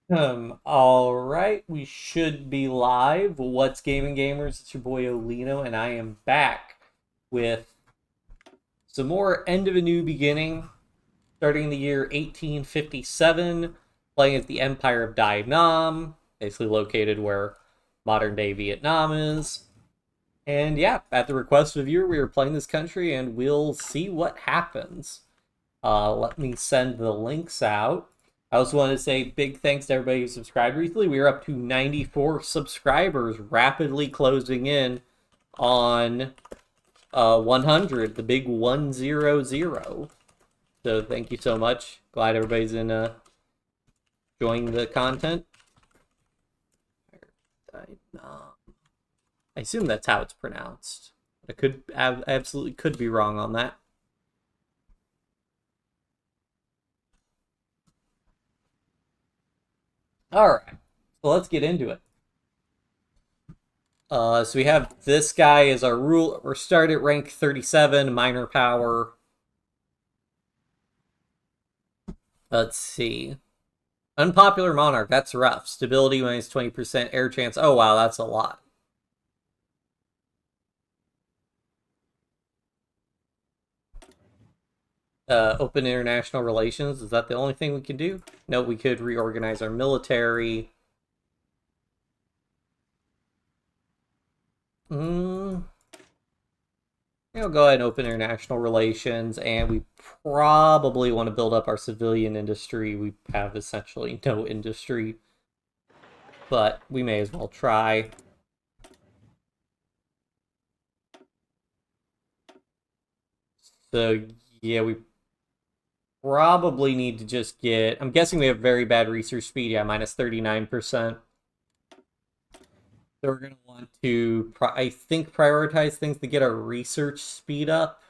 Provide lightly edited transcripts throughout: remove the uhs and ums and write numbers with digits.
All right, we should be live. What's gaming gamers? It's your boy Olino, and I am back with some more End of a New Beginning, starting in the year 1857, playing at the Empire of Dai Nam, basically located where modern day Vietnam is. And yeah, at the request of a viewer, we are playing this country, and we'll see what happens. Let me send the links out. I also want to say big thanks to everybody who subscribed recently. We are up to 94 subscribers, rapidly closing in on 100, the big 100. So thank you so much. Glad everybody's enjoying the content. I assume that's how it's pronounced. I absolutely could be wrong on that. All right, so let's get into it. So we have this guy as our rule. We're started at rank 37, minor power. Let's see. Unpopular monarch, that's rough. Stability minus 20%, air chance. Oh wow, that's a lot. Open international relations, is that the only thing we can do? No, we could reorganize our military. Hmm. Go ahead and open international relations, and we probably want to build up our civilian industry. We have essentially no industry, but we may as well try. So yeah, we probably need to just get. I'm guessing we have very bad research speed. Yeah, minus 39%. So we're gonna want to, I think, prioritize things to get our research speed up,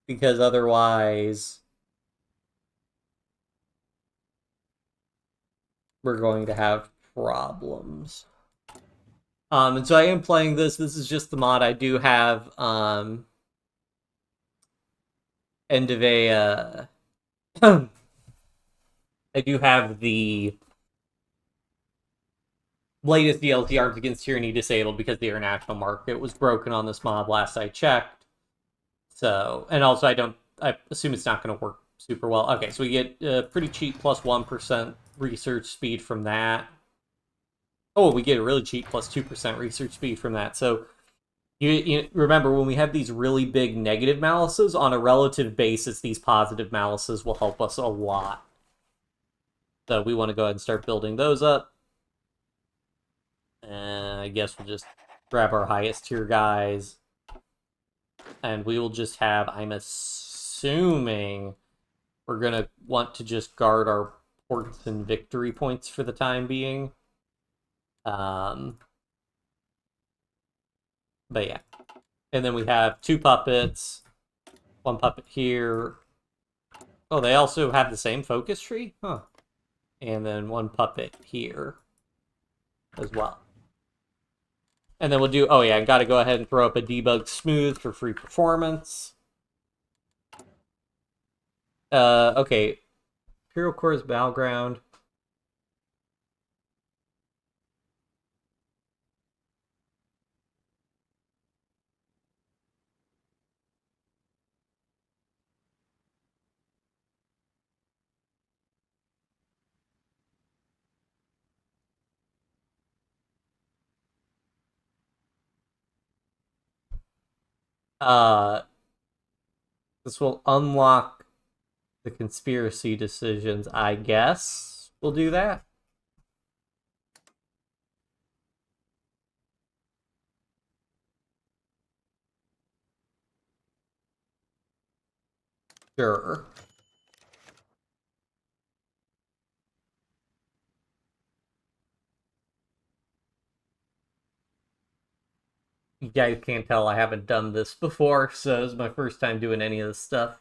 because otherwise we're going to have problems. And so I am playing this. This is just the mod. I do have end of a I do have the latest DLC Arms Against Tyranny disabled because the international market was broken on this mod last I checked. So, and also I assume it's not going to work super well. Okay, so we get pretty cheap plus 1% research speed from that. Oh, we get a really cheap plus 2% research speed from that. So you remember when we have these really big negative malices, on a relative basis, these positive malices will help us a lot. So we want to go ahead and start building those up. And I guess we'll just grab our highest tier guys. And we will just have, I'm assuming, we're going to want to just guard our ports and victory points for the time being. But yeah. And then we have two puppets, one puppet here. Oh, they also have the same focus tree? Huh. And then one puppet here as well. And then we'll do, oh yeah, I gotta go ahead and throw up a debug smooth for free performance. Okay. Imperial Core's Battleground. Uh, this will unlock the conspiracy decisions, I guess. We'll do that. Sure. You guys can't tell I haven't done this before, so this is my first time doing any of this stuff.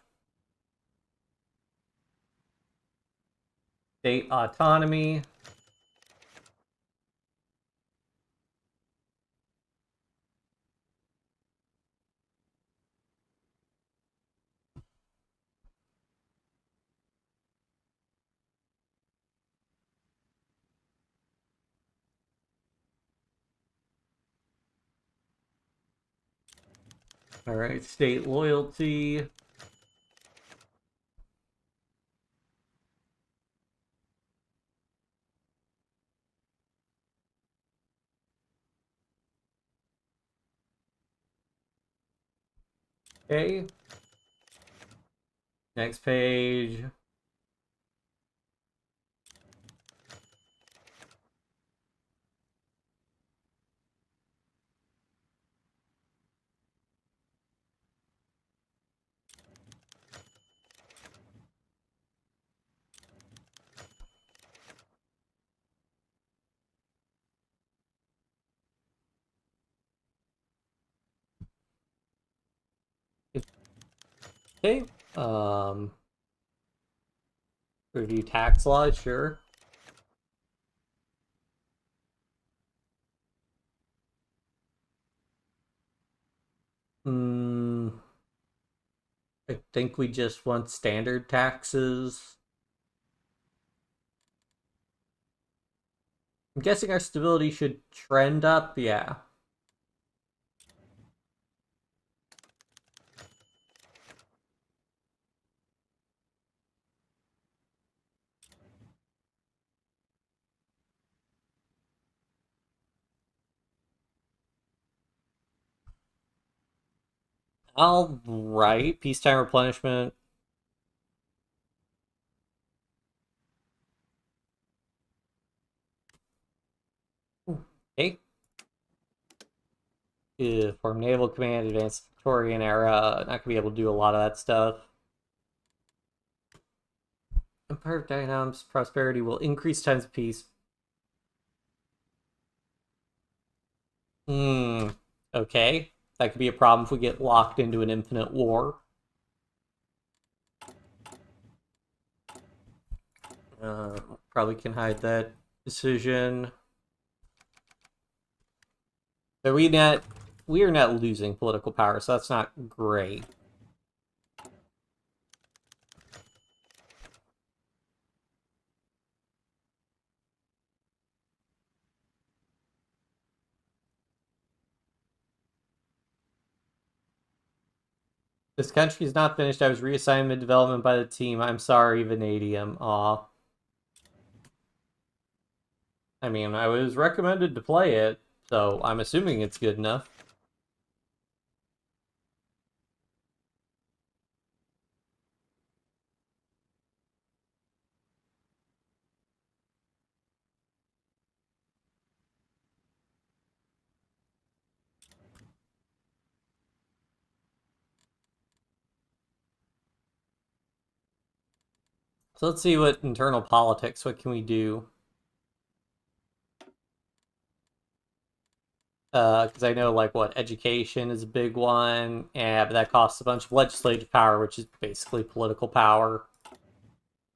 State autonomy. Alright, state loyalty. Okay. Next page. Okay. Review tax laws, sure. I think we just want standard taxes. I'm guessing our stability should trend up, yeah. All right, peacetime replenishment. Okay. Form naval command, advanced Victorian era. Not gonna be able to do a lot of that stuff. Empire of Dai Nam's prosperity will increase times of peace. Okay. That could be a problem if we get locked into an infinite war. Probably can hide that decision. So we are not losing political power, so that's not great. This country is not finished. I was reassigned mid-development by the team. I'm sorry, Vanadium. Aw. I mean, I was recommended to play it, so I'm assuming it's good enough. So let's see what internal politics, what can we do? Because I know, like, what, education is a big one, but that costs a bunch of legislative power, which is basically political power,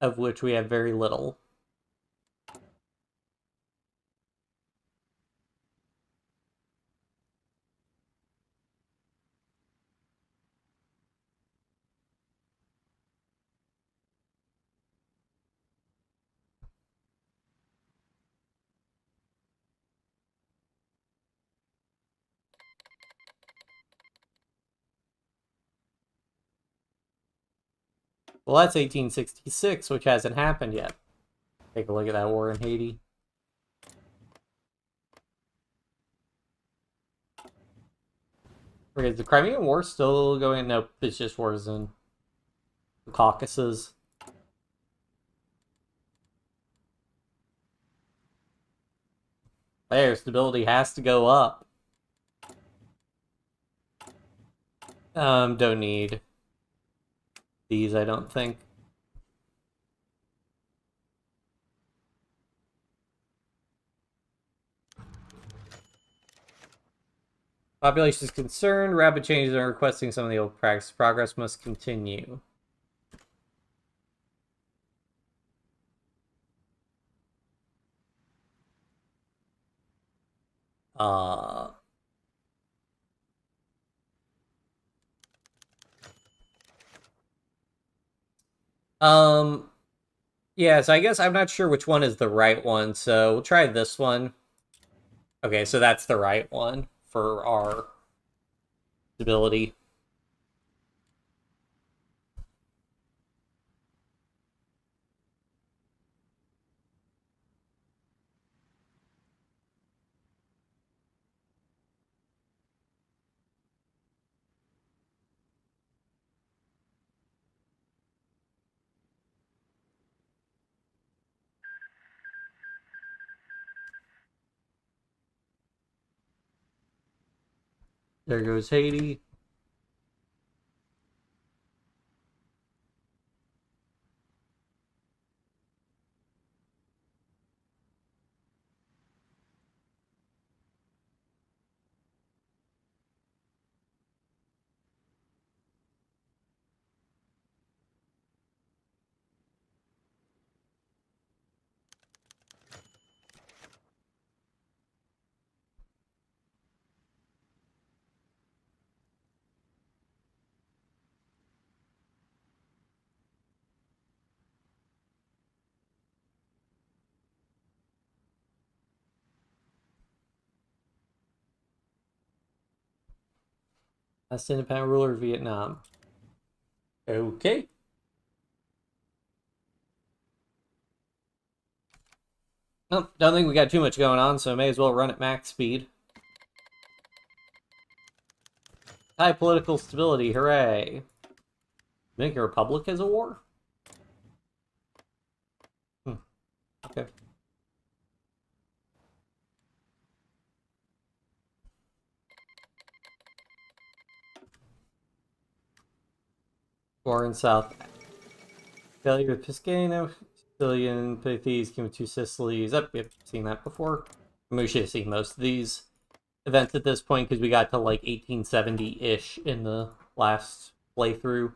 of which we have very little. Well, that's 1866, which hasn't happened yet. Take a look at that war in Haiti. Okay, is the Crimean War still going? Nope, it's just wars in the Caucasus. There, stability has to go up. Don't need these, I don't think. Population is concerned. Rapid changes are requesting some of the old practice. Progress must continue. Uh... Yeah, so I guess I'm not sure which one is the right one, so we'll try this one. Okay, so that's the right one for our stability. There goes Haiti. Last independent ruler of Vietnam. Okay. Nope, don't think we got too much going on, so I may as well run at max speed. High political stability, hooray. Dominican Republic has a war? Okay. War in South. Failure of Piscina, Sicilian, Pythes, came with two Sicilies. Up, we've seen that before. I mean, we should have seen most of these events at this point because we got to like 1870-ish in the last playthrough.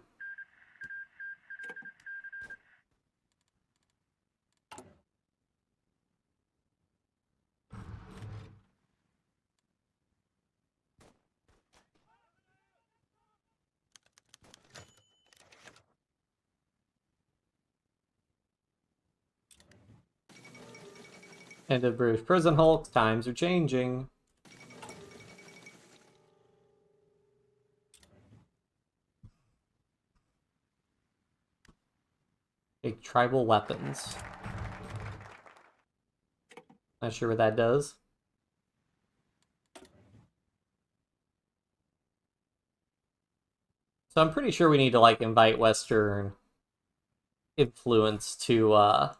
End of British prison hulks, times are changing. Big tribal weapons. Not sure what that does. So I'm pretty sure we need to like invite Western influence to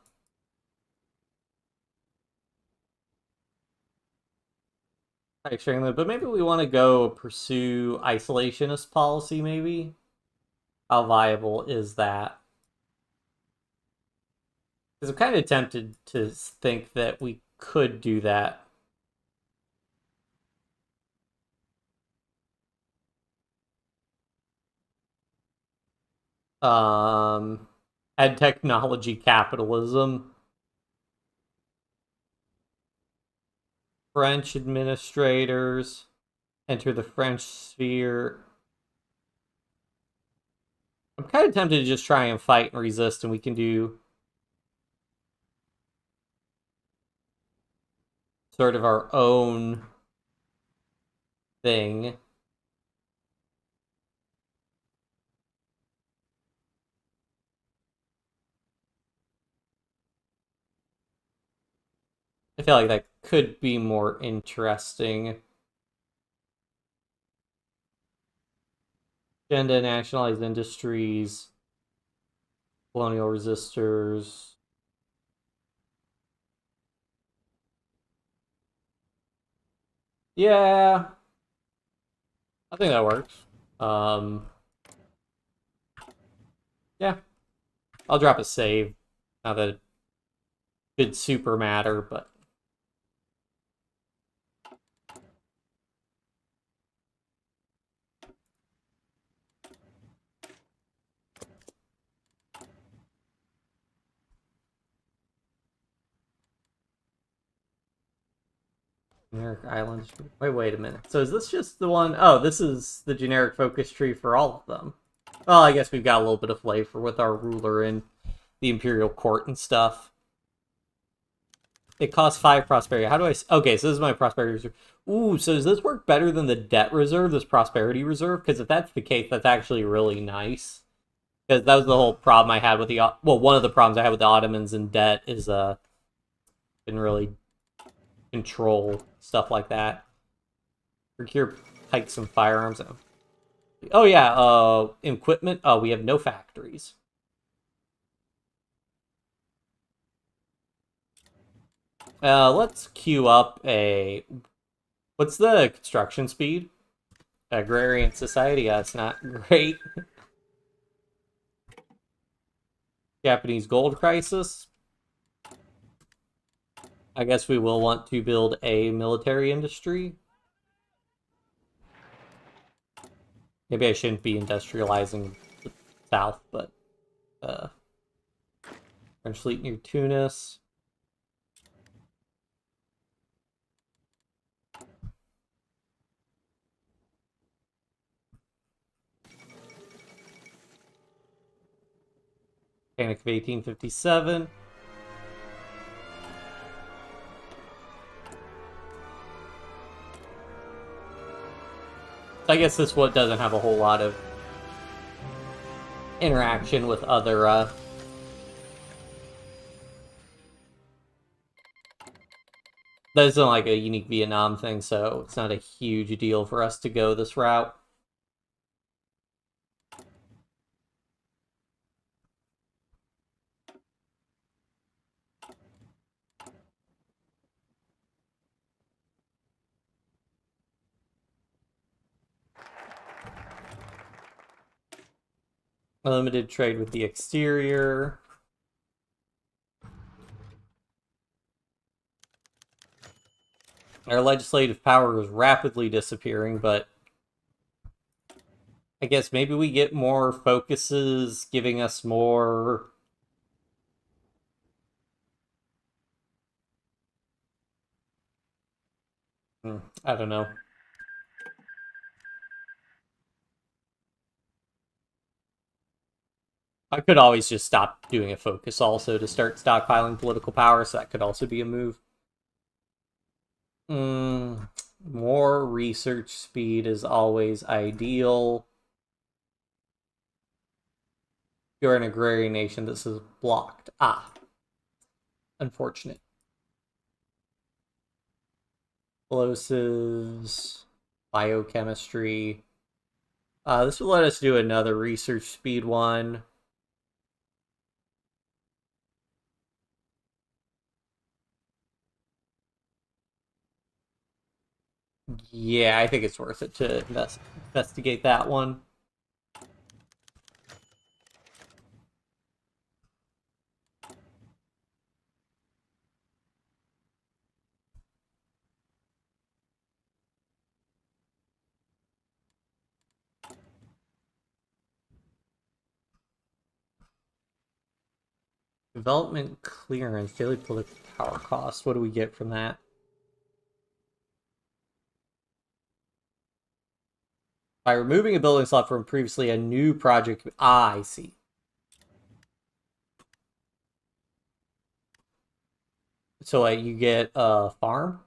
but maybe we want to go pursue isolationist policy, maybe? How viable is that? Because I'm kind of tempted to think that we could do that. Add technology capitalism. French administrators enter the French sphere. I'm kind of tempted to just try and fight and resist, and we can do sort of our own thing. I feel like that could be more interesting. Agenda, nationalized industries, colonial resistors. Yeah, I think that works. Yeah, I'll drop a save. Not that it should super matter, but generic islands. Wait a minute. So is this just the one? Oh, this is the generic focus tree for all of them. Well, I guess we've got a little bit of flavor with our ruler and the imperial court and stuff. It costs 5 prosperity. How do I... Okay, so this is my prosperity reserve. Ooh, so does this work better than the debt reserve, this prosperity reserve? Because if that's the case, that's actually really nice. Because that was the whole problem I had with the... Well, one of the problems I had with the Ottomans and debt is didn't really control stuff like that. Procure pikes and firearms. Oh yeah, equipment. Oh, we have no factories. Let's queue up a... What's the construction speed? Agrarian society, that's not great. Japanese gold crisis. I guess we will want to build a military industry. Maybe I shouldn't be industrializing the south, but French fleet near Tunis. Panic of 1857. I guess this one doesn't have a whole lot of interaction with other that isn't like a unique Vietnam thing, so it's not a huge deal for us to go this route. Limited trade with the exterior. Our legislative power is rapidly disappearing, but I guess maybe we get more focuses, giving us more... I don't know. I could always just stop doing a focus also to start stockpiling political power, so that could also be a move. More research speed is always ideal. You're an agrarian nation. This is blocked. Unfortunate. Explosives, biochemistry. This will let us do another research speed one. Yeah, I think it's worth it to investigate that one. Development clearance, daily political power cost. What do we get from that? By removing a building slot from previously a new project. I see. So you get a farm?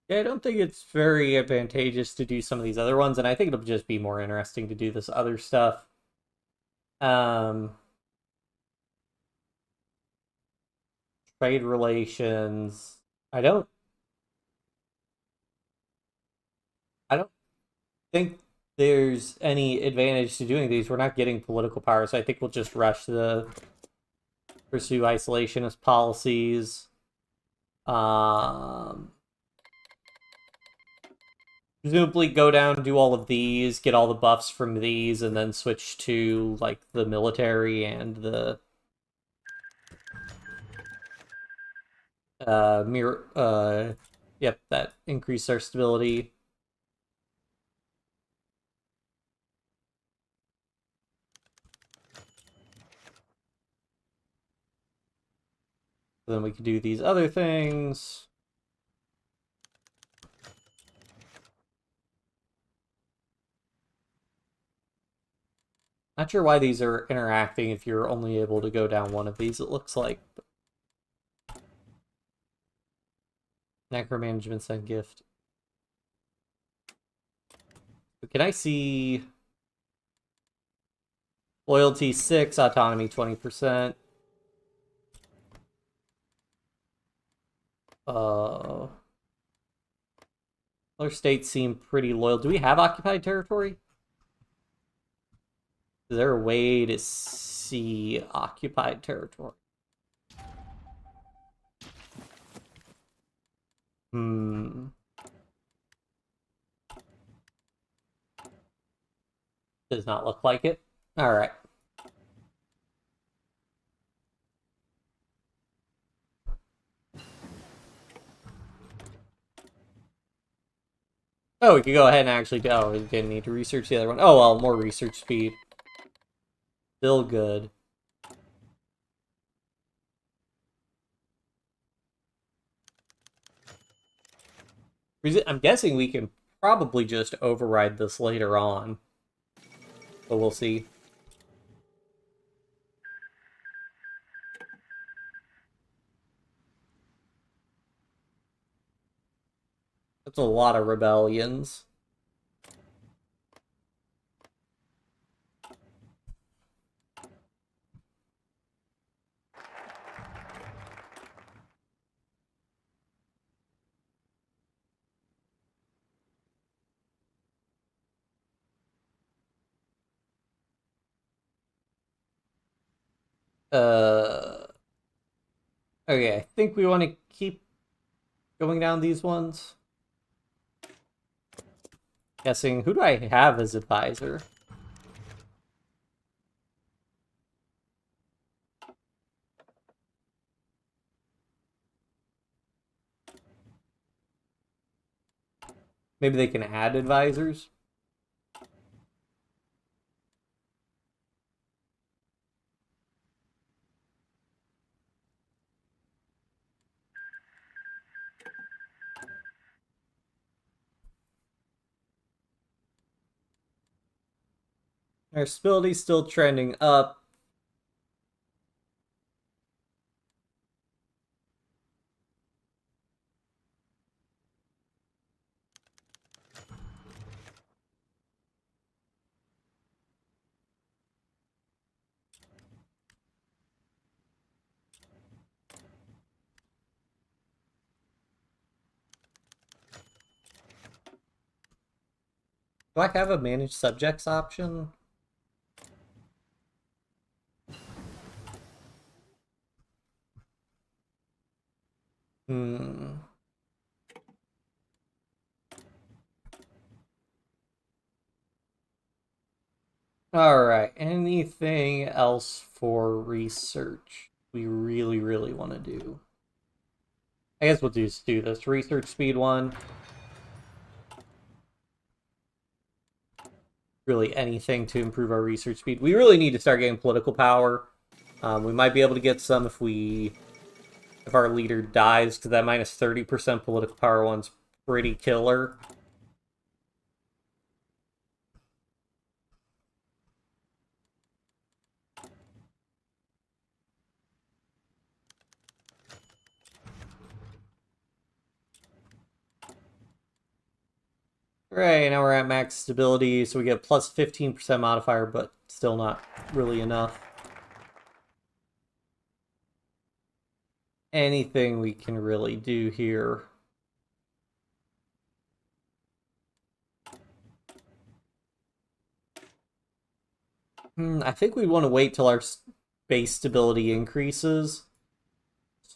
Yeah, I don't think it's very advantageous to do some of these other ones, and I think it'll just be more interesting to do this other stuff. Trade relations. I don't think there's any advantage to doing these. We're not getting political power, so I think we'll just rush the pursue isolationist policies. Presumably go down, do all of these, get all the buffs from these, and then switch to like the military and the mirror. Yep, that increased our stability. Then we could do these other things. Not sure why these are interacting if you're only able to go down one of these, it looks like. Necromanagement's and gift. Can I see loyalty 6, autonomy 20%? Other states seem pretty loyal. Do we have occupied territory? Is there a way to see occupied territory? Does not look like it. All right. Oh, we could go ahead and actually do. Oh, we didn't need to research the other one. Oh, well, more research speed. Still good. I'm guessing we can probably just override this later on. But we'll see. That's a lot of rebellions. Uh, okay, I think we want to keep going down these ones. Guessing, who do I have as advisor? Maybe they can add advisors. Our stability's still trending up. Do I have a manage subjects option? Hmm. Alright, anything else for research we really, really want to do? I guess we'll just do this research speed one. Really anything to improve our research speed. We really need to start getting political power. We might be able to get some if our leader dies, because that minus 30% political power one's pretty killer. Right, now we're at max stability, so we get plus 15% modifier, but still not really enough. Anything we can really do here. I think we want to wait till our base stability increases.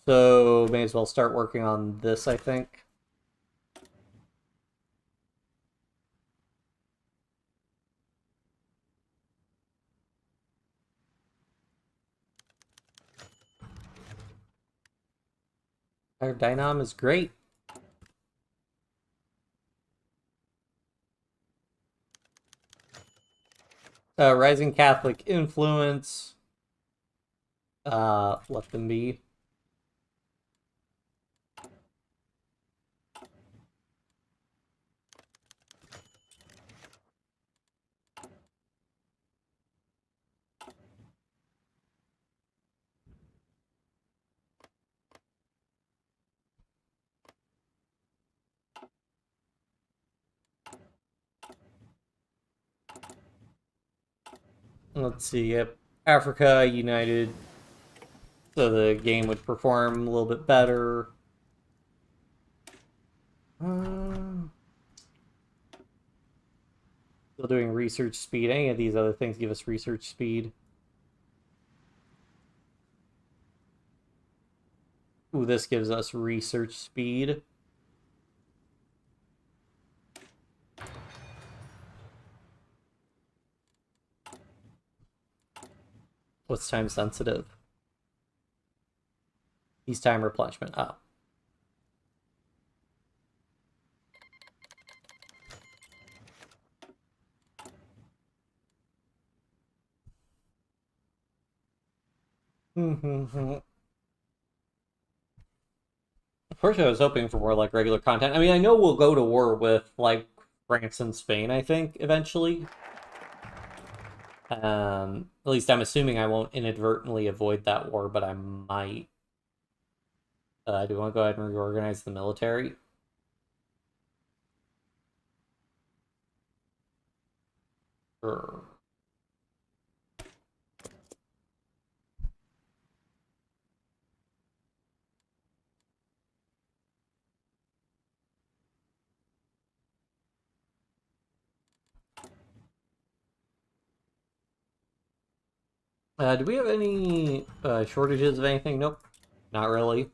So may as well start working on this, I think. Our Dai Nam is great. Rising Catholic influence. Let them be. Let's see. Yep. Africa united, so the game would perform a little bit better. Still doing research speed. Any of these other things give us research speed. Ooh, this gives us research speed. What's time sensitive? Peace time replenishment. Oh. Unfortunately, I was hoping for more like regular content. I mean, I know we'll go to war with like France and Spain, I think, eventually. At least I'm assuming I won't inadvertently avoid that war, but I might. Do you want to go ahead and reorganize the military? Sure. Do we have any shortages of anything? Nope. Not really.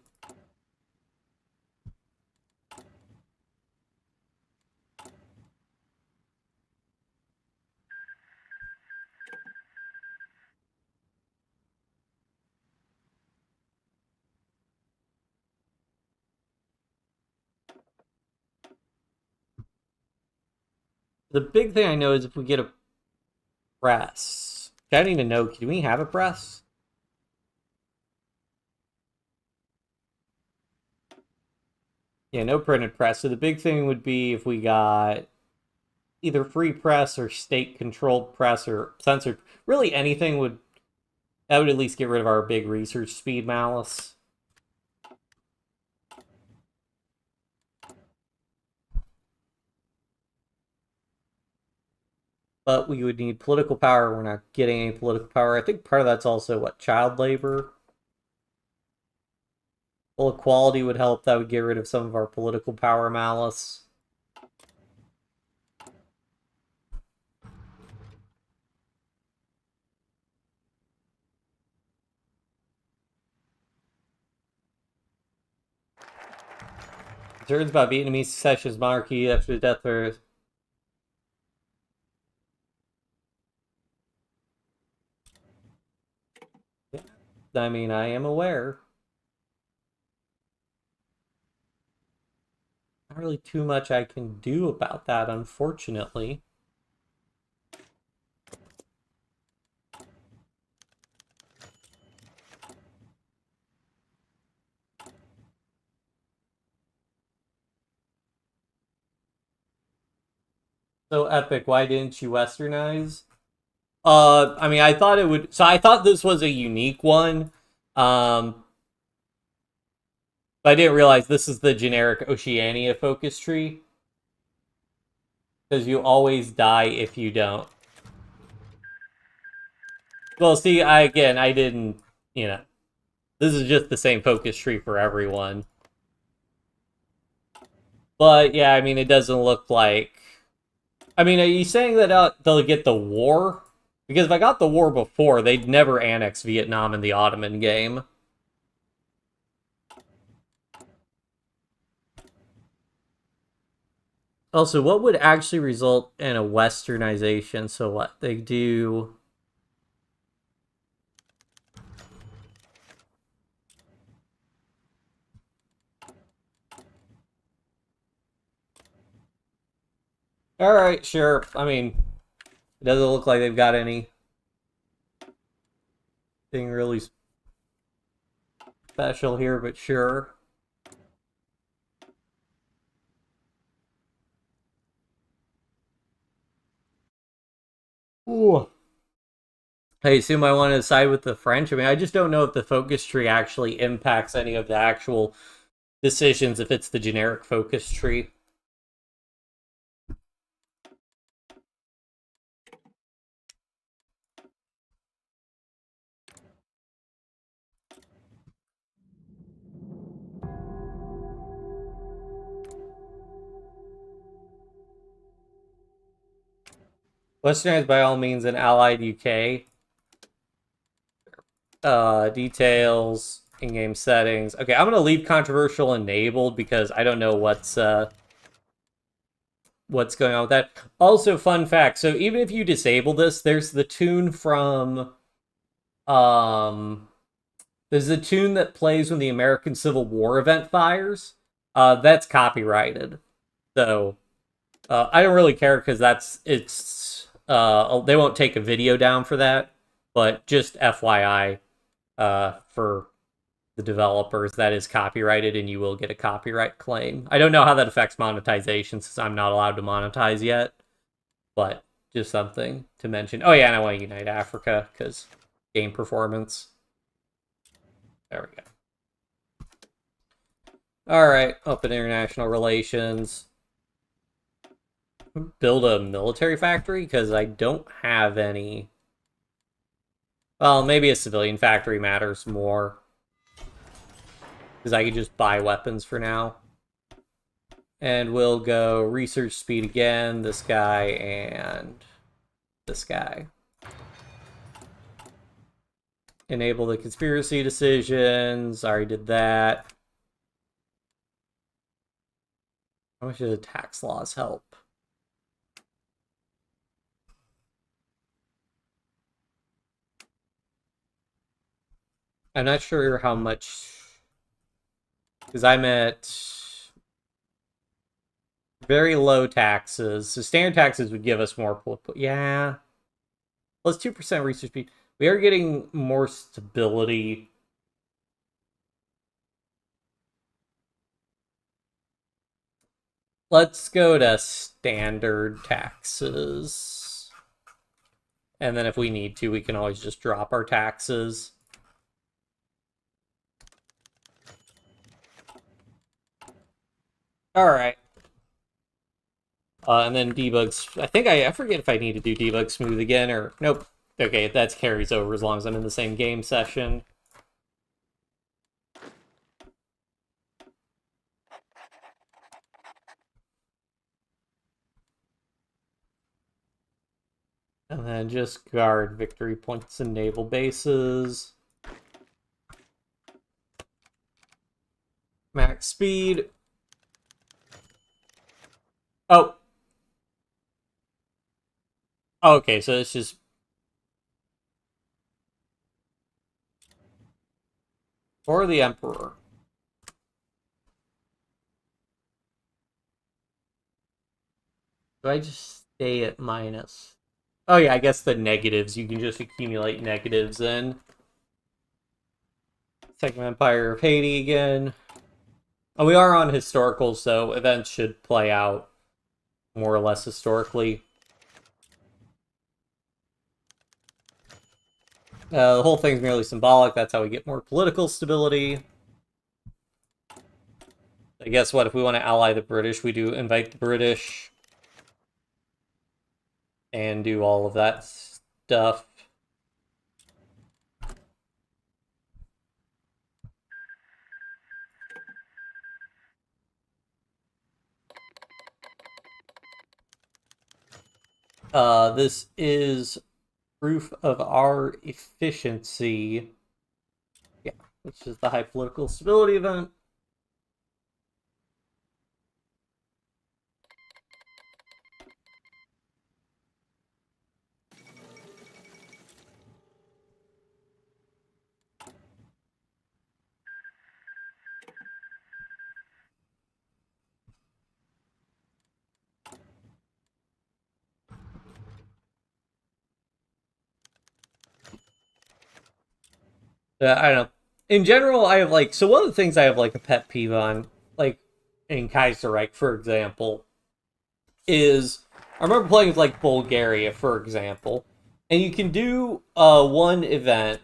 The big thing I know is if we get a press. I don't even know, can we have a press? Yeah, no printed press. So the big thing would be if we got either free press or state-controlled press or censored. Really anything would... That would at least get rid of our big research speed malice. But we would need political power. We're not getting any political power. I think part of that's also, what, child labor? Full equality would help. That would get rid of some of our political power malice. Concerns about Vietnamese secessionist monarchy after the death of... I mean, I am aware. Not really too much I can do about that, unfortunately. So epic, why didn't you westernize? I mean, I thought it would... So I thought this was a unique one. But I didn't realize this is the generic Oceania focus tree. Because you always die if you don't. Well, see, I didn't, you know... This is just the same focus tree for everyone. But, yeah, I mean, it doesn't look like... I mean, are you saying that they'll get the war? Because if I got the war before, they'd never annex Vietnam in the Ottoman game. Also, what would actually result in a westernization? So what? They do... Alright, sure. I mean, it doesn't look like they've got anything really special here, but sure. Ooh. I assume I want to side with the French. I mean, I just don't know if the focus tree actually impacts any of the actual decisions if it's the generic focus tree. Westernized by all means in allied UK. Details, in-game settings. Okay, I'm gonna leave controversial enabled because I don't know what's going on with that. Also, fun fact, so even if you disable this, there's the tune from there's a tune that plays when the American Civil War event fires. That's copyrighted. So I don't really care because they won't take a video down for that, but just FYI, for the developers, that is copyrighted and you will get a copyright claim. I don't know how that affects monetization since I'm not allowed to monetize yet, but just something to mention. Oh yeah, and I want to unite Africa because game performance. There we go. All right, open international relations. Build a military factory because I don't have any. Well, maybe a civilian factory matters more because I can just buy weapons for now. And we'll go research speed again, this guy and this guy. Enable the conspiracy decisions. Already did that. How much do the tax laws help? I'm not sure how much, because I'm at very low taxes. So standard taxes would give us more. Yeah. Plus 2% research speed. We are getting more stability. Let's go to standard taxes. And then if we need to, we can always just drop our taxes. All right. And then debugs. I think I forget if I need to do debug smooth again or nope. Okay, that carries over as long as I'm in the same game session. And then just guard victory points and naval bases. Max speed. Oh. Okay, so it's just for the Emperor. Do I just stay at minus? Oh yeah, I guess the negatives. You can just accumulate negatives in. Second Empire of Haiti again. Oh, we are on historical, so events should play out more or less historically. The whole thing's merely symbolic. That's how we get more political stability. I guess what if we want to ally the British, we do invite the British and do all of that stuff. This is proof of our efficiency. Yeah, which is the high political stability event. I don't know. In general, I have so one of the things I have a pet peeve on, in Kaiserreich, for example, is I remember playing with Bulgaria, for example, and you can do one event.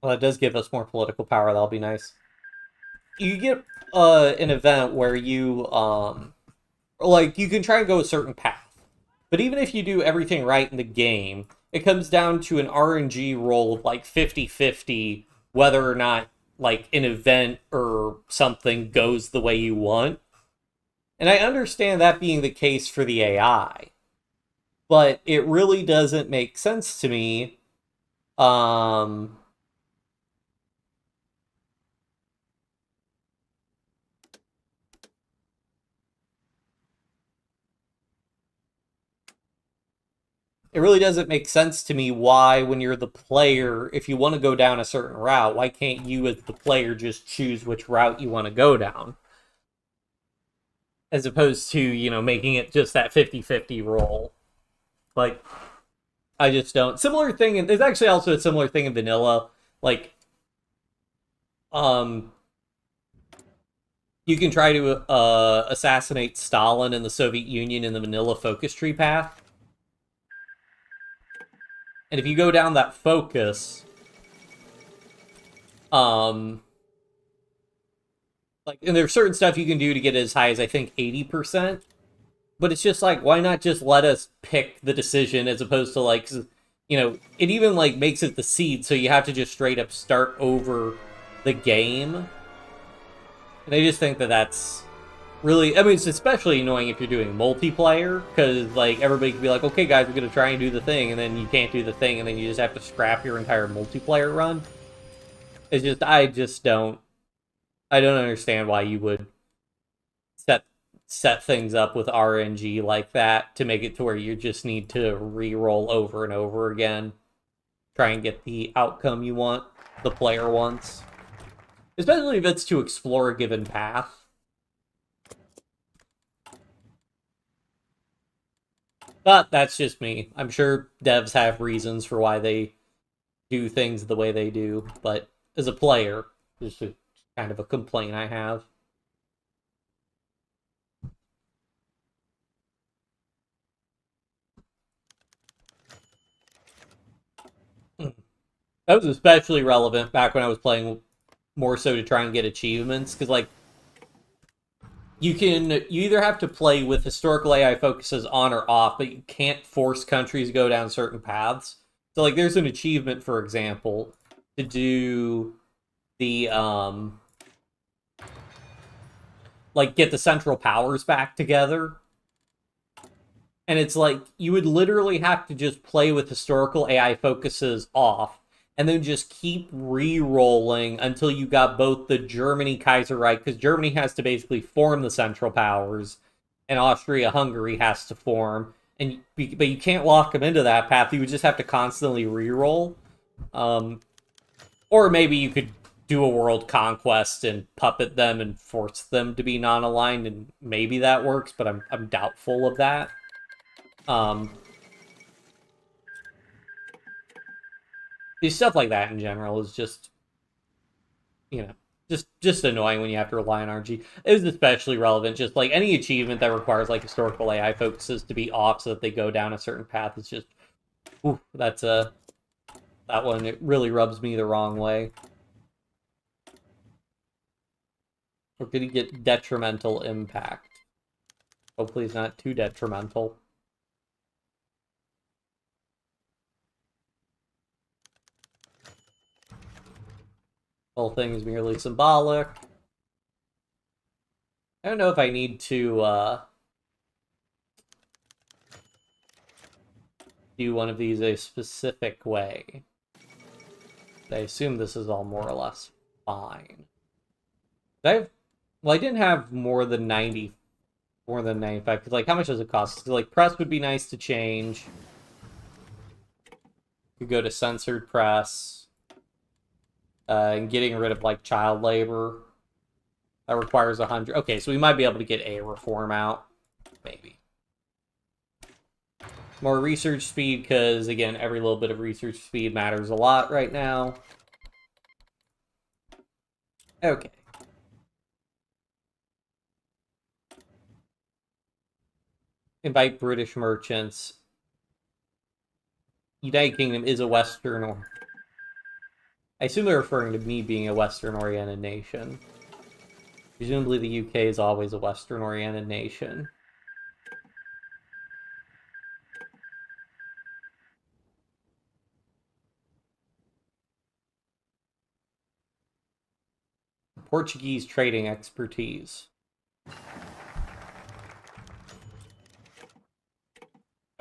Well, it does give us more political power. That'll be nice. You get an event where you you can try and go a certain path, but even if you do everything right in the game, it comes down to an RNG roll of 50-50 whether or not an event or something goes the way you want. And I understand that being the case for the AI. but it really doesn't make sense to me. Um, it really doesn't make sense to me why, when you're the player, if you want to go down a certain route, why can't you as the player just choose which route you want to go down? As opposed to, making it just that 50-50 roll. Like, I just don't. Similar thing, and there's actually also a similar thing in vanilla. Like, um, you can try to assassinate Stalin in the Soviet Union in the vanilla focus tree path. And if you go down that focus, um, like, and there's certain stuff you can do to get as high as I think 80%. But it's just like, why not just let us pick the decision as opposed to like, it even like makes it the seed, so you have to just straight up start over the game. And I just think that that's really, I mean, it's especially annoying if you're doing multiplayer, because like everybody can be like, okay guys, we're gonna try and do the thing, and then you can't do the thing, and then you just have to scrap your entire multiplayer run. It's just, I don't understand why you would set things up with RNG like that to make it to where you just need to re-roll over and over again, try and get the outcome you want, the player wants. Especially if it's to explore a given path. But that's just me. I'm sure devs have reasons for why they do things the way they do, but as a player, this is kind of a complaint I have. That was especially relevant back when I was playing more so to try and get achievements, because like you either have to play with historical AI focuses on or off, but you can't force countries to go down certain paths. So like there's an achievement, for example, to do the like get the Central Powers back together. And it's like you would literally have to just play with historical AI focuses off and then just keep re-rolling until you got both the Germany Kaiserreich, because Germany has to basically form the Central Powers, and Austria-Hungary has to form. But you can't lock them into that path. You would just have to constantly re-roll. Or maybe you could do a world conquest and puppet them and force them to be non-aligned, and maybe that works, but I'm doubtful of that. Stuff like that in general is just, just annoying when you have to rely on RNG. It was especially relevant, just like any achievement that requires like historical AI focuses to be off so that they go down a certain path is just, ooh, that one, it really rubs me the wrong way. We're gonna get detrimental impact. Hopefully it's not too detrimental. Whole thing is merely symbolic. I don't know if I need to do one of these a specific way. I assume this is all more or less fine. I didn't have more than 95, because like how much does it cost? Because like press would be nice to change. You go to censored press. And getting rid of like child labor. That requires 100. Okay, so we might be able to get a reform out. Maybe. More research speed, because again, every little bit of research speed matters a lot right now. Okay. Invite British merchants. United Kingdom is a Western, or I assume they're referring to me being a Western-oriented nation. Presumably the UK is always a Western-oriented nation. Portuguese trading expertise.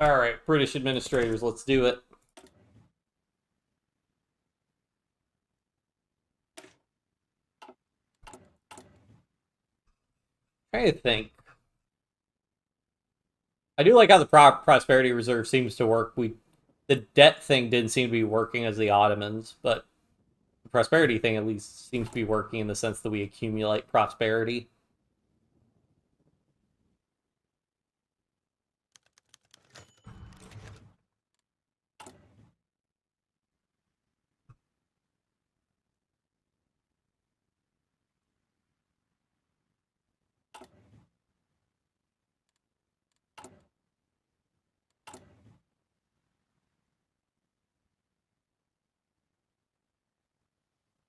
All right, British administrators, let's do it. Trying to think. I do like how the prosperity reserve seems to work. The debt thing didn't seem to be working as the Ottomans, but the prosperity thing at least seems to be working in the sense that we accumulate prosperity.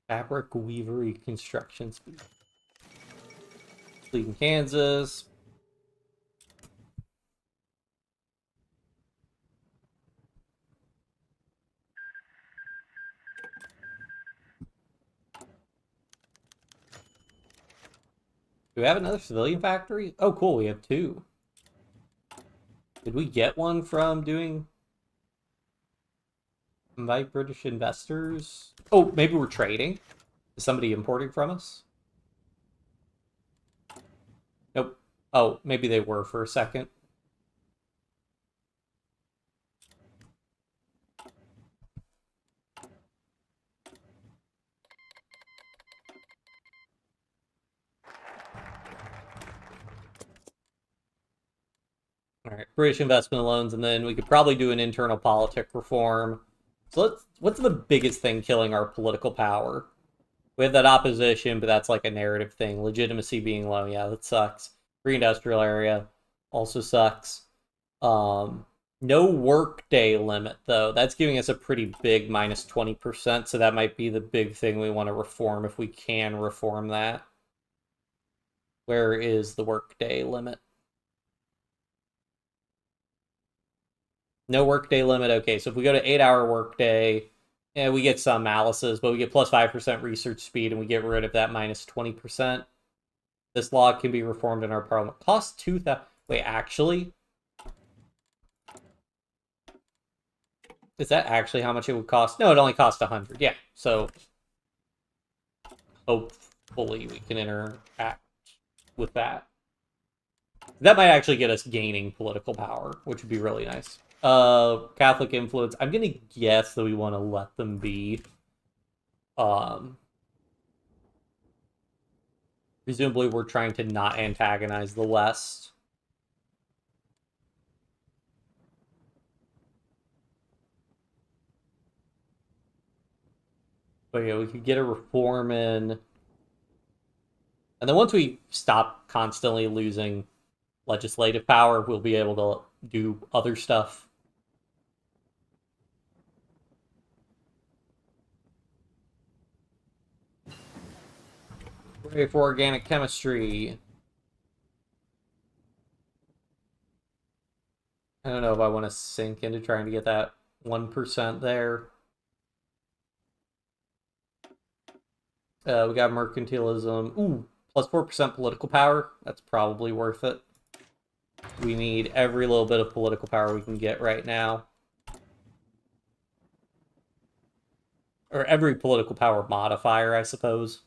Fabric weavery construction speed. Fleet in Kansas. Do we have another civilian factory? Oh, cool, we have two. Did we get one from doing invite British investors? Oh, maybe we're trading? Is somebody importing from us? Nope. Oh, maybe they were for a second. All right, British investment loans, and then we could probably do an internal politic reform. So what's the biggest thing killing our political power? We have that opposition, but that's like a narrative thing. Legitimacy being low, yeah, that sucks. Free industrial area also sucks. No workday limit, though. That's giving us a pretty big minus 20%, so that might be the big thing we want to reform if we can reform that. Where is the workday limit? No workday limit. Okay, so if we go to 8-hour workday, yeah, we get some malices, but we get plus 5% research speed, and we get rid of that minus 20%. This law can be reformed in our parliament. Cost 2,000. Wait, actually? Is that actually how much it would cost? No, it only cost 100. Yeah, so hopefully we can interact with that. That might actually get us gaining political power, which would be really nice. Catholic influence. I'm gonna guess that we want to let them be. Presumably we're trying to not antagonize the West. But yeah, we could get a reform in. And then once we stop constantly losing legislative power, we'll be able to do other stuff. Ready for organic chemistry. I don't know if I want to sink into trying to get that 1% there. We got mercantilism. Ooh, plus 4% political power. That's probably worth it. We need every little bit of political power we can get right now. Or every political power modifier, I suppose.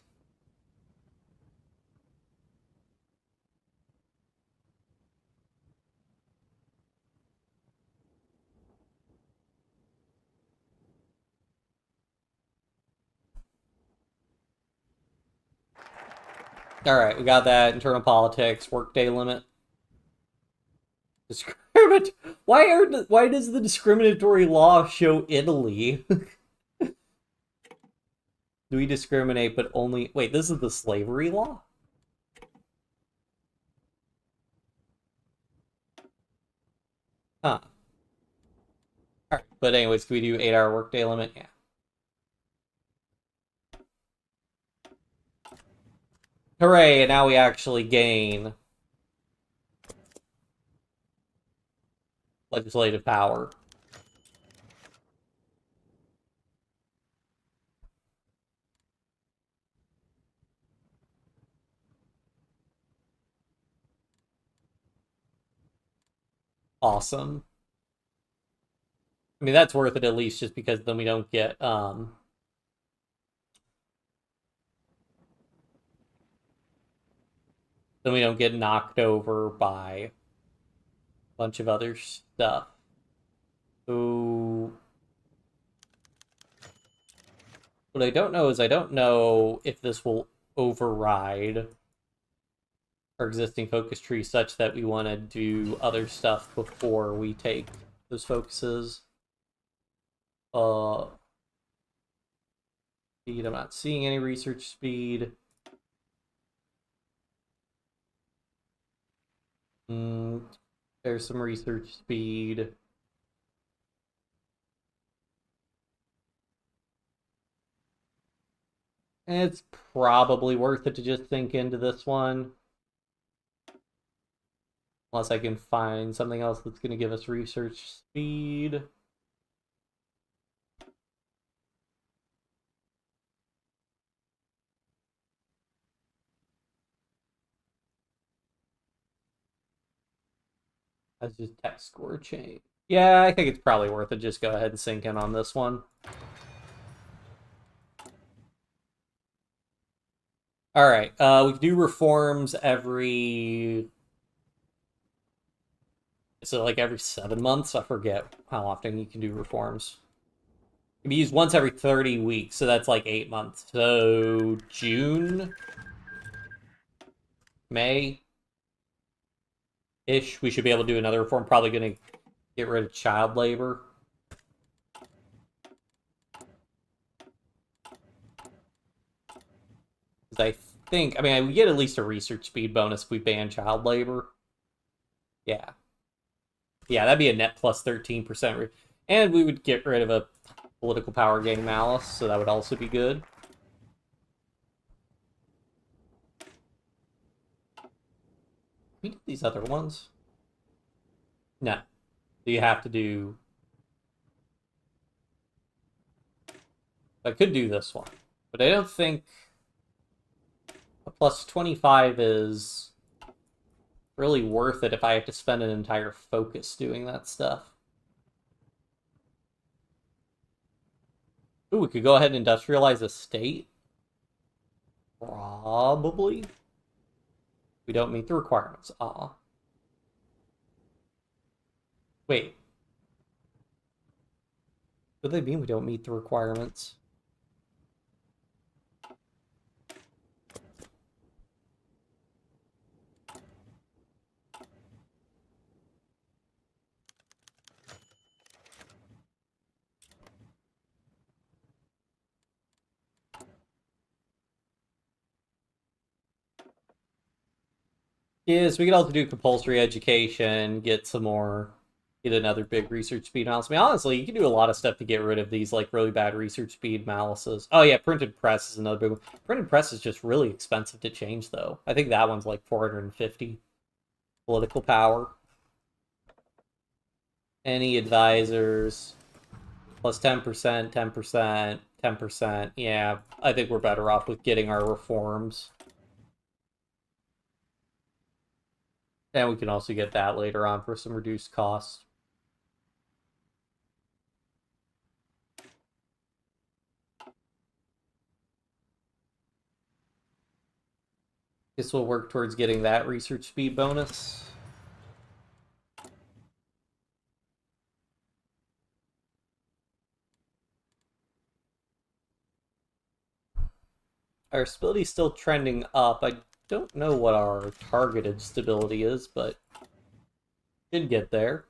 Alright, we got that. Internal politics, workday limit. Why does the discriminatory law show Italy? Do we discriminate, but only... Wait, this is the slavery law? Huh. Alright, but anyways, can we do 8-hour workday limit? Yeah. Hooray, and now we actually gain legislative power. Awesome. I mean, that's worth it at least just because then we don't get, then we don't get knocked over by a bunch of other stuff. So, what I don't know is I don't know if this will override our existing focus tree such that we want to do other stuff before we take those focuses. Speed, I'm not seeing any research speed. There's some research speed. And it's probably worth it to just sink into this one. Unless I can find something else that's going to give us research speed. That's just tech score change. Yeah, I think it's probably worth it. Just go ahead and sink in on this one. All right, we can do reforms every. So like every 7 months. I forget how often you can do reforms. It can be used once every 30 weeks, so that's like 8 months. So June, May ish, we should be able to do another reform. Probably going to get rid of child labor. I think, I mean, we get at least a research speed bonus if we ban child labor. Yeah. Yeah, that'd be a net plus 13%. And we would get rid of a political power gain malice, so that would also be good. We did these other ones. No. So you have to do... I could do this one. But I don't think... A plus 25 is really worth it if I have to spend an entire focus doing that stuff. Ooh, we could go ahead and industrialize a state. Probably. We don't meet the requirements. Wait. What do they mean we don't meet the requirements? Yes, we could also do compulsory education, get some more, get another big research speed malice. I mean, honestly, you can do a lot of stuff to get rid of these, like, really bad research speed malices. Oh, yeah, printed press is another big one. Printed press is just really expensive to change, though. I think that one's like 450 political power. Any advisors, plus 10%, 10%, 10%. Yeah, I think we're better off with getting our reforms. And we can also get that later on for some reduced costs. Guess we'll work towards getting that research speed bonus. Our stability is still trending up. I don't know what our targeted stability is, but did get there.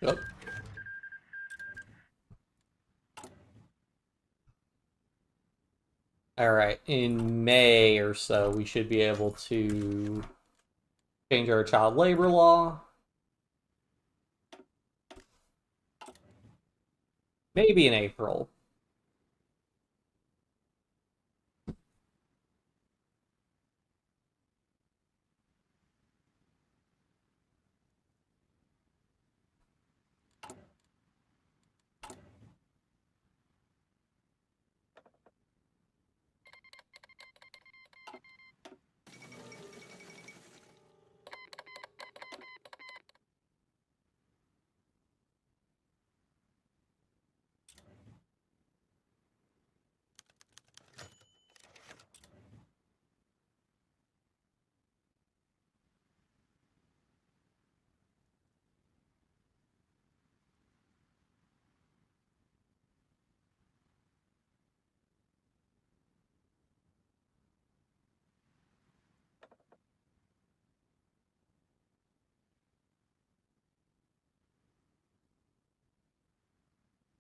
Yep. All right, in May or so, we should be able to change our child labor law. Maybe in April.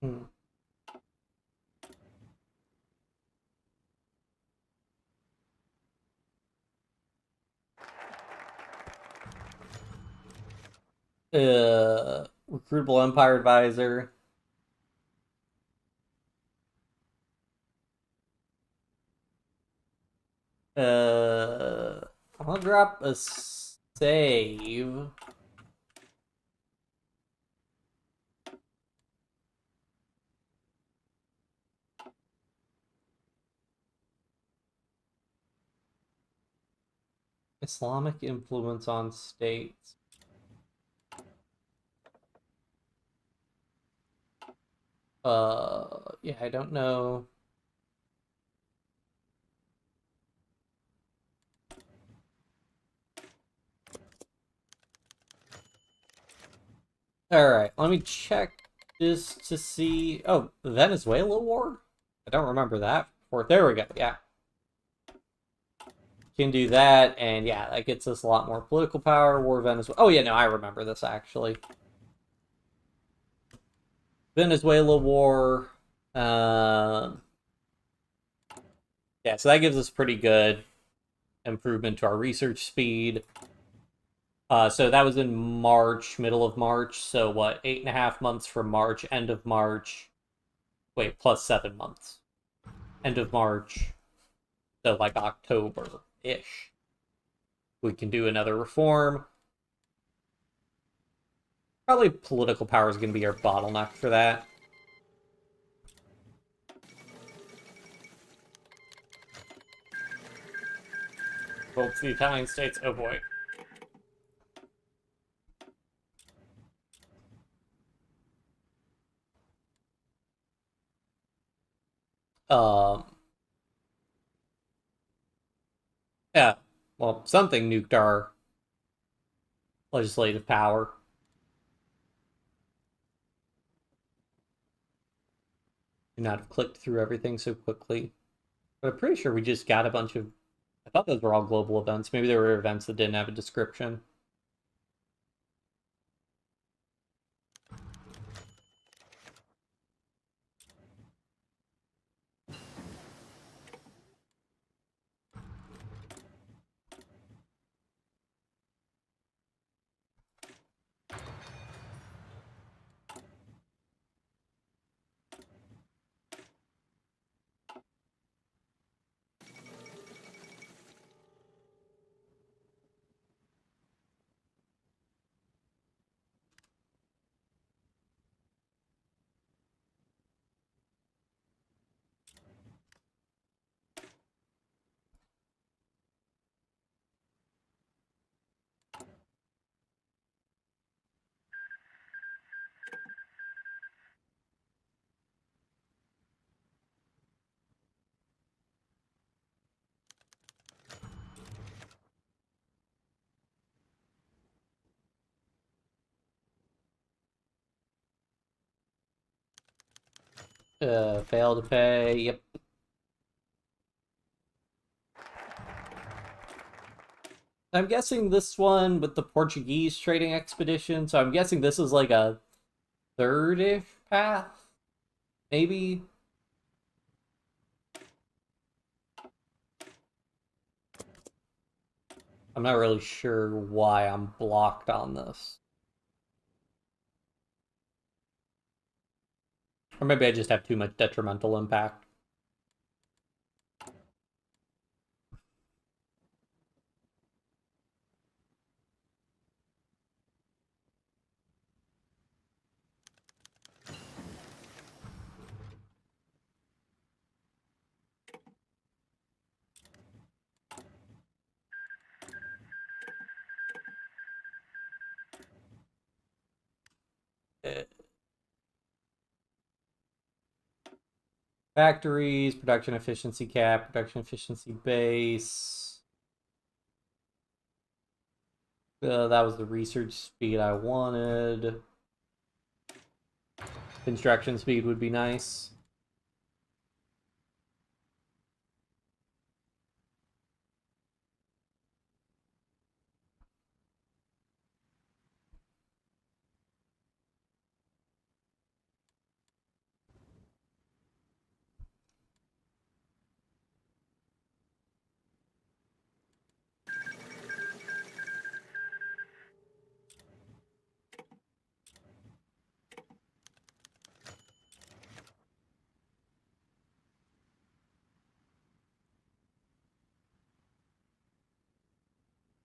Hmm. Recruitable Empire Advisor. I'll drop a save. Islamic influence on states. Yeah, I don't know. All right, let me check just to see. Oh, the Venezuela war? I don't remember that. There we go. Yeah, can do that, and yeah, that gets us a lot more political power. War Venezuela. Oh yeah, no, I remember this actually. Venezuela war. Um, yeah, so that gives us pretty good improvement to our research speed. So that was in March, middle of March. So what, 8.5 months from March, end of March. Wait, plus 7 months. End of March. So like October-ish. We can do another reform. Probably political power is going to be our bottleneck for that. Vote for the Italian states. Oh boy. Um. Yeah. Well, something nuked our legislative power. Could not have clicked through everything so quickly. But I'm pretty sure we just got a bunch of. I thought those were all global events. Maybe there were events that didn't have a description. Failed to pay. Yep. I'm guessing this one with the Portuguese trading expedition. So I'm guessing this is like a third-ish path, maybe. I'm not really sure why I'm blocked on this. Or maybe I just have too much detrimental impact. Factories, production efficiency cap, production efficiency base. That was the research speed I wanted. Construction speed would be nice.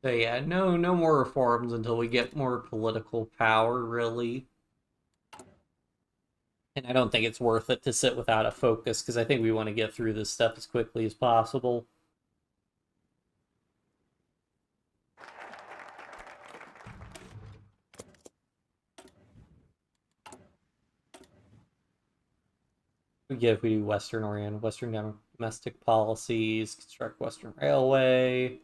So yeah, no more reforms until we get more political power, really. And I don't think it's worth it to sit without a focus, because I think we want to get through this stuff as quickly as possible. We do Western oriented, Western domestic policies, construct Western Railway.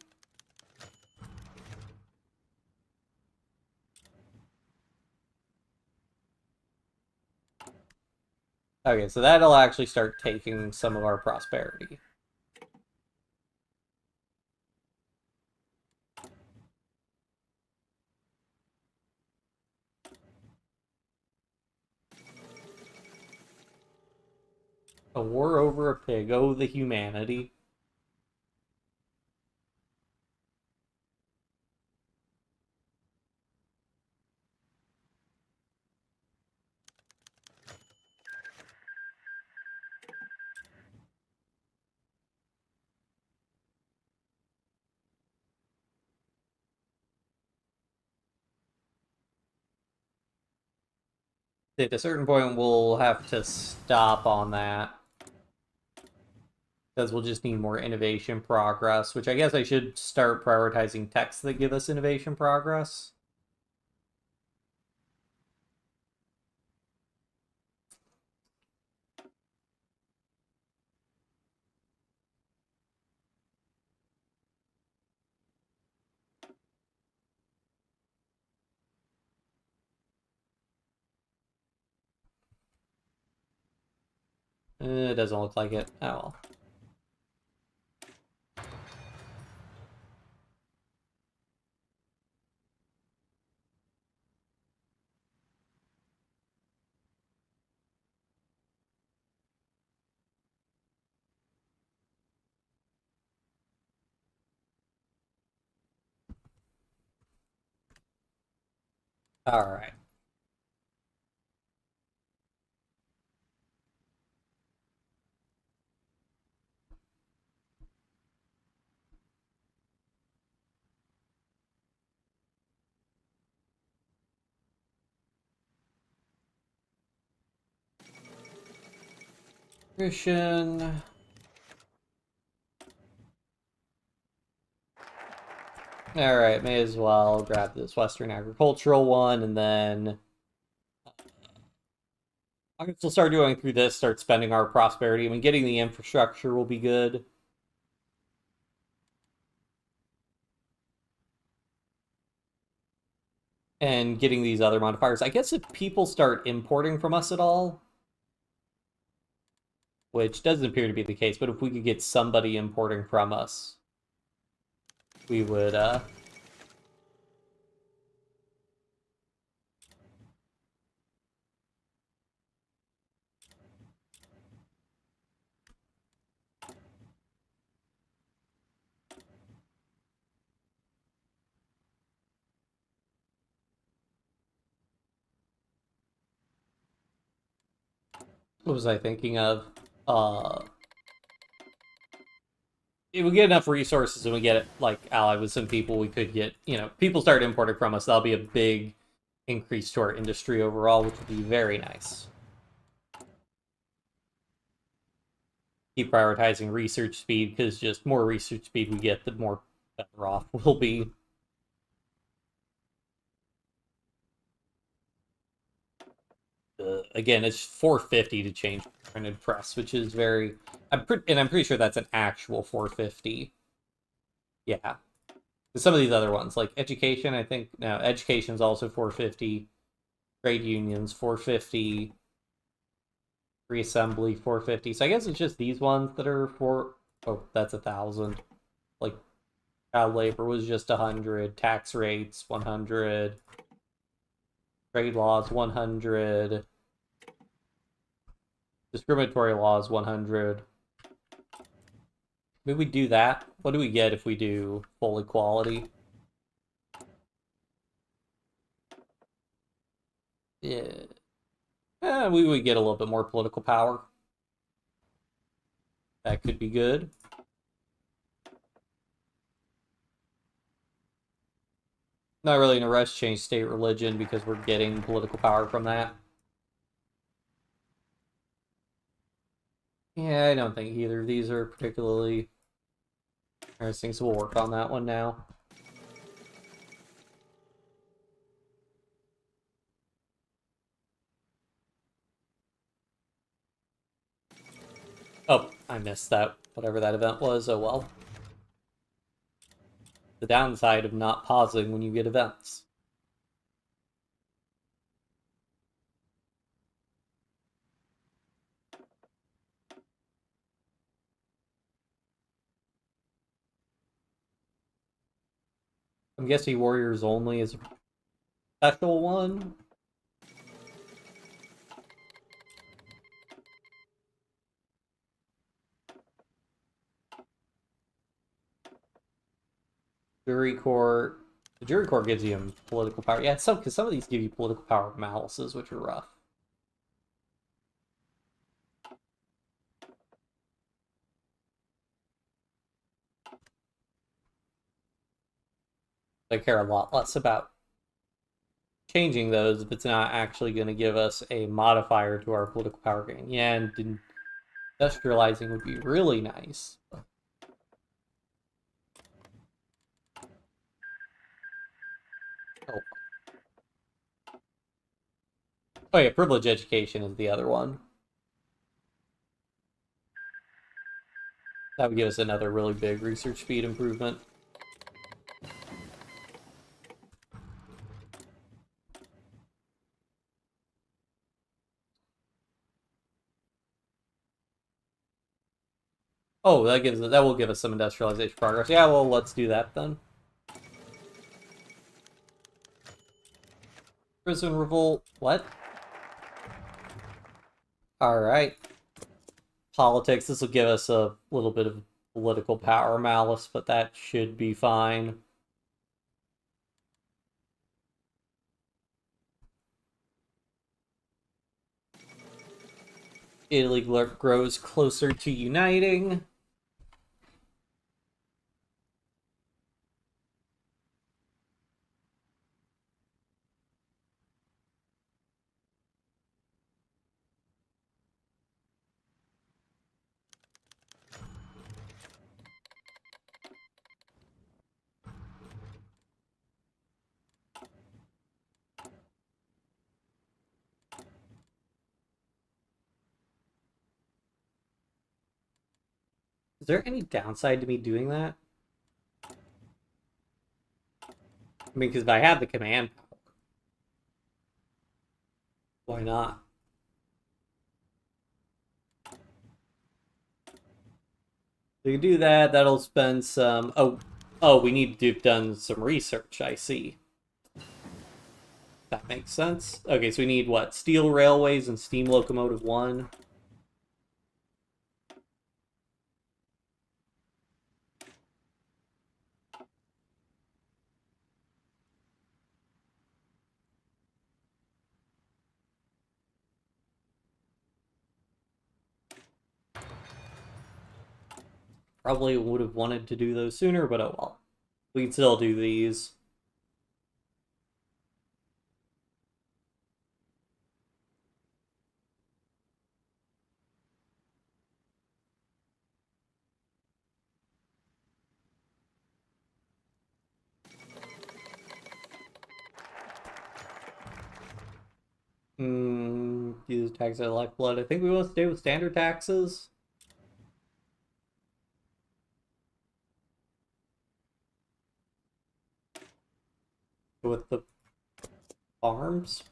Okay, so that'll actually start taking some of our prosperity. A war over a pig. Oh, the humanity. At a certain point, we'll have to stop on that, because we'll just need more innovation progress, which I guess I should start prioritizing texts that give us innovation progress. It doesn't look like it. Oh well. All right. Nutrition. All right, may as well grab this Western agricultural one, and then I guess we'll start going through this, start spending our prosperity. I mean, getting the infrastructure will be good. And getting these other modifiers. I guess if people start importing from us at all, which doesn't appear to be the case, but if we could get somebody importing from us, we would, What was I thinking of? If we get enough resources and we get like allied with some people, we could get, people start importing from us. That'll be a big increase to our industry overall, which would be very nice. Keep prioritizing research speed, because just more research speed we get, the more better off we'll be. Again, it's 450 to change printed press, which is very. I'm pretty sure that's an actual 450. Yeah, some of these other ones, like education, I think now education's also 450. Trade unions 450. Reassembly 450. So I guess it's just these ones that are for. Oh, that's 1,000. Like child labor was just 100. Tax rates 100. Trade laws 100. Discriminatory laws 100. Maybe we do that. What do we get if we do full equality? Yeah. We would get a little bit more political power. That could be good. Not really in a rush to change state religion because we're getting political power from that. Yeah, I don't think either of these are particularly interesting, so we'll work on that one now. Oh, I missed that. Whatever that event was, oh well. The downside of not pausing when you get events. I'm guessing Warriors Only is a special one. Jury court. The jury court gives you political power. Yeah, because some of these give you political power malices, which are rough. I care a lot less about changing those if it's not actually going to give us a modifier to our political power gain. Yeah, and industrializing would be really nice. Oh. Oh yeah, privilege education is the other one. That would give us another really big research speed improvement. Oh, that will give us some industrialization progress. Yeah, well, let's do that then. Prison revolt. What? All right. Politics. This will give us a little bit of political power malice, but that should be fine. Italy grows closer to uniting. Is there any downside to me doing that? I mean, because if I have the command, why not? We can do that. That'll spend some. Oh, we need to have done some research. I see. That makes sense. Okay, so we need what? Steel railways and steam locomotive 1. Probably would have wanted to do those sooner, but oh well. We can still do these. Use tax at lifeblood. I think we want to stay with standard taxes. With the farms.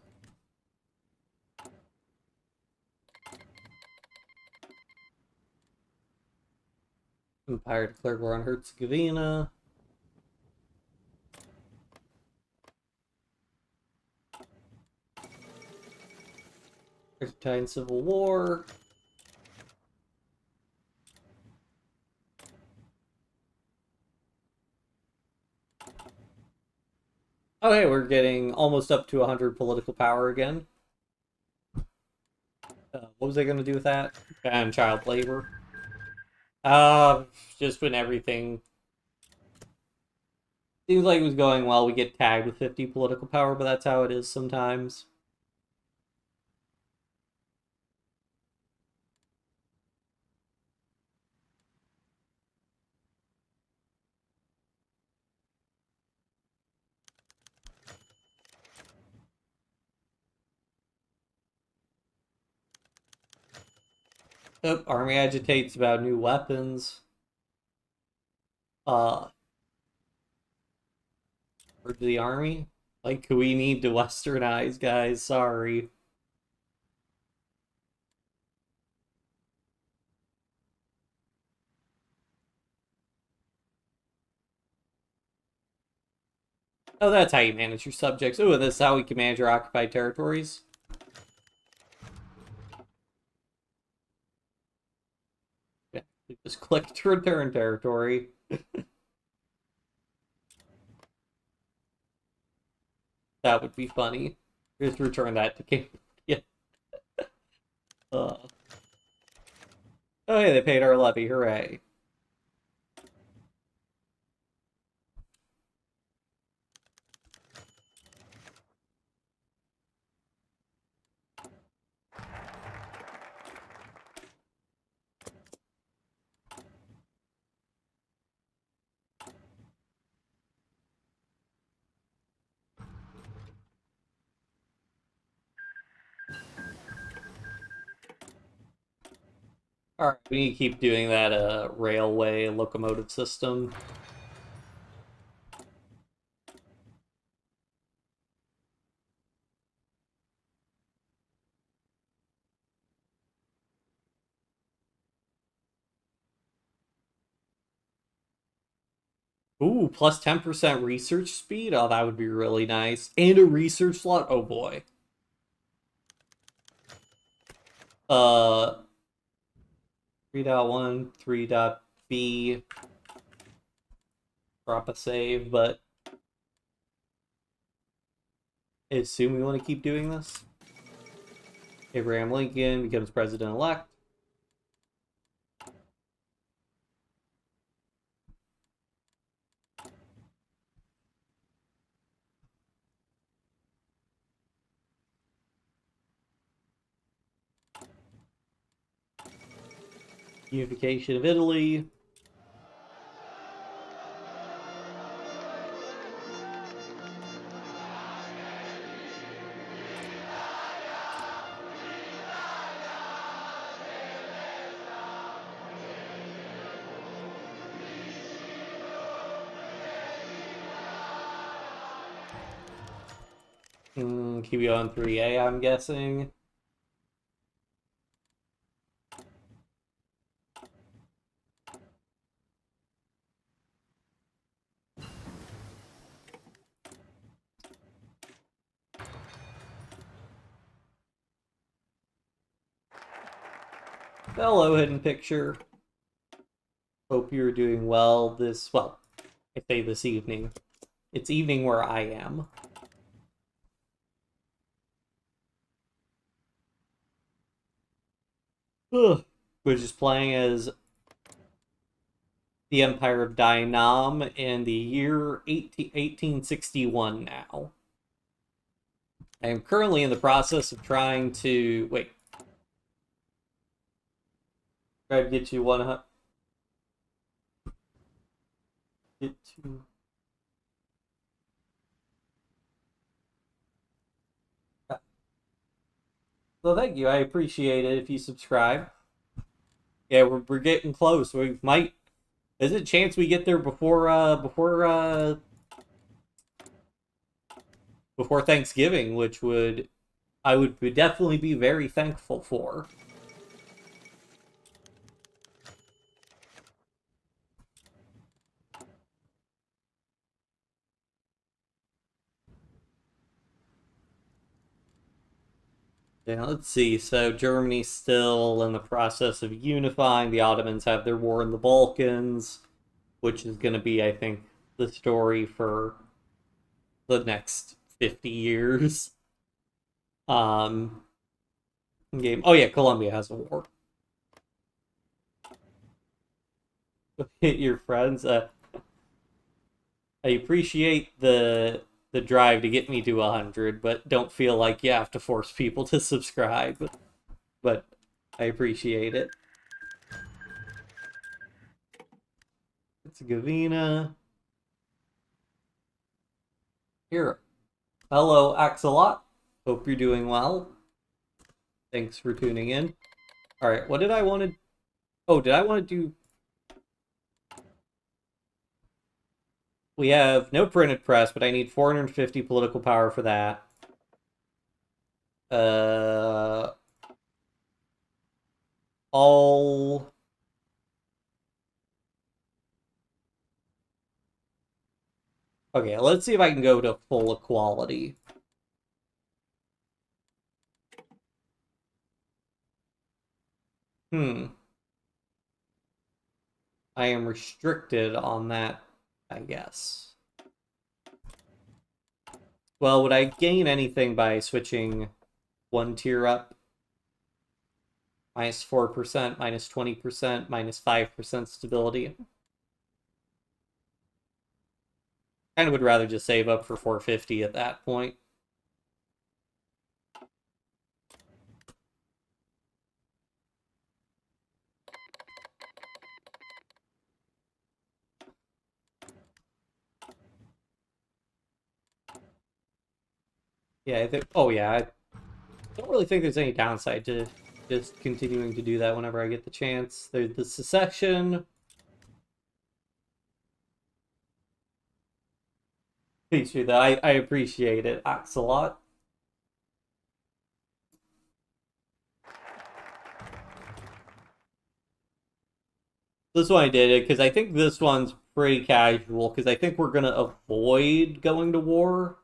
Empire declared war on Herzegovina. Argentine Civil War. Okay, we're getting almost up to 100 political power again. What was I going to do with that? And child labor. Just when everything seems like it was going well, we get tagged with 50 political power, but that's how it is sometimes. Oh, army agitates about new weapons. For the army? Like, we need to westernize, guys. Sorry. Oh, that's how you manage your subjects. Oh, and this is how we can manage our occupied territories. Yeah, just click to return territory. That would be funny. Just return that to Cambodia. Oh, hey, they paid our levy. Hooray. Alright, we need to keep doing that railway locomotive system. Ooh, plus 10% research speed? Oh, that would be really nice. And a research slot? Oh boy. Uh, 3.1, 3.b. Drop a save, but I assume we want to keep doing this. Abraham Lincoln becomes president-elect. Unification of Italy. Keep on 3A, I'm guessing. Hello, Hidden Picture. Hope you're doing well well, I say this evening. It's evening where I am. Ugh. We're just playing as the Empire of Dai Nam in the year 1861 now. I am currently in the process of trying to... Wait. Try to get you 100... Get to... Well, thank you. I appreciate it if you subscribe. Yeah, we're getting close. We might... There's a chance we get there before Thanksgiving, which I would definitely be very thankful for. Yeah, let's see. So Germany's still in the process of unifying. The Ottomans have their war in the Balkans, which is going to be, I think, the story for the next 50 years. Game. Oh yeah, Colombia has a war. Hit your friends. I appreciate the drive to get me to 100, but don't feel like you have to force people to subscribe. But I appreciate it. It's Gavina. Here. Hello, Axelot. Hope you're doing well. Thanks for tuning in. Alright, what did I want to... Oh, did I want to do... We have no printed press, but I need 450 political power for that. All... Okay, let's see if I can go to full equality. I am restricted on that, I guess. Well, would I gain anything by switching one tier up? Minus 4%, minus 20%, minus 5% stability. Kind of would rather just save up for 450 at that point. Yeah, I think... Oh, yeah. I don't really think there's any downside to just continuing to do that whenever I get the chance. There's the secession. Thanks for that. I appreciate it. Axelot. This one I did it because I think this one's pretty casual, because I think we're going to avoid going to war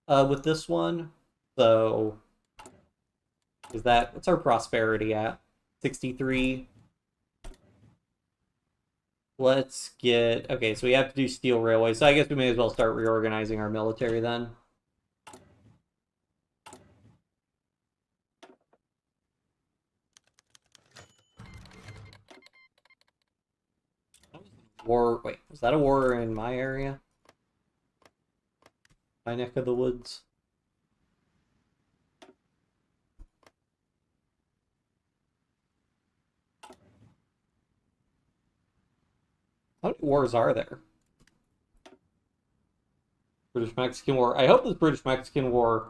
with this one. So, what's our prosperity at? 63. Let's get... Okay, so we have to do steel railways. So I guess we may as well start reorganizing our military then. War... Wait, was that a war in my area? My neck of the woods? How many wars are there? British-Mexican War. I hope this British-Mexican War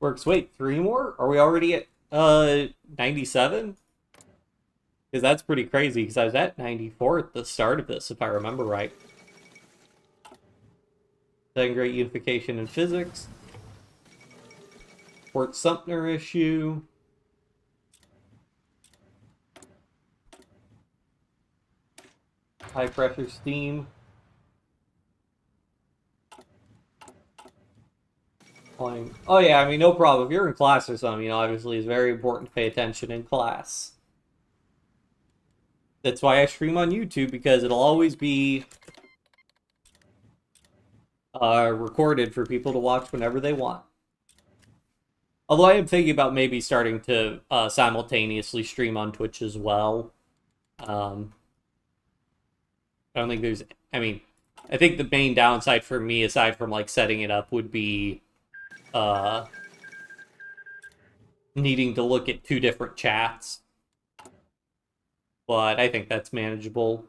works. Wait, 3 more? Are we already at 97? Because that's pretty crazy, because I was at 94 at the start of this, if I remember right. Then great unification in physics. Fort Sumter issue. High pressure steam. Oh yeah, I mean, no problem. If you're in class or something, obviously it's very important to pay attention in class. That's why I stream on YouTube, because it'll always be recorded for people to watch whenever they want. Although I am thinking about maybe starting to simultaneously stream on Twitch as well. I don't think there's. I mean, I think the main downside for me, aside from like setting it up, would be uh needing to look at two different chats. But I think that's manageable.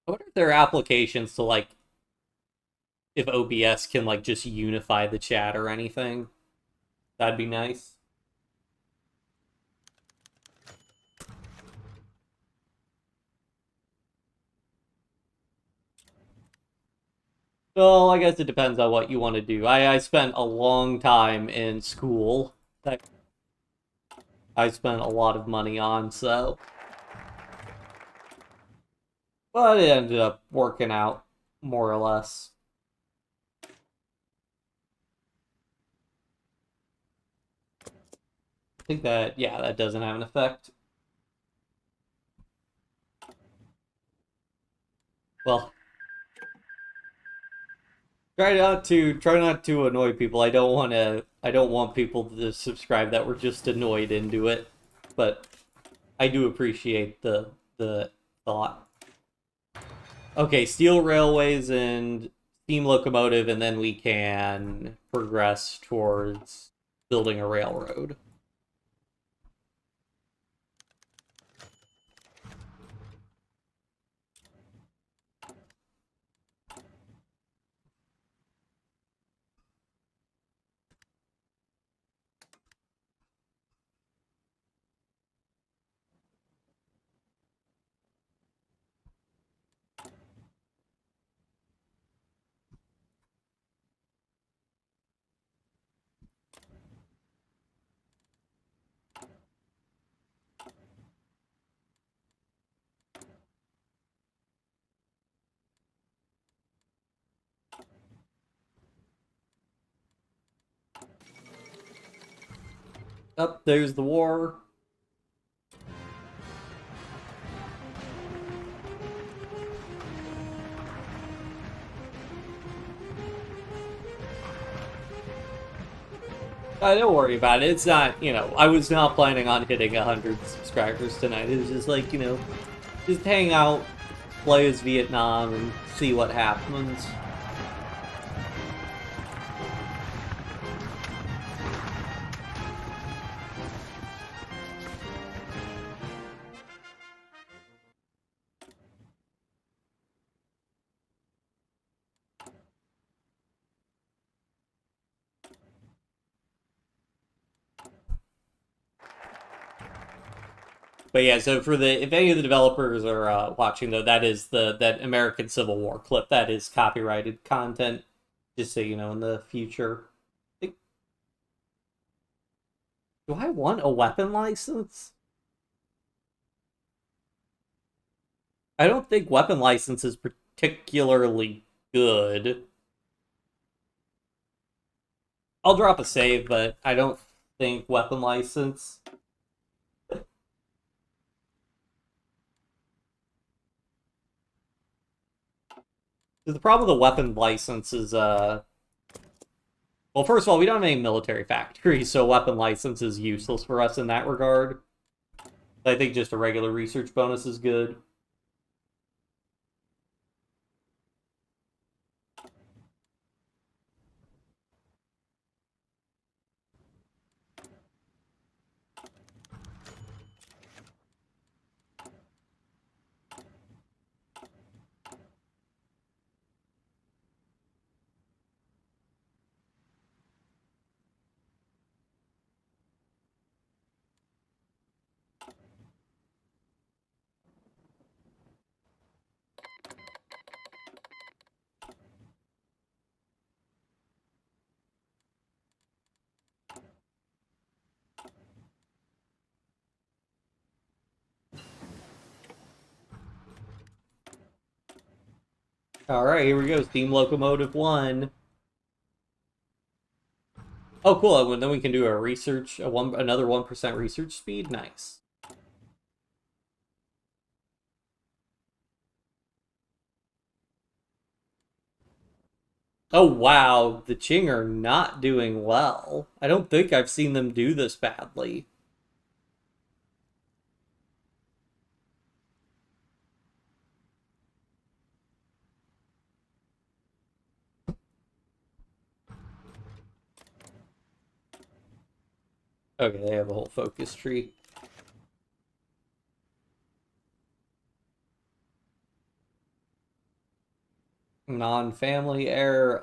I wonder if there are applications to like if OBS can like just unify the chat or anything. That'd be nice. Well, I guess it depends on what you want to do. I spent a long time in school that I spent a lot of money on, so. But it ended up working out, more or less. I think that, yeah, that doesn't have an effect. Well, try not to annoy people. I don't want people to subscribe that were just annoyed into it. But I do appreciate the thought. Okay, steel railways and steam locomotive, and then we can progress towards building a railroad. Up there's the war. Don't worry about it. It's not, I was not planning on hitting 100 subscribers tonight. It was just like, just hang out, play as Vietnam, and see what happens. But yeah, so if any of the developers are watching though, that is that American Civil War clip. That is copyrighted content. Just so you know, in the future. Do I want a weapon license? I don't think weapon license is particularly good. I'll drop a save, but I don't think weapon license. The problem with the weapon license is, well, first of all, we don't have any military factories, so weapon license is useless for us in that regard. I think just a regular research bonus is good. Alright, here we go. Steam Locomotive 1. Oh, cool. Then we can do a research, another 1% research speed. Nice. Oh, wow. The Qing are not doing well. I don't think I've seen them do this badly. Okay, they have a whole focus tree. Non-family heir,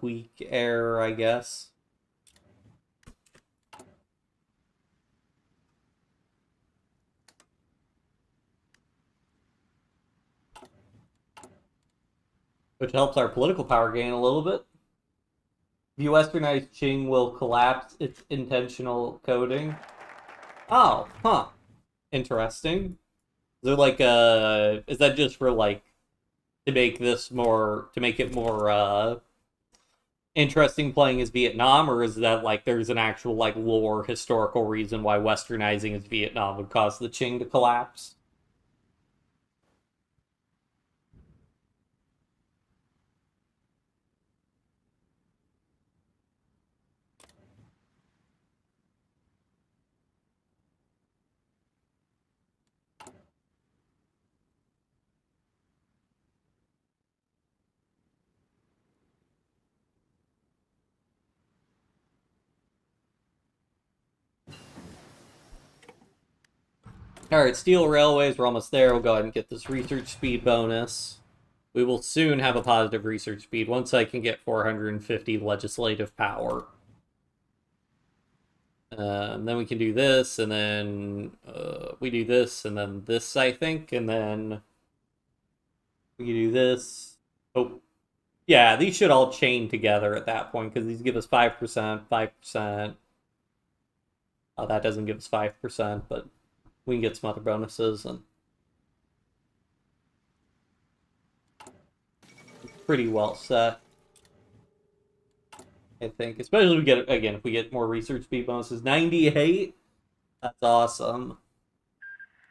weak heir, I guess. Which helps our political power gain a little bit. The westernized Qing will collapse its intentional coding. Oh, huh. Interesting. Is there like is that just for like to make this more to make it more interesting playing as Vietnam, or is that like there's an actual like lore historical reason why westernizing as Vietnam would cause the Qing to collapse? All right, steel railways, we're almost there. We'll go ahead and get this research speed bonus. We will soon have a positive research speed once I can get 450 legislative power. Then we can do this, and then we do this, and then this, I think, and then we can do this. Oh, yeah, these should all chain together at that point, because these give us 5%, 5%. Oh, that doesn't give us 5%, but we can get some other bonuses, and pretty well set, I think. Especially if we get, again, if we get more research speed bonuses. 98? That's awesome.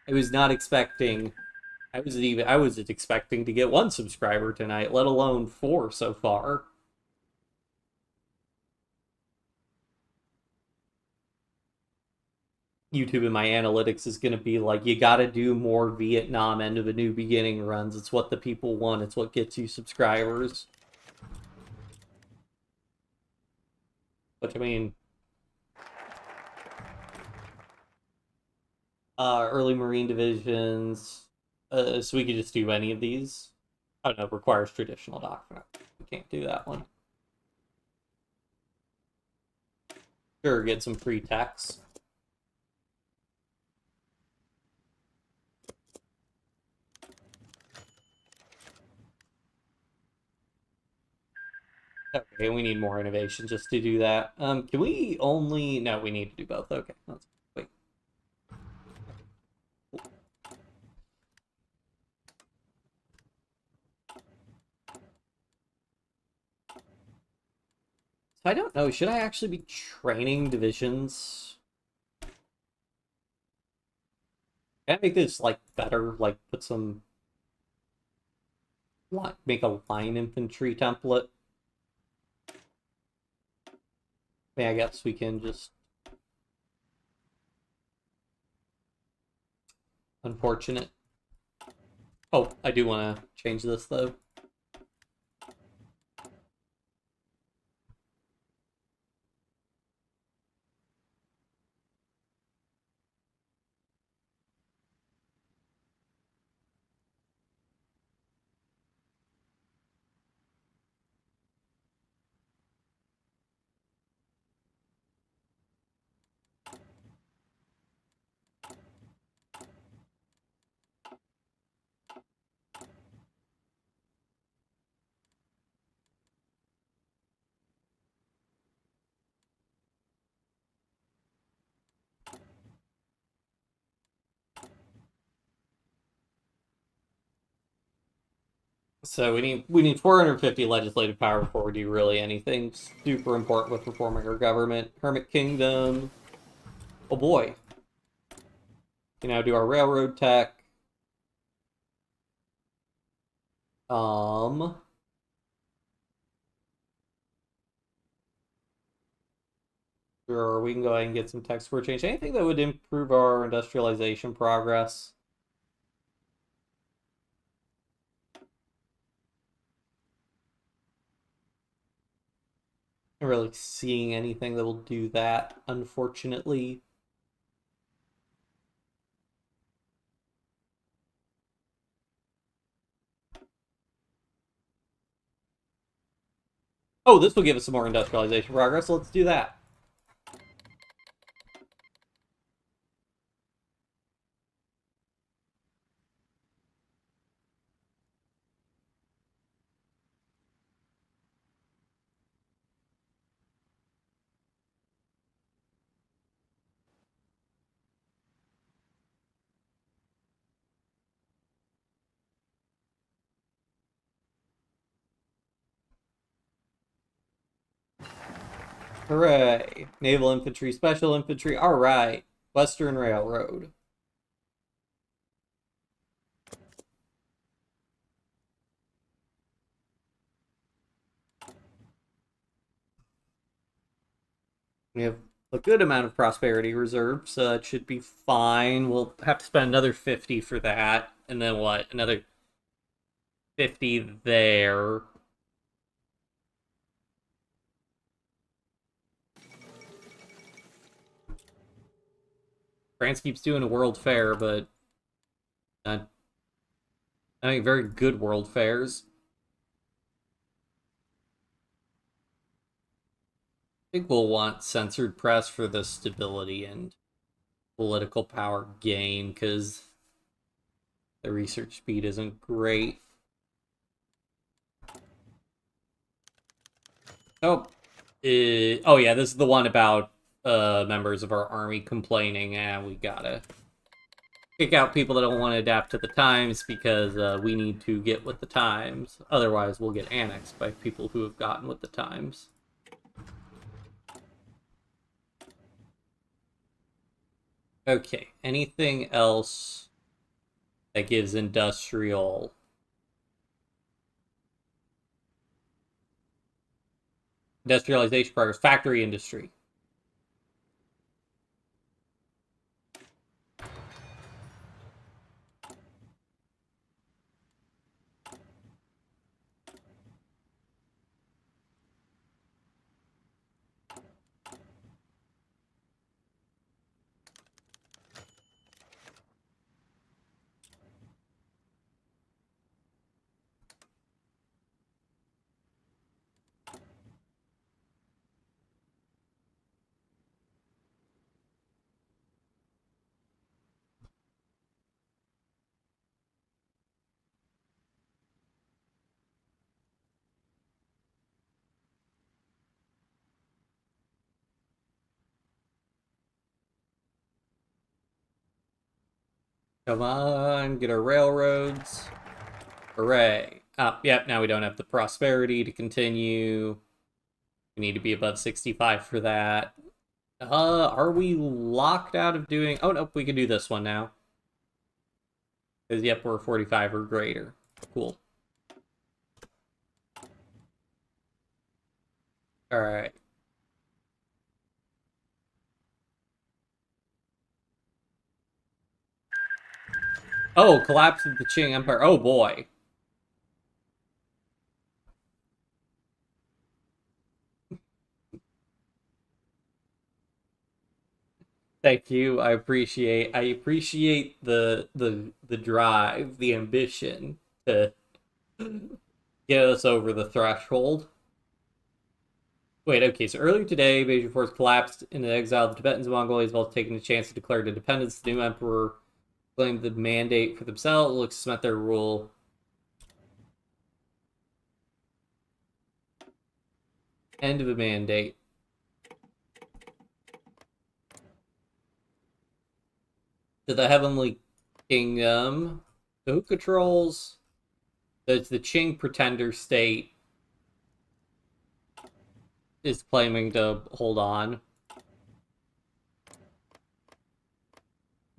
I was not expecting... I was expecting to get 1 subscriber tonight, let alone 4 so far. YouTube and my analytics is going to be like, you got to do more Vietnam End of a New Beginning runs. It's what the people want. It's what gets you subscribers. Which, I mean, early Marine divisions. So we could just do any of these. I don't know, requires traditional doctrine. We can't do that one. Sure, get some free tax. Okay, we need more innovation just to do that. Can we only... No, we need to do both. Okay, let's wait. So I don't know, should I actually be training divisions? Can I make this, like, better? Like, put some... Make a line infantry template? I mean, I guess we can just... Unfortunate. Oh, I do want to change this, though. So we need 450 legislative power before we do really anything super important with reforming our government. Hermit Kingdom. Oh boy. We now do our railroad tech. Sure, we can go ahead and get some tech score change. Anything that would improve our industrialization progress. Not really seeing anything that will do that, unfortunately. Oh, this will give us some more industrialization progress. Let's do that. Hooray. Naval Infantry, Special Infantry. All right. Western Railroad. We have a good amount of prosperity reserve, so that should be fine. We'll have to spend another 50 for that. And then what? Another 50 there. France keeps doing a world fair, but not, I think very good world fairs. I think we'll want censored press for the stability and political power gain, because the research speed isn't great. Oh, oh yeah, this is the one about members of our army complaining, and we gotta kick out people that don't want to adapt to the times, because we need to get with the times. Otherwise, we'll get annexed by people who have gotten with the times. Okay, anything else that gives industrialization progress? Factory industry. Come on, get our railroads. Hooray. Yep, now we don't have the prosperity to continue. We need to be above 65 for that. Are we locked out of doing... Oh, nope, we can do this one now. Because, yep, we're 45 or greater. Cool. Alright. Oh, collapse of the Qing Empire. Oh, boy. Thank you. I appreciate the drive, the ambition to get us over the threshold. Wait, okay, so earlier today, Beijing force collapsed in the exile of the Tibetans and Mongolia, as well as taking the chance to declare independence. The new emperor claimed the mandate for themselves, looks to cement their rule. End of a mandate. To the Heavenly Kingdom. So who controls? It's the Qing pretender state is claiming to hold on.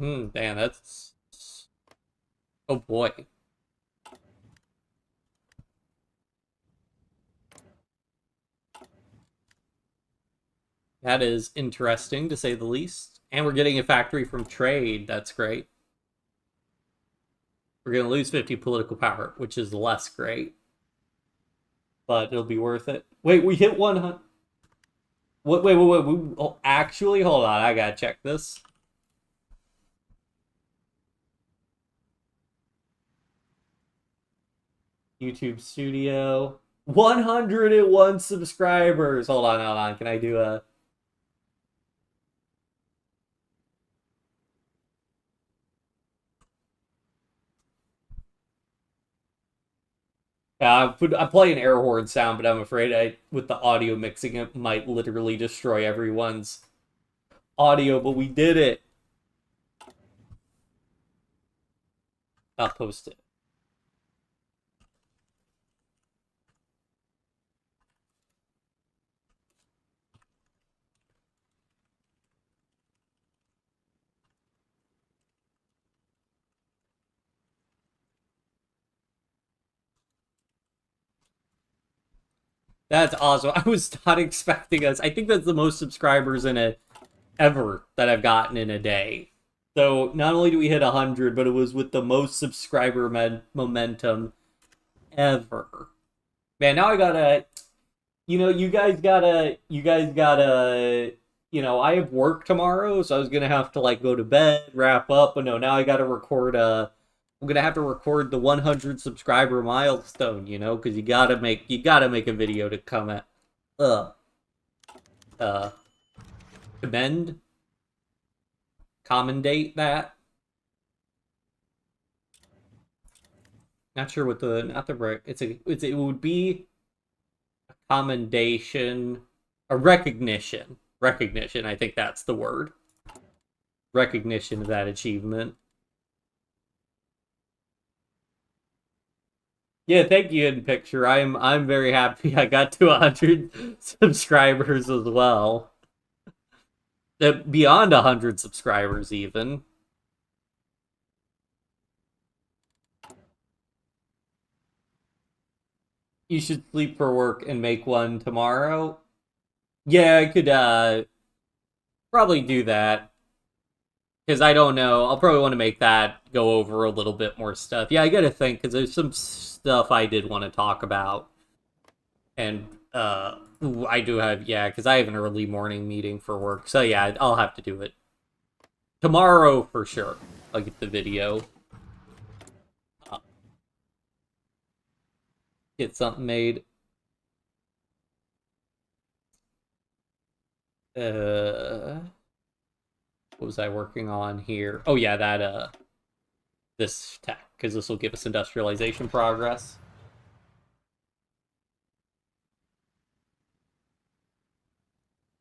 Damn, that's... Oh boy. That is interesting, to say the least. And we're getting a factory from trade. That's great. We're going to lose 50 political power, which is less great. But it'll be worth it. Wait, we hit 100. Wait. Oh, actually, hold on. I gotta check this. YouTube Studio. 101 subscribers. Hold on. Can I do a... I'm playing air horn sound, but I'm afraid with the audio mixing, it might literally destroy everyone's audio, but we did it. I'll post it. That's awesome. I was not expecting us. I think that's the most subscribers in a ever that I've gotten in a day. So not only do we hit 100, but it was with the most subscriber momentum ever. Man, now I gotta, you guys gotta, I have work tomorrow, so I was gonna have to like go to bed, wrap up, but no, now I gotta record I'm gonna have to record the 100 subscriber milestone, because you gotta make a video to come at, uh, commendate that. Not sure what it would be a commendation, a recognition. Recognition, I think that's the word. Recognition of that achievement. Yeah, thank you, in picture. I'm very happy I got to 100 subscribers as well. Beyond 100 subscribers, even. You should sleep for work and make one tomorrow. Yeah, I could probably do that. Because I don't know. I'll probably want to make that go over a little bit more stuff. Yeah, I gotta think, because there's some stuff I did want to talk about. And, I do have, yeah, because I have an early morning meeting for work. So, yeah, I'll have to do it. Tomorrow, for sure. I'll get the video. Get something made. What was I working on here? Oh, yeah, this tech, because this will give us industrialization progress.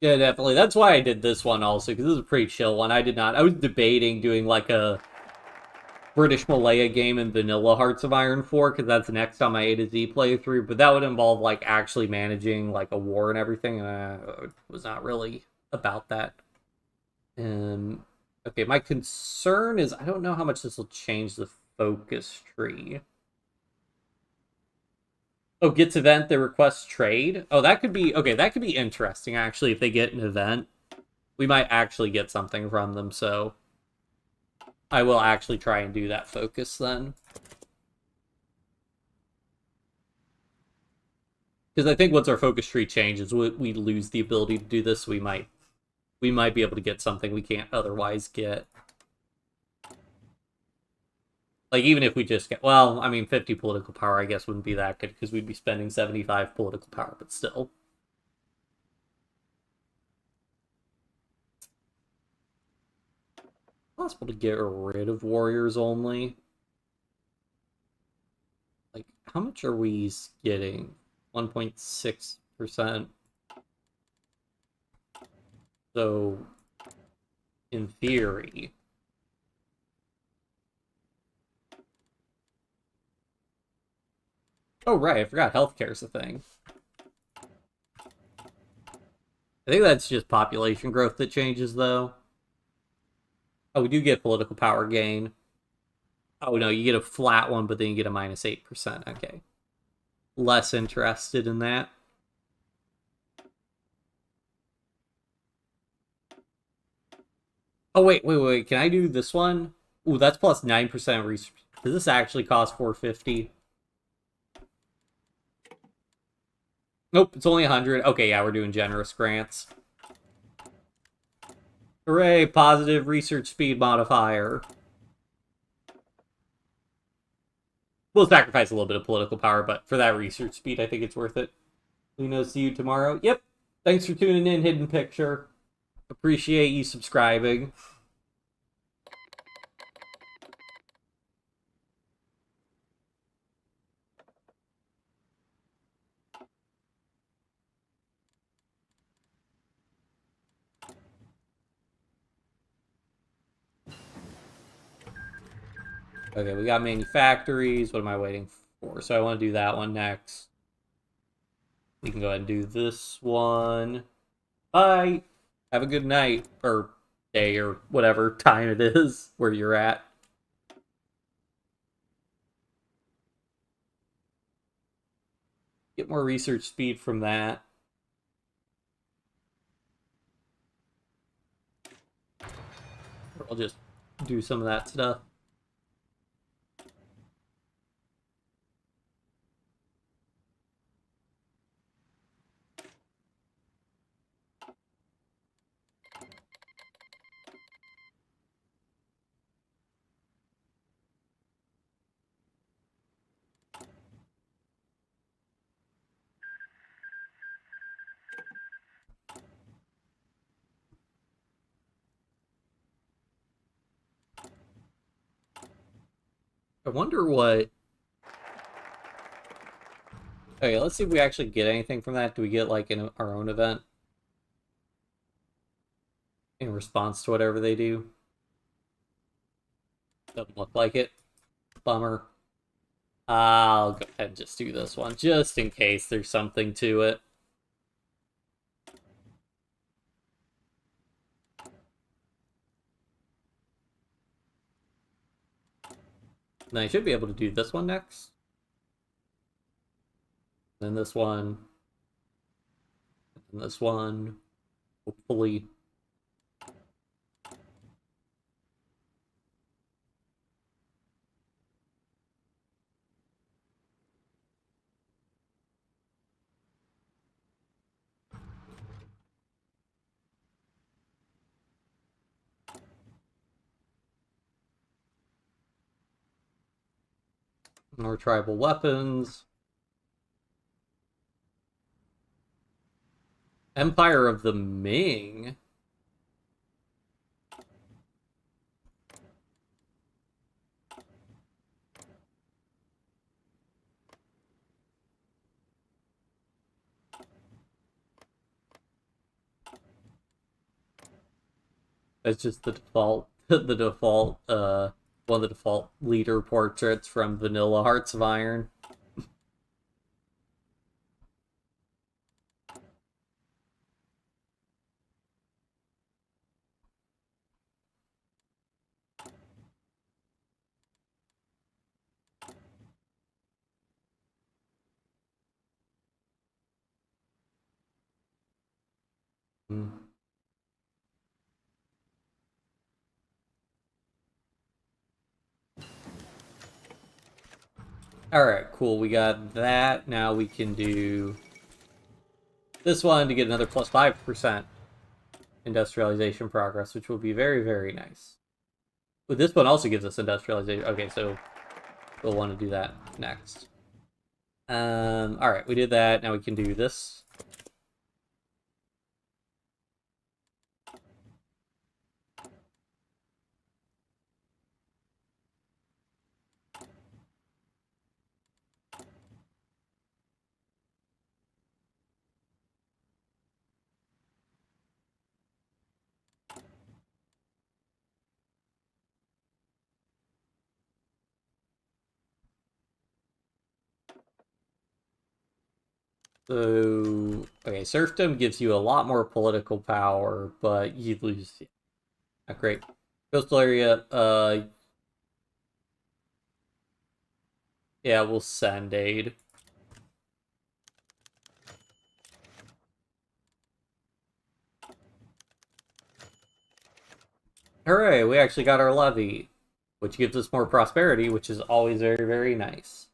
Yeah, definitely. That's why I did this one also, because this is a pretty chill one. I was debating doing like a British Malaya game in vanilla Hearts of Iron 4, because that's next on my A to Z playthrough, but that would involve like actually managing like a war and everything, and I was not really about that. Okay, my concern is I don't know how much this will change the focus tree. Oh, gets event, they request trade. Oh, that could be interesting actually. If they get an event, we might actually get something from them, so I will actually try and do that focus then. Because I think once our focus tree changes, we lose the ability to do this. We might be able to get something we can't otherwise get. Like, even if we just get... Well, I mean, 50 political power, I guess, wouldn't be that good, because we'd be spending 75 political power, but still. Possible to get rid of warriors only. Like, how much are we getting? 1.6%. So, in theory... Oh, right, I forgot healthcare's a thing. I think that's just population growth that changes, though. Oh, we do get political power gain. Oh, no, you get a flat one, but then you get a minus 8%. Okay. Less interested in that. Oh, wait. Can I do this one? Ooh, that's plus 9% research. Does this actually cost 450? Nope, it's only 100. Okay, yeah, we're doing generous grants. Hooray, positive research speed modifier. We'll sacrifice a little bit of political power, but for that research speed, I think it's worth it. Lino, see you tomorrow. Yep. Thanks for tuning in, Hidden Picture. Appreciate you subscribing. Okay, we got manufactories. What am I waiting for? So I want to do that one next. We can go ahead and do this one. Bye. Have a good night, or day, or whatever time it is where you're at. Get more research speed from that. Or I'll just do some of that stuff. I wonder what... Okay, let's see if we actually get anything from that. Do we get, like, our own event? In response to whatever they do? Doesn't look like it. Bummer. I'll go ahead and just do this one, just in case there's something to it. And I should be able to do this one next. Then this one. And this one. Hopefully. More tribal weapons. Empire of the Ming. That's just the default, the default, one of the default leader portraits from Vanilla Hearts of Iron. Hmm. Alright, cool. We got that. Now we can do this one to get another plus 5% industrialization progress, which will be very, very nice. But this one also gives us industrialization. Okay, so we'll want to do that next. Alright, we did that. Now we can do this. So, okay, serfdom gives you a lot more political power, but you lose. Not great. Coastal area, yeah, we'll send aid. Hooray, we actually got our levy, which gives us more prosperity, which is always very, very nice.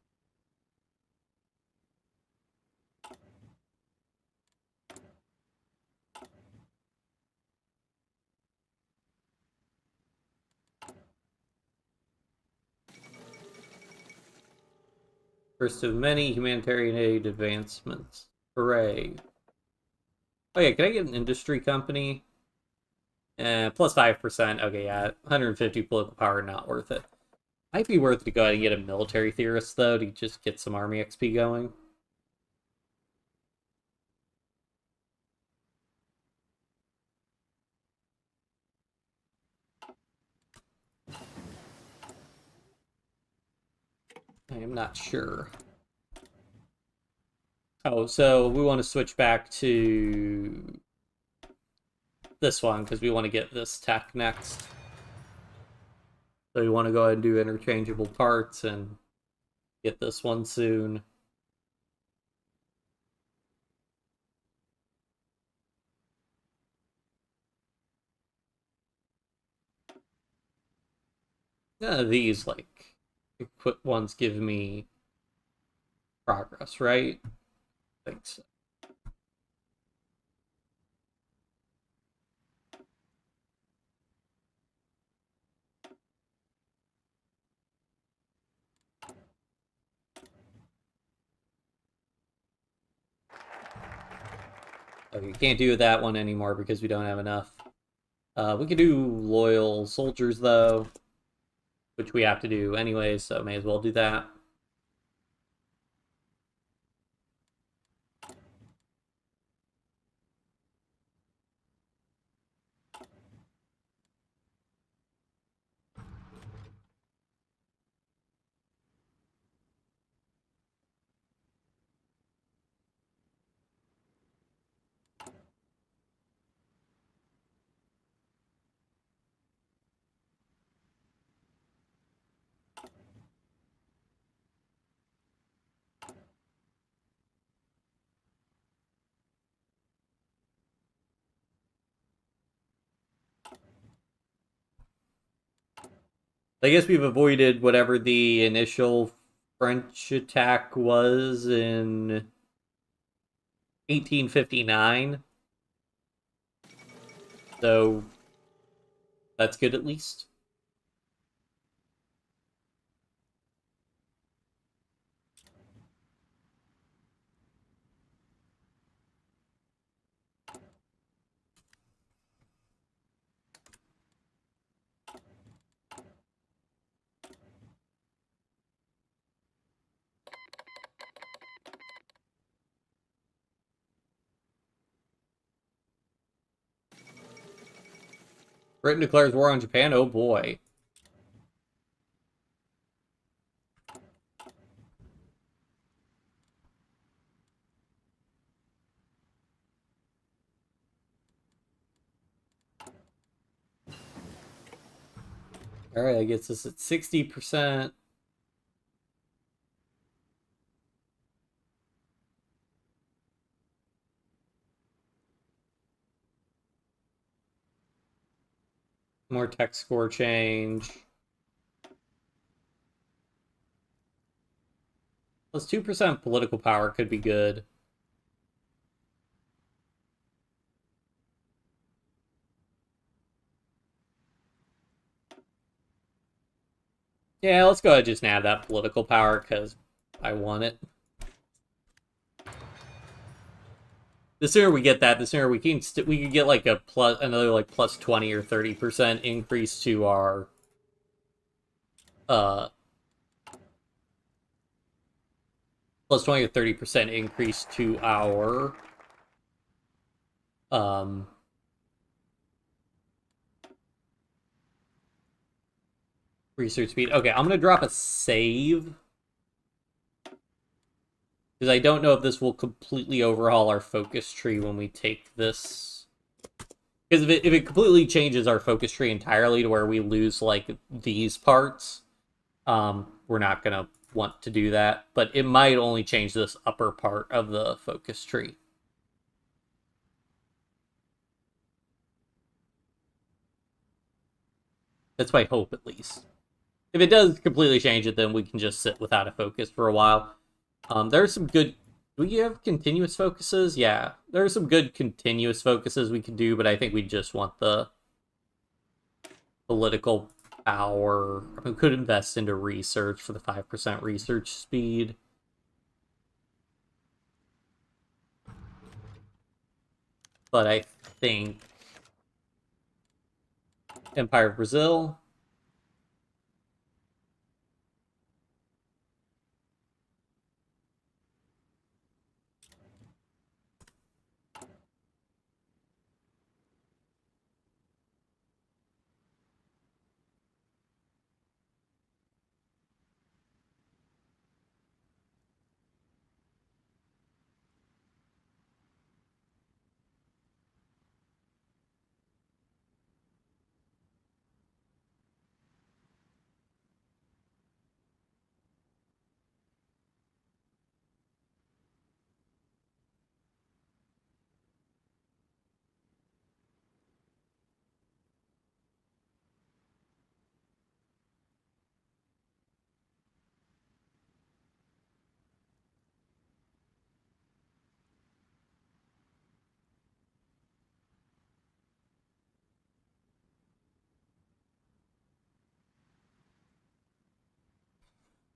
First of many humanitarian aid advancements. Hooray. Oh yeah, can I get an industry company? Plus 5%. Okay, yeah. 150 political power, not worth it. Might be worth it to go ahead and get a military theorist, though, to just get some army XP going. I am not sure. Oh, so we want to switch back to this one because we want to get this tech next. So we want to go ahead and do interchangeable parts and get this one soon. None of these, like, equip ones give me progress, right? I think so. Oh, you can't do that one anymore because we don't have enough. We could do loyal soldiers, though, which we have to do anyway, so may as well do that. I guess we've avoided whatever the initial French attack was in 1859. So that's good at least. Britain declares war on Japan. Oh boy. All right, that gets us at 60%. More tech score change. Plus 2% political power could be good. Yeah, let's go ahead and just nab that political power because I want it. The sooner we get that, the sooner we can get like another like plus 20 or 30% increase to our plus 20 or 30% increase to our research speed. Okay, I'm gonna drop a save because I don't know if this will completely overhaul our focus tree when we take this. Because if it completely changes our focus tree entirely to where we lose like these parts, we're not gonna want to do that. But it might only change this upper part of the focus tree. That's my hope, at least. If it does completely change it, then we can just sit without a focus for a while. There are some good... Do we have continuous focuses? Yeah. There are some good continuous focuses we can do, but I think we just want the political power. We could invest into research for the 5% research speed. but I think Empire of Brazil.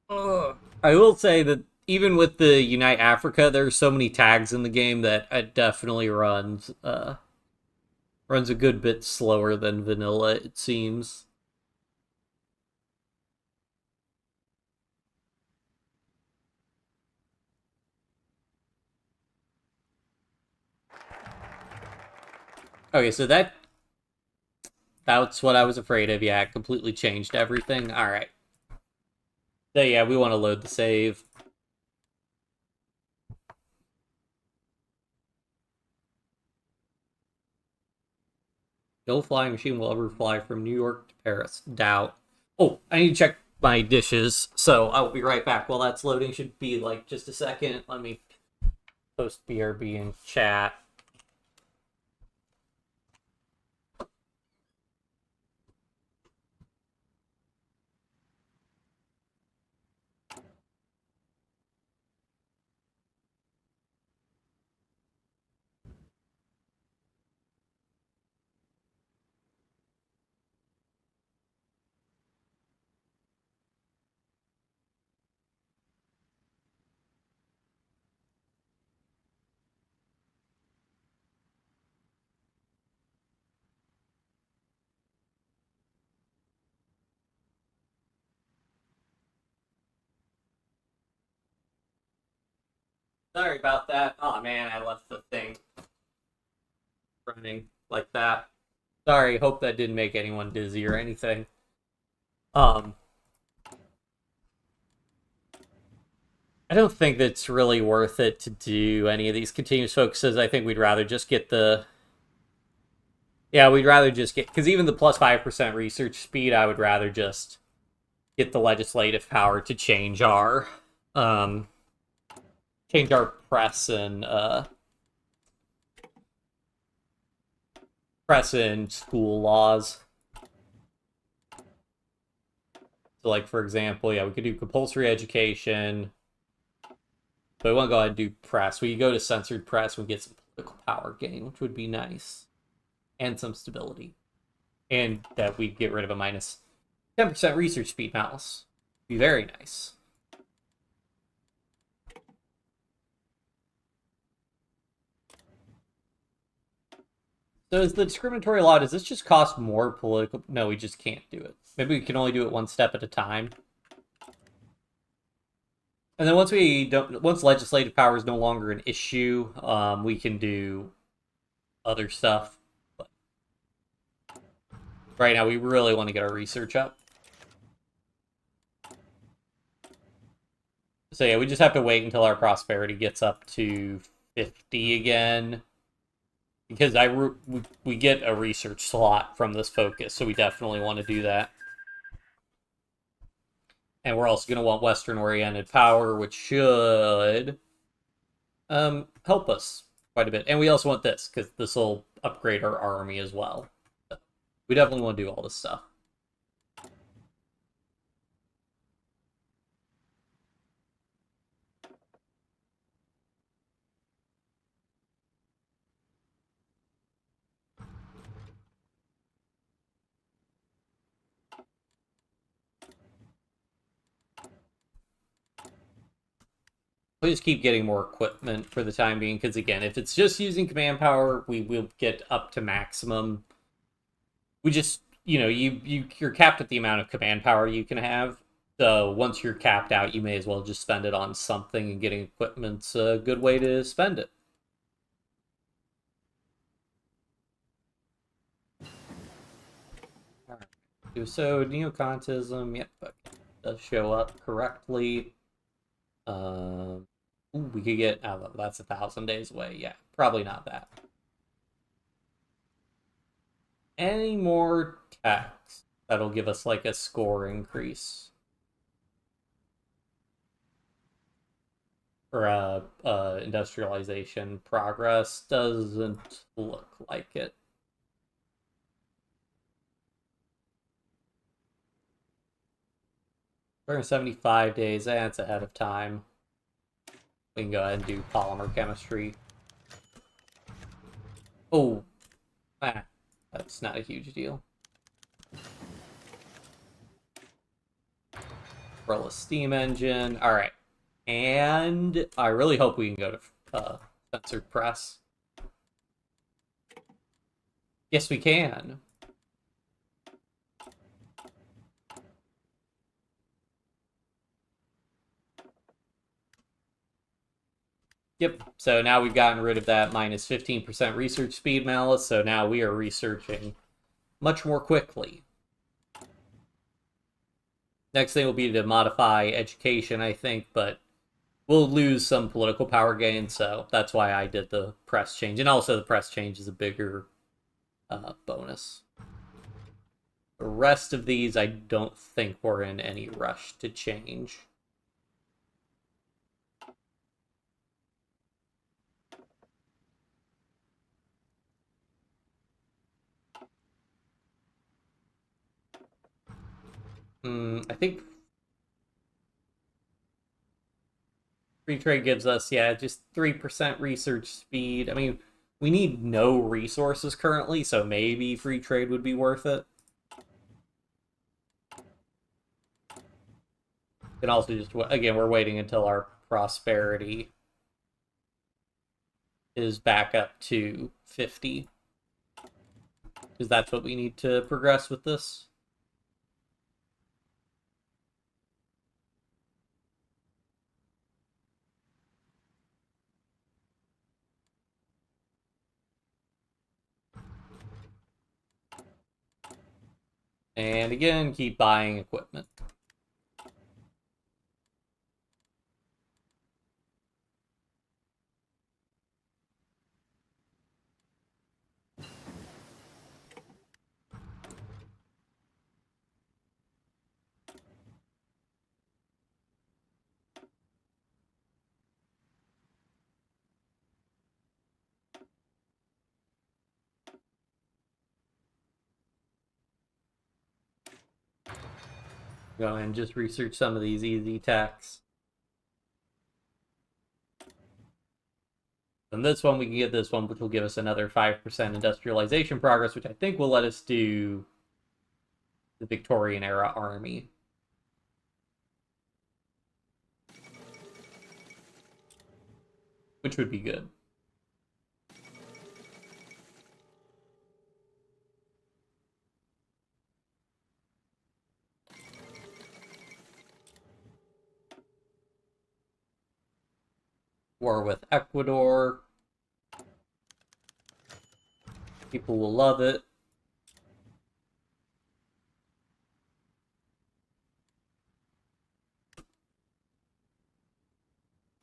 I will say that even with the Unite Africa, there's so many tags in the game that it definitely runs a good bit slower than vanilla, it seems. Okay, so that's what I was afraid of. Yeah, it completely changed everything. All right. So yeah, we want to load the save. No flying machine will ever fly from New York to Paris. Doubt. Oh, I need to check my dishes, so I'll be right back. While that's loading, should be like just a second. Let me post BRB in chat. Sorry about that. Oh man, I left the thing running like that. Sorry, hope that didn't make anyone dizzy or anything. Um, I don't think that's really worth it to do any of these continuous focuses. I think we'd rather just get the... Yeah, we'd rather just get... Because even the plus 5% research speed, I would rather just get the legislative power to um, change our press and school laws. So, like, for example, yeah, we could do compulsory education. But we want to go ahead and do press. We go to censored press, we get some political power gain, which would be nice. And some stability. And that we get rid of a minus 10% research speed mouse. Be very nice. So is the discriminatory law, does this just cost more political? No, we just can't do it. Maybe we can only do it one step at a time. And then once legislative power is no longer an issue, we can do other stuff. But right now, we really want to get our research up. So yeah, we just have to wait until our prosperity gets up to 50 again. Because we get a research slot from this focus, so we definitely want to do that. And we're also going to want Western-oriented power, which should help us quite a bit. And we also want this, because this will upgrade our army as well. So we definitely want to do all this stuff. We'll just keep getting more equipment for the time being, because again, if it's just using command power, we will get up to maximum. We just, you're capped at the amount of command power you can have. So once you're capped out, you may as well just spend it on something, and getting equipment's a good way to spend it. All right. So neocontism, yep, does show up correctly. Ooh, we could get, oh, that's 1,000 days away. Yeah, probably not that. Any more tax that'll give us like a score increase. Or industrialization progress doesn't look like it. 275 days, that's ahead of time. We can go ahead and do polymer chemistry. Oh, that's not a huge deal. Roll a steam engine. All right. And I really hope we can go to censored press. Yes, we can. Yep, so now we've gotten rid of that minus 15% research speed malice, so now we are researching much more quickly. Next thing will be to modify education, I think, but we'll lose some political power gain, so that's why I did the press change. And also the press change is a bigger bonus. The rest of these, I don't think we're in any rush to change. I think free trade gives us, yeah, just 3% research speed. I mean, we need no resources currently, so maybe free trade would be worth it. And also just, again, we're waiting until our prosperity is back up to 50. Because that's what we need to progress with this. And again, keep buying equipment. Go and just research some of these easy techs. And this one, we can get this one, which will give us another 5% industrialization progress, which I think will let us do the Victorian era army. Which would be good. War with Ecuador. People will love it.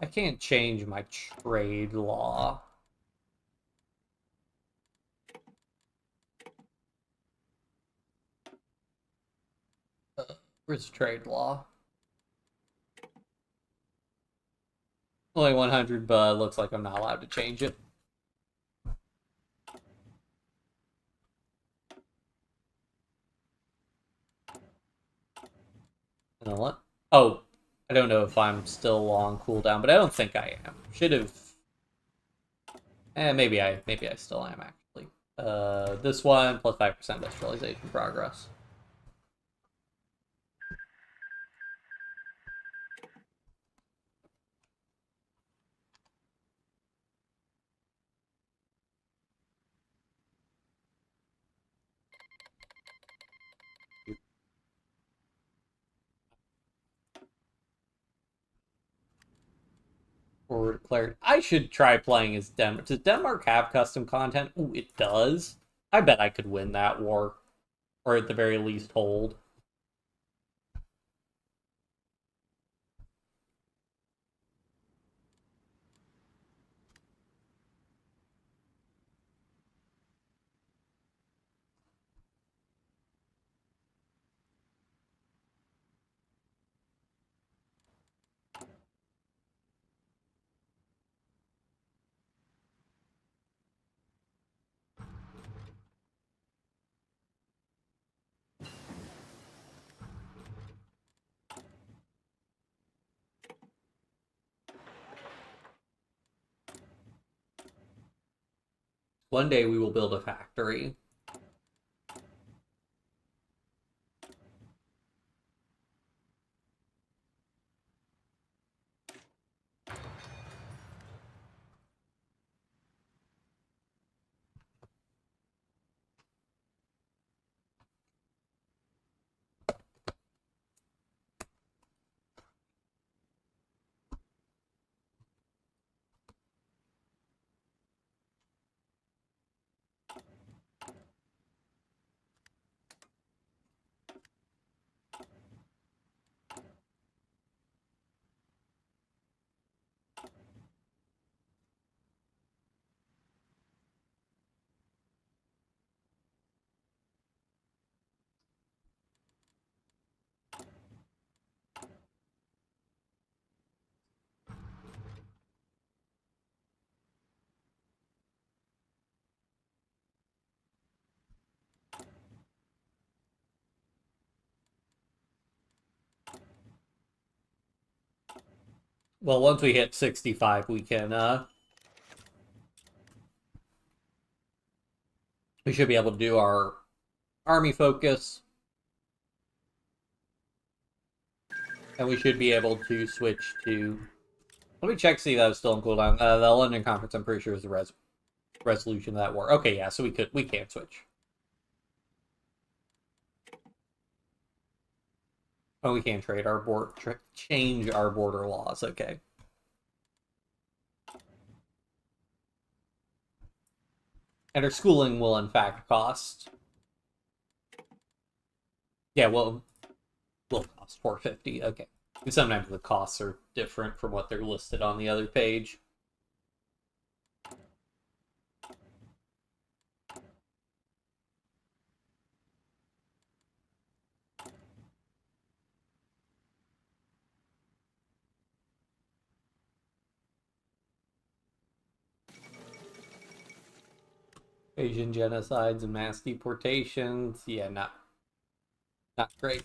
I can't change my trade law. Where's trade law? Only 100, but looks like I'm not allowed to change it. You know what? Oh, I don't know if I'm still on cooldown, but I don't think I am. Should have. Maybe I still am actually. This one plus 5% industrialization progress. or declared. I should try playing as Denmark. Does Denmark have custom content? Ooh, it does. I bet I could win that war, or at the very least hold. One day we will build a factory. Well, once we hit 65, we should be able to do our army focus. And we should be able to switch to... Let me check, see that was still in cooldown. The London Conference, I'm pretty sure, is the resolution of that war. Okay, yeah, so we can switch. Oh, we can't trade our change our border laws. Okay. And our schooling will, in fact, cost... Yeah, will cost 450. Okay. And sometimes the costs are different from what they're listed on the other page. Asian genocides and mass deportations. Yeah, not great.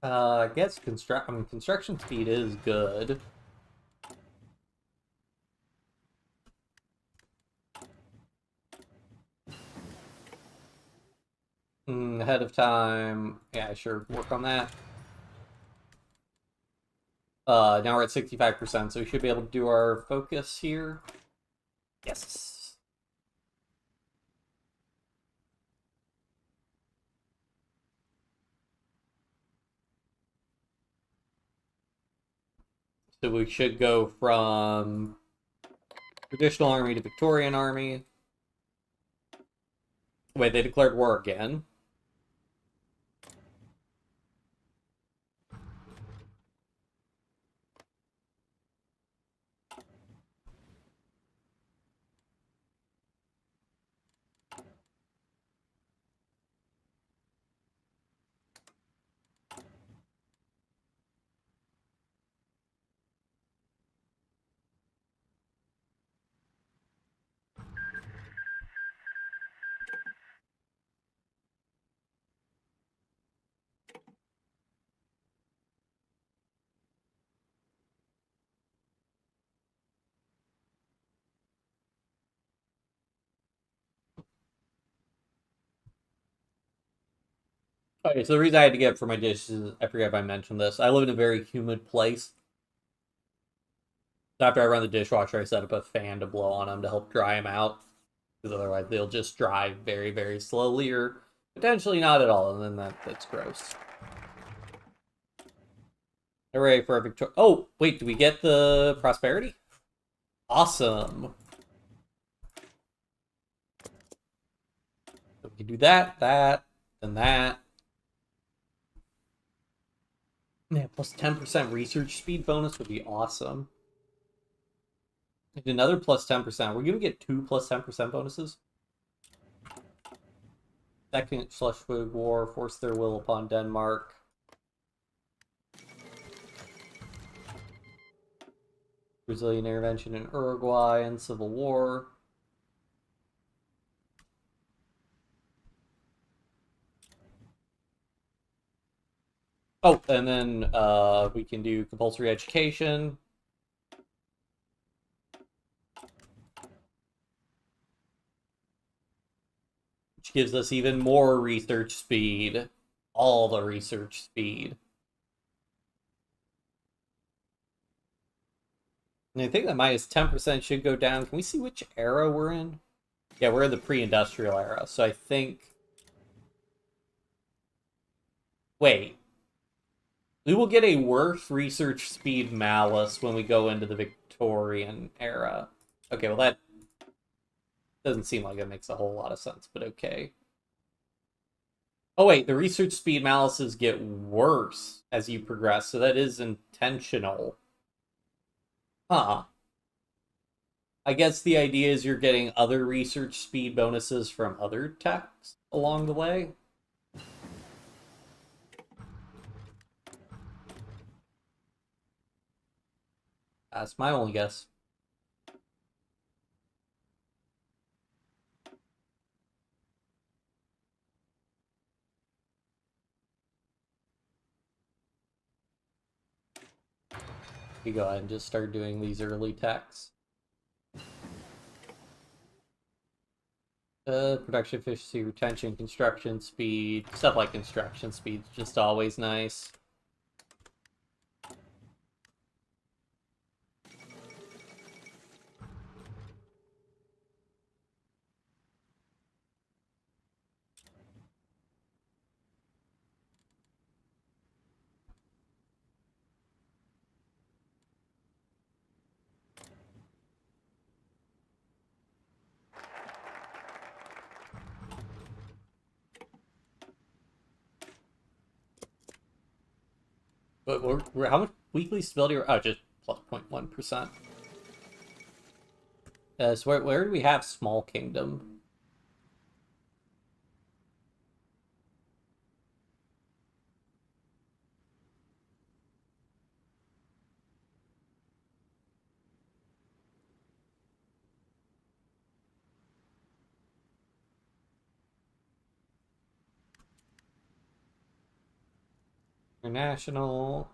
I guess construction speed is good. Ahead of time. Yeah, sure. Work on that. Now we're at 65%, so we should be able to do our focus here. Yes. So we should go from traditional army to Victorian army. Wait, they declared war again. Okay, so the reason I had to get it for my dishes is, I forget if I mentioned this, I live in a very humid place. So after I run the dishwasher, I set up a fan to blow on them to help dry them out. Because otherwise they'll just dry very, very slowly or potentially not at all. And then that's gross. Hooray for a victory. Oh, wait, do we get the prosperity? Awesome. So we can do that, then that. Yeah, plus 10% research speed bonus would be awesome. And another plus 10%. We're going to get two plus 10% bonuses. Second Schleswig War, force their will upon Denmark. Brazilian intervention in Uruguay and Civil War. Oh, and then we can do compulsory education. Which gives us even more research speed. All the research speed. And I think that minus 10% should go down. Can we see which era we're in? Yeah, we're in the pre-industrial era. So I think... Wait. We will get a worse research speed malice when we go into the Victorian era. Okay, well that doesn't seem like it makes a whole lot of sense, but okay. Oh wait, the research speed malices get worse as you progress, so that is intentional. Huh. I guess the idea is you're getting other research speed bonuses from other techs along the way. That's my only guess. We go ahead and just start doing these early techs. Production efficiency, retention, construction speed, stuff like construction speed, just always nice. But we're how much weekly stability? Oh, just plus 0.1%. So where do we have Small Kingdom? International.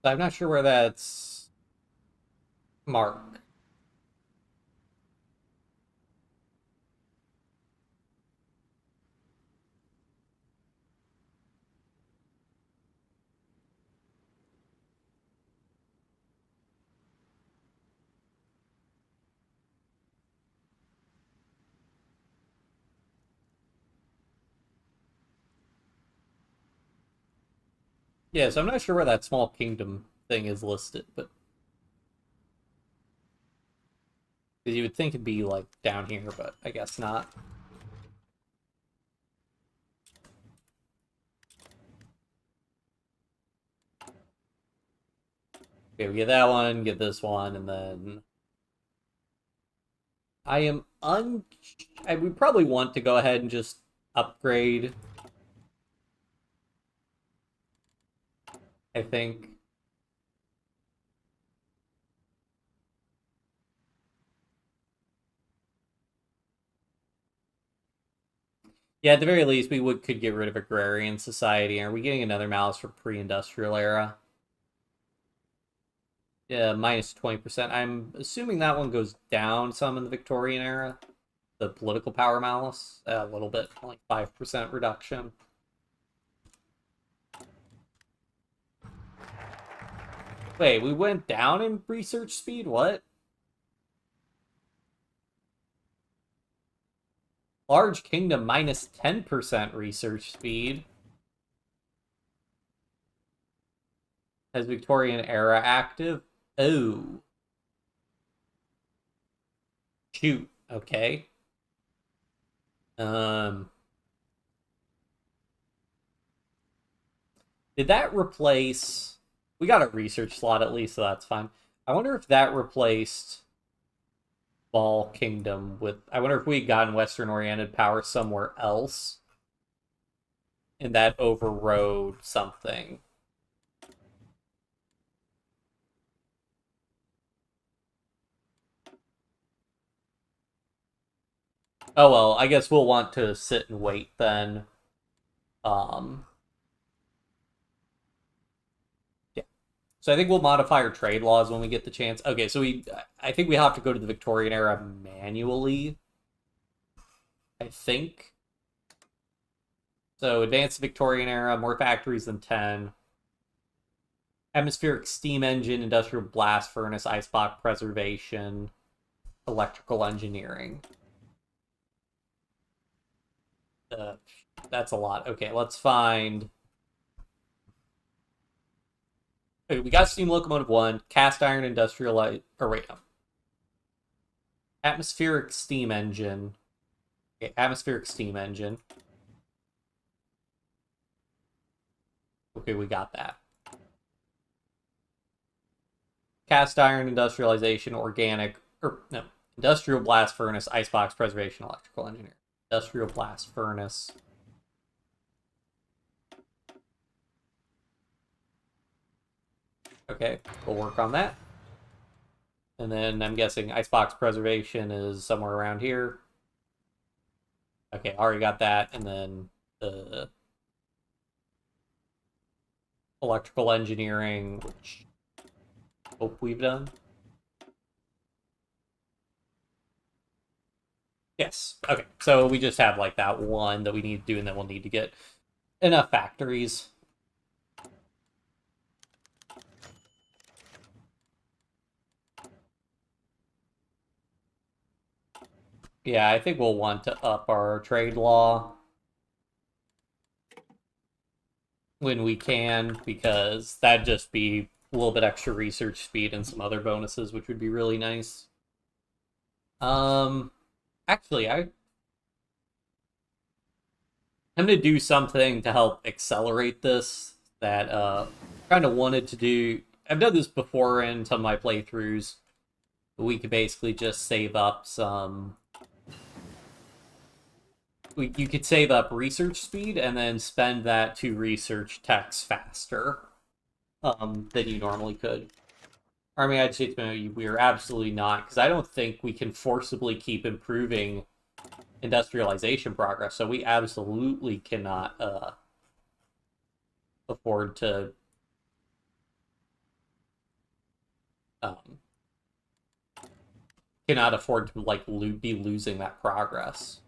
I'm not sure where that's marked. Yeah, so I'm not sure where that Small Kingdom thing is listed, but because you would think it'd be like down here, but I guess not. Okay, we get that one, get this one, and then I am I would probably want to go ahead and just upgrade. I think. Yeah, at the very least, we could get rid of agrarian society. Are we getting another mouse for pre-industrial era? Yeah, minus 20%. I'm assuming that one goes down some in the Victorian era. the political power malice. A little bit, like 5% reduction. Wait, we went down in research speed? What? Large Kingdom minus 10% research speed. Has Victorian era active? Oh. Shoot. Okay. Did that replace... We got a research slot at least, so that's fine. I wonder if that replaced Ball Kingdom with... I wonder if we had gotten Western-oriented power somewhere else. And that overrode something. Oh well, I guess we'll want to sit and wait then. Yeah. So I think we'll modify our trade laws when we get the chance. Okay, so I think we have to go to the Victorian era manually. I think. So advanced Victorian era, more factories than 10. Atmospheric steam engine, industrial blast furnace, icebox preservation, electrical engineering. That's a lot. Okay, let's find... Okay, we got steam locomotive 1, cast iron industrial... Or wait, no. Atmospheric steam engine. Okay, atmospheric steam engine. Okay, we got that. Cast iron industrialization, organic... Or, no. Industrial blast furnace, icebox preservation, electrical engineering. Industrial blast furnace. Okay, we'll work on that. And then I'm guessing icebox preservation is somewhere around here. Okay, already got that. And then the electrical engineering, which I hope we've done. Yes. Okay. So we just have like that one that we need to do, and then we'll need to get enough factories. Yeah, I think we'll want to up our trade law when we can, because that'd just be a little bit extra research speed and some other bonuses, which would be really nice. Actually, I'm gonna do something to help accelerate this that kind of wanted to do. I've done this before in some of my playthroughs. We could basically just save up some... You could save up research speed and then spend that to research techs faster than you normally could. Army United States, we are absolutely not, because I don't think we can forcibly keep improving industrialization progress, so we absolutely cannot afford to like be losing that progress.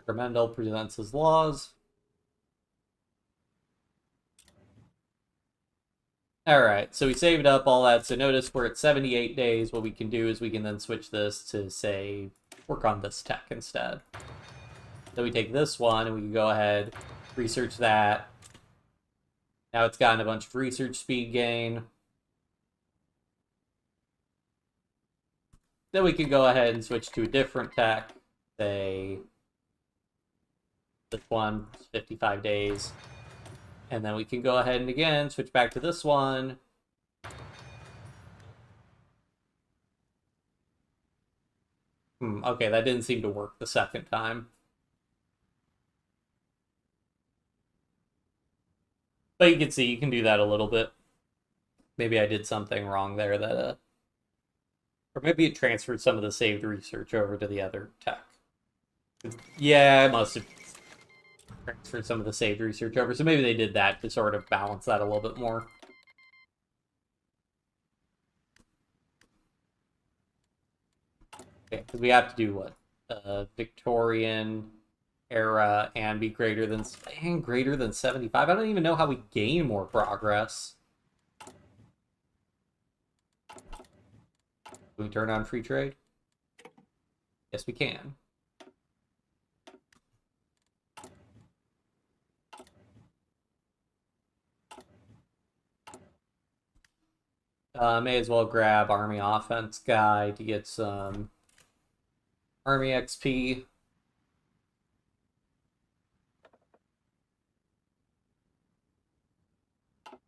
Mendel presents his laws. Alright, so we saved up all that. So notice we're at 78 days. What we can do is we can then switch this to, say, work on this tech instead. So we take this one and we can go ahead, research that. Now it's gotten a bunch of research speed gain. Then we can go ahead and switch to a different tech. Say... this one, 55 days. And then we can go ahead and again switch back to this one. Okay, that didn't seem to work the second time. But you can see, you can do that a little bit. Maybe I did something wrong there that, or maybe it transferred some of the saved research over to the other tech. Yeah, I must have. transferred some of the saved research over. So maybe they did that to sort of balance that a little bit more. Okay, because we have to do what? Victorian era and be greater than 75. I don't even know how we gain more progress. Can we turn on free trade? Yes, we can. May as well grab Army Offense Guy to get some Army XP.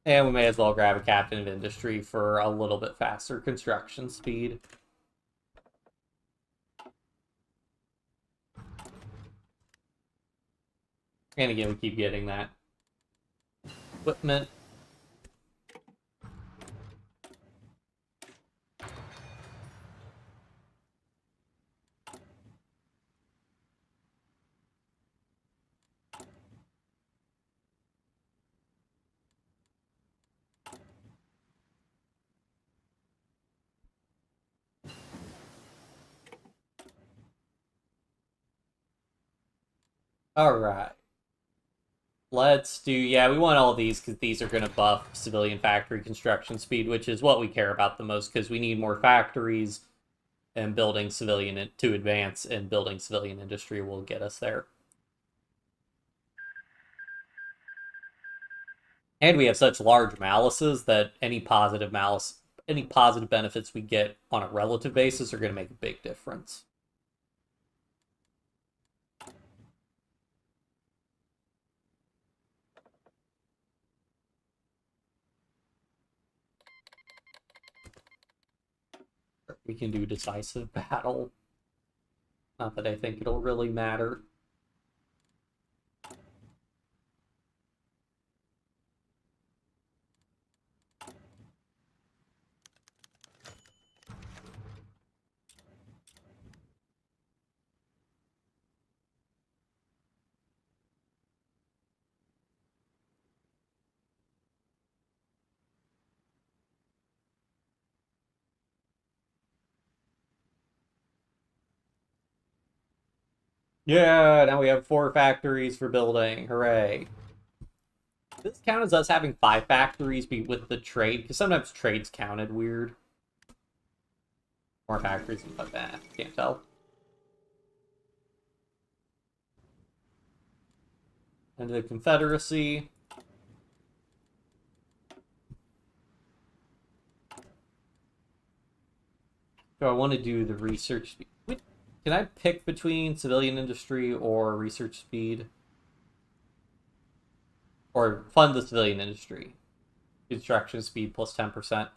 And we may as well grab a Captain of Industry for a little bit faster construction speed. And again, we keep getting that equipment. All right. Let's do, yeah, we want all of these because these are going to buff civilian factory construction speed, which is what we care about the most because we need more factories and building civilian to advance, and building civilian industry will get us there. And we have such large malices that any positive benefits we get on a relative basis are going to make a big difference. We can do decisive battle. Not that I think it'll really matter. Yeah, now we have 4 factories for building. Hooray. Does this count as us having 5 factories with the trade? Because sometimes trade's counted weird. More factories and like that. Can't tell. And the Confederacy. Do I want to do the research speed? Wait, can I pick between civilian industry or research speed? Or fund the civilian industry? Construction speed plus 10%.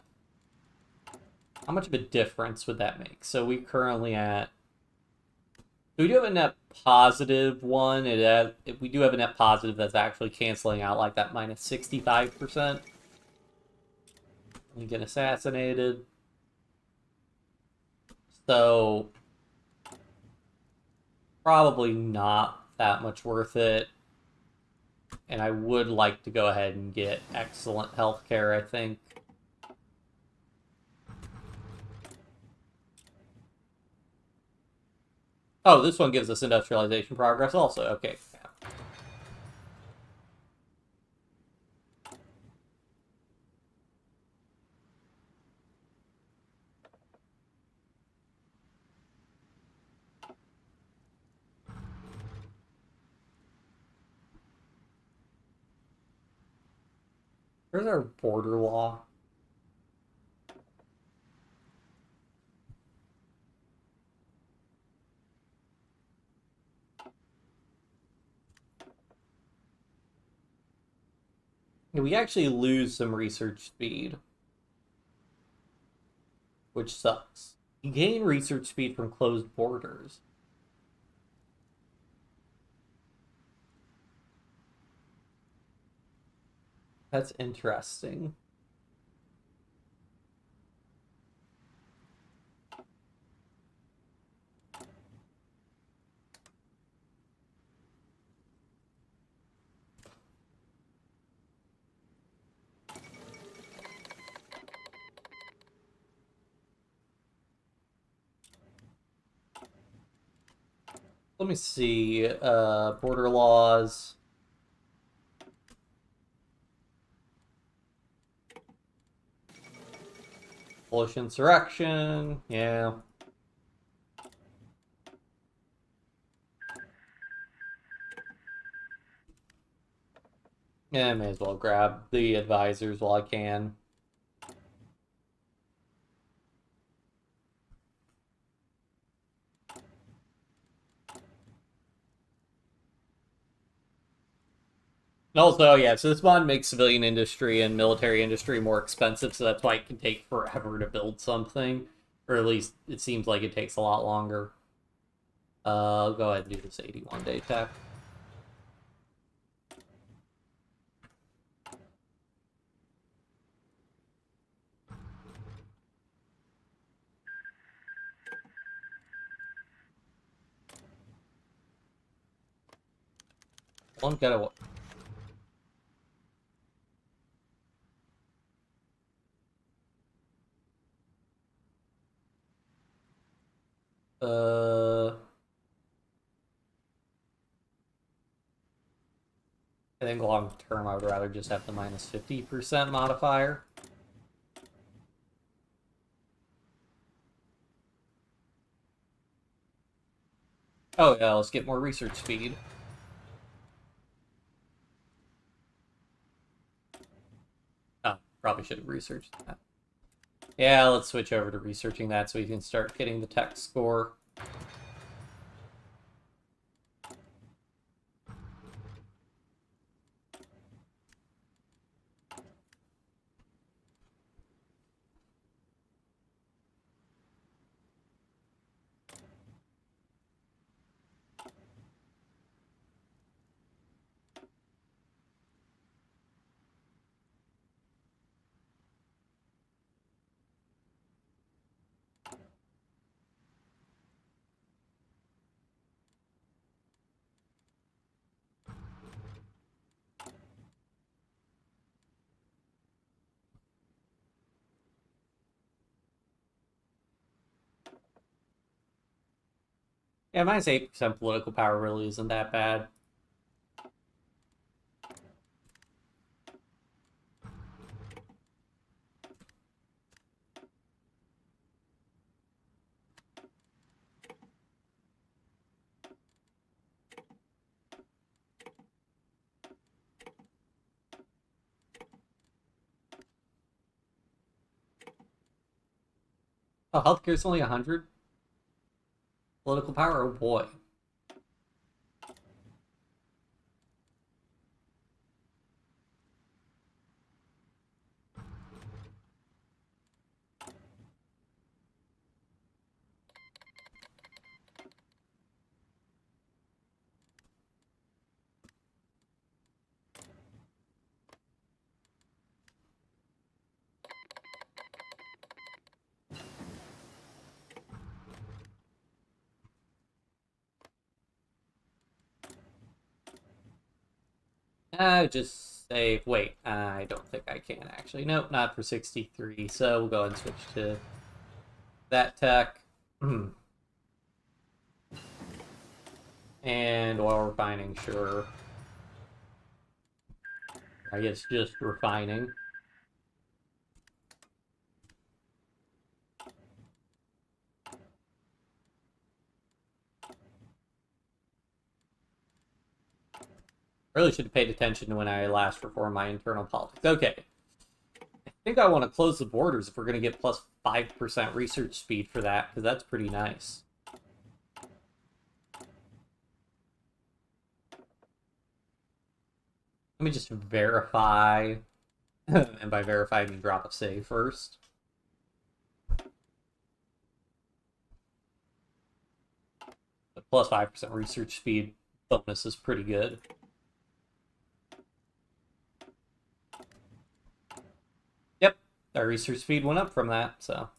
How much of a difference would that make? So we currently at... We do have a net positive one. We do have a net positive that's actually canceling out like that minus 65%. You get assassinated. So probably not that much worth it. And I would like to go ahead and get excellent healthcare, I think. Oh, this one gives us industrialization progress also. Okay. Yeah. Where's our border law? We actually lose some research speed, which sucks. You gain research speed from closed borders. That's interesting. Let me see. Border laws. Polish insurrection. Yeah. Yeah, I may as well grab the advisors while I can. And also, yeah, so this mod makes civilian industry and military industry more expensive, so that's why it can take forever to build something. Or at least it seems like it takes a lot longer. I'll go ahead and do this 81-day tech. Well, I'm gonna... I think long term I would rather just have the minus 50% modifier. Oh yeah, let's get more research speed. Oh, probably should have researched that. Yeah, let's switch over to researching that so we can start getting the tech score. Yeah, minus 8% political power really isn't that bad. Oh, healthcare's only 100? Political power? Oh boy. Just say, wait, I don't think I can actually. Nope, not for 63, so we'll go ahead and switch to that tech. And oil refining, sure. I guess just refining. Really should have paid attention to when I last reformed my internal politics. Okay. I think I want to close the borders if we're going to get plus 5% research speed for that, because that's pretty nice. Let me just verify. And by verify, I mean drop a save first. The plus 5% research speed bonus is pretty good. Yep, our research speed went up from that, so.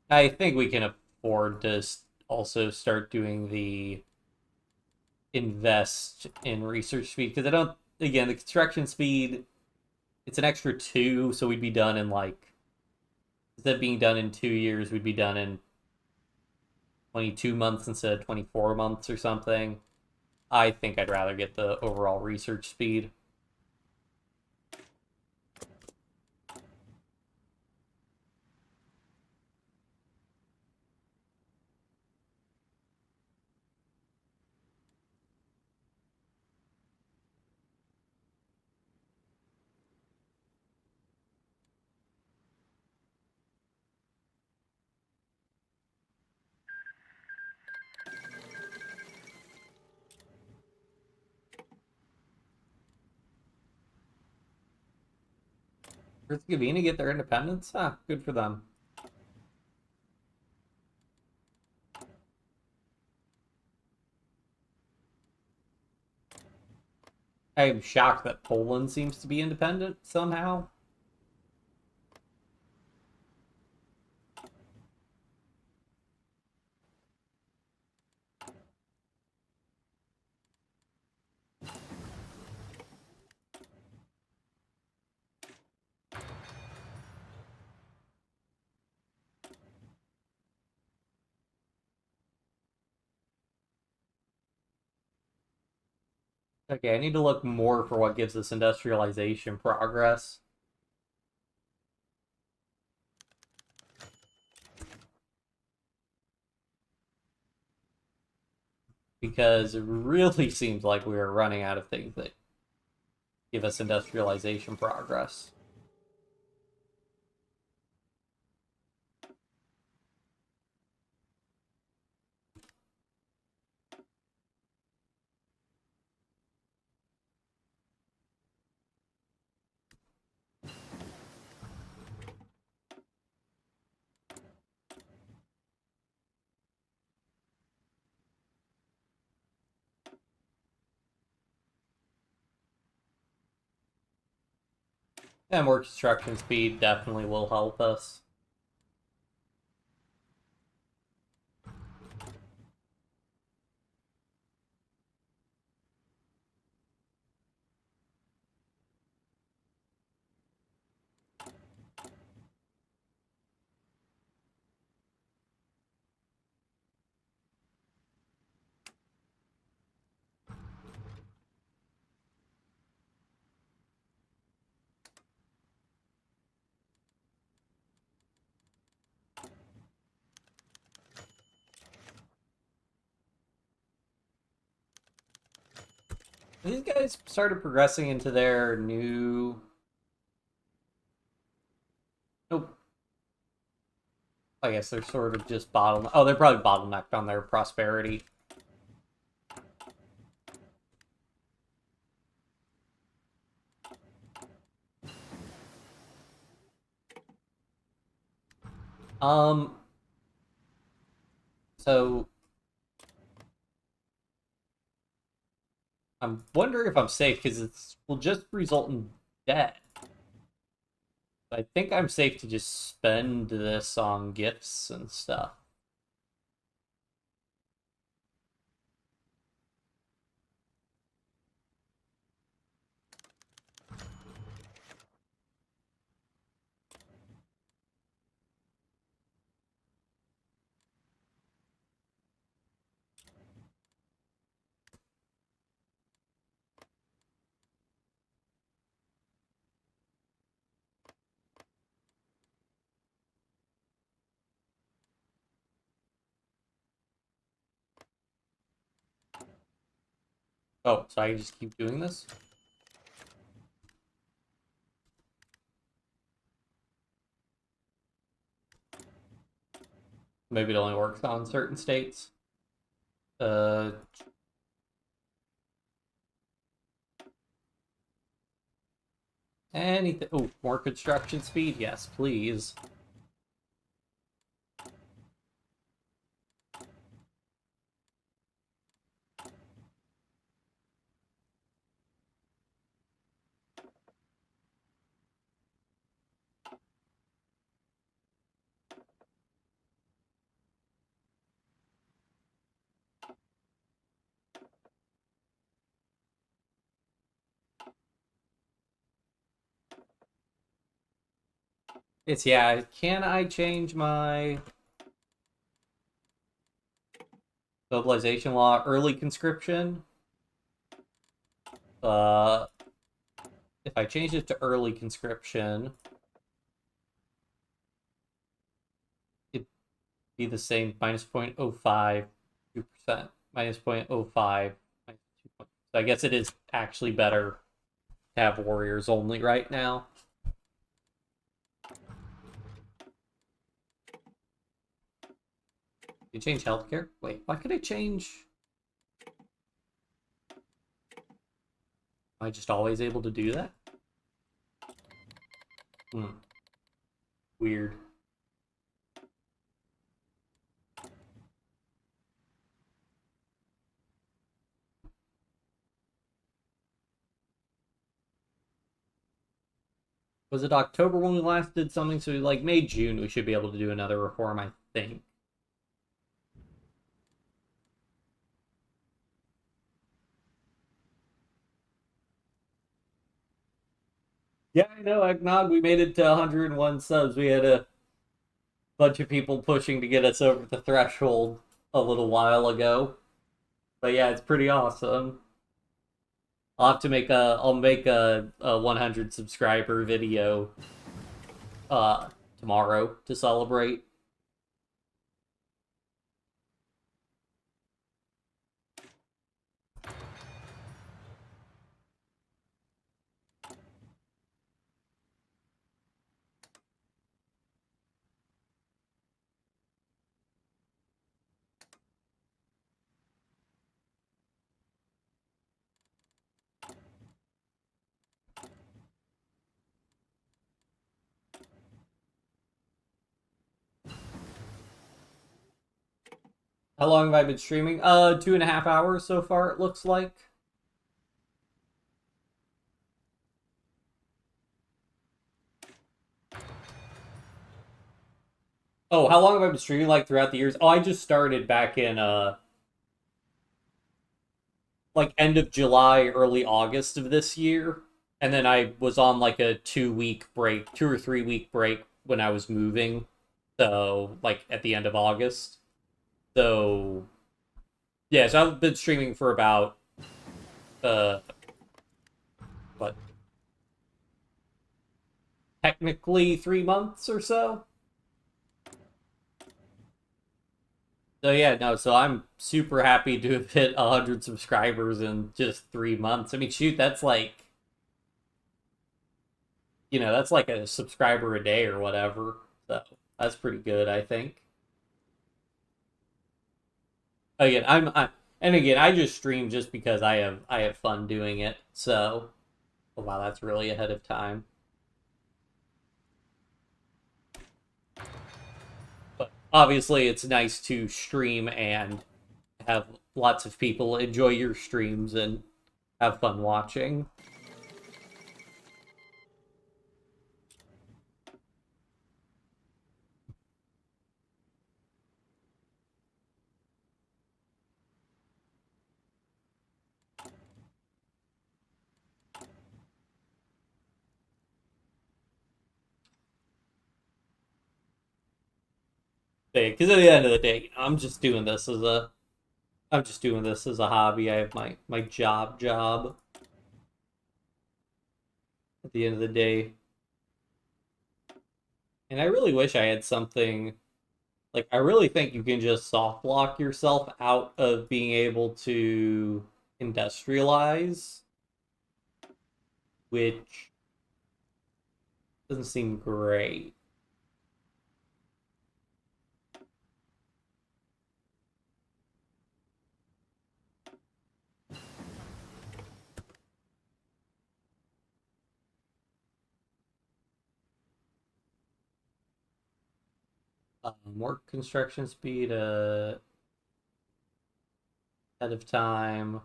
I think we can afford to also start doing the invest in research speed, because I don't, again, the construction speed, it's an extra 2, so we'd be done in like instead of being done in 2 years, we'd be done in 22 months instead of 24 months or something. I think I'd rather get the overall research speed. Herzegovina get their independence? Ah, good for them. I'm shocked that Poland seems to be independent somehow. Okay, I need to look more for what gives us industrialization progress. Because it really seems like we are running out of things that give us industrialization progress. And more construction speed definitely will help us. These guys started progressing into their new. Nope. I guess they're sort of just bottleneck. Oh, they're probably bottlenecked on their prosperity. Um. So I'm wondering if I'm safe because it will just result in debt. I think I'm safe to just spend this on gifts and stuff. Oh, so I can just keep doing this? Maybe it only works on certain states. Uh, anything. Oh, more construction speed? Yes, please. It's, yeah, can I change my mobilization law early conscription? If I change it to early conscription, it'd be the same, minus 0.05, 2%, minus 0.05, minus 2 point. So I guess it is actually better to have warriors only right now. You change healthcare? Wait, why could I change? Am I just always able to do that? Weird. Was it October when we last did something? So like May, June, we should be able to do another reform, I think. Yeah, I know, Eggnog. We made it to 101 subs. We had a bunch of people pushing to get us over the threshold a little while ago. But yeah, it's pretty awesome. I'll have to make I'll make a 100 subscriber video tomorrow to celebrate. How long have I been streaming? 2.5 hours so far, it looks like. Oh, how long have I been streaming, like, throughout the years? Oh, I just started back in like end of July, early August of this year. And then I was on like a 2 week break, 2 or 3 week break when I was moving. So like at the end of August. So yeah, so I've been streaming for about uh what, technically 3 months or so. So yeah, no, so I'm super happy to have hit 100 subscribers in just 3 months. I mean, shoot, that's like, that's like a subscriber a day or whatever. So that's pretty good, I think. Again, and again, I just stream just because I have fun doing it. So, oh, wow, that's really ahead of time. But obviously, it's nice to stream and have lots of people enjoy your streams and have fun watching. Because at the end of the day, I'm just doing this as a hobby. I have my job at the end of the day, and I really wish I had something. Like, I really think you can just soft lock yourself out of being able to industrialize, which doesn't seem great. More construction speed ahead of time.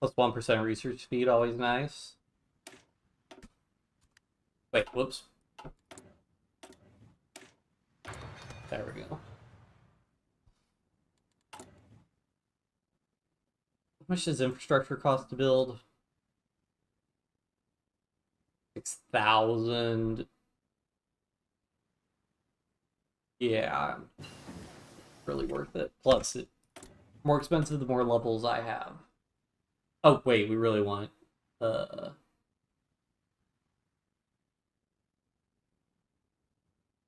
Plus 1% research speed, always nice. Wait, whoops. There we go. much does infrastructure cost to build? 6,000. Yeah, really worth it. Plus, it's more expensive the more levels I have. Oh, wait, we really want... Uh,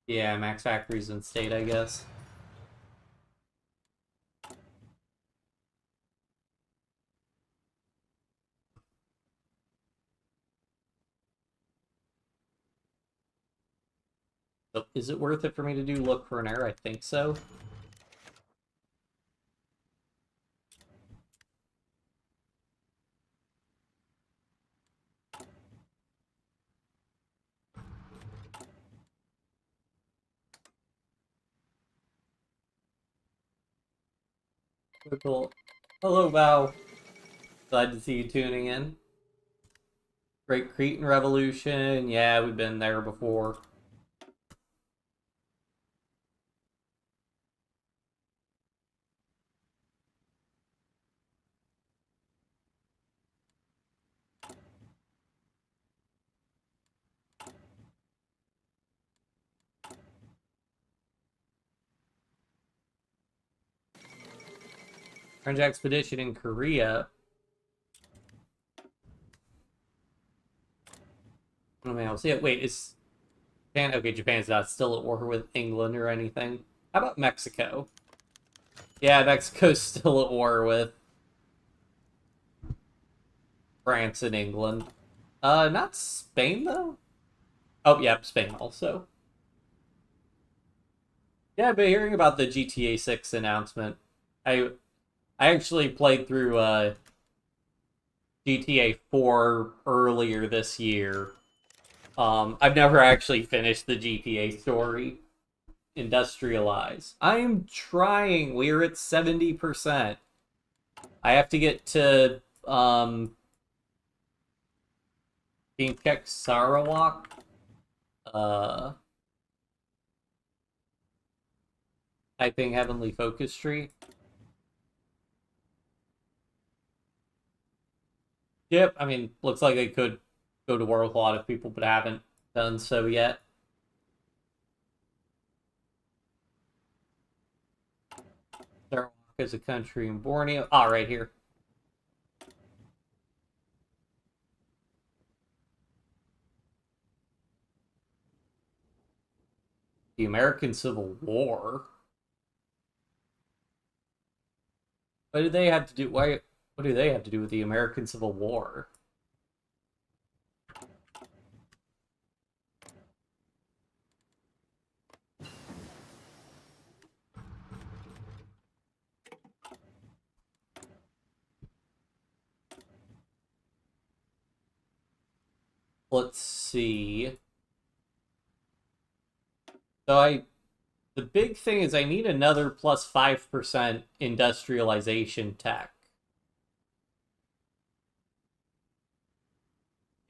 yeah, max factories in state, I guess. So is it worth it for me to do look for an error? I think so. Cool. Hello, Val. Glad to see you tuning in. Great Cretan Revolution. Yeah, we've been there before. French expedition in Korea. Oh man, I'll see it. Wait, is Japan? Okay, Japan's not still at war with England or anything. How about Mexico? Yeah, Mexico's still at war with France and England. Not Spain though. Oh, yeah, Spain also. Yeah, I've been hearing about the GTA 6 announcement. I I actually played through GTA 4 earlier this year. I've never actually finished the GTA story. Industrialize. I'm trying. We're at 70%. I have to get to King Kek Sarawak. Uh Typing Heavenly Focus Tree. Yep, I mean, looks like they could go to war with a lot of people, but haven't done so yet. Sarawak is a country in Borneo. Ah, right here. The American Civil War. What do they have to do? Why? What do they have to do with the American Civil War? Let's see. So the big thing is I need another plus 5% industrialization tech.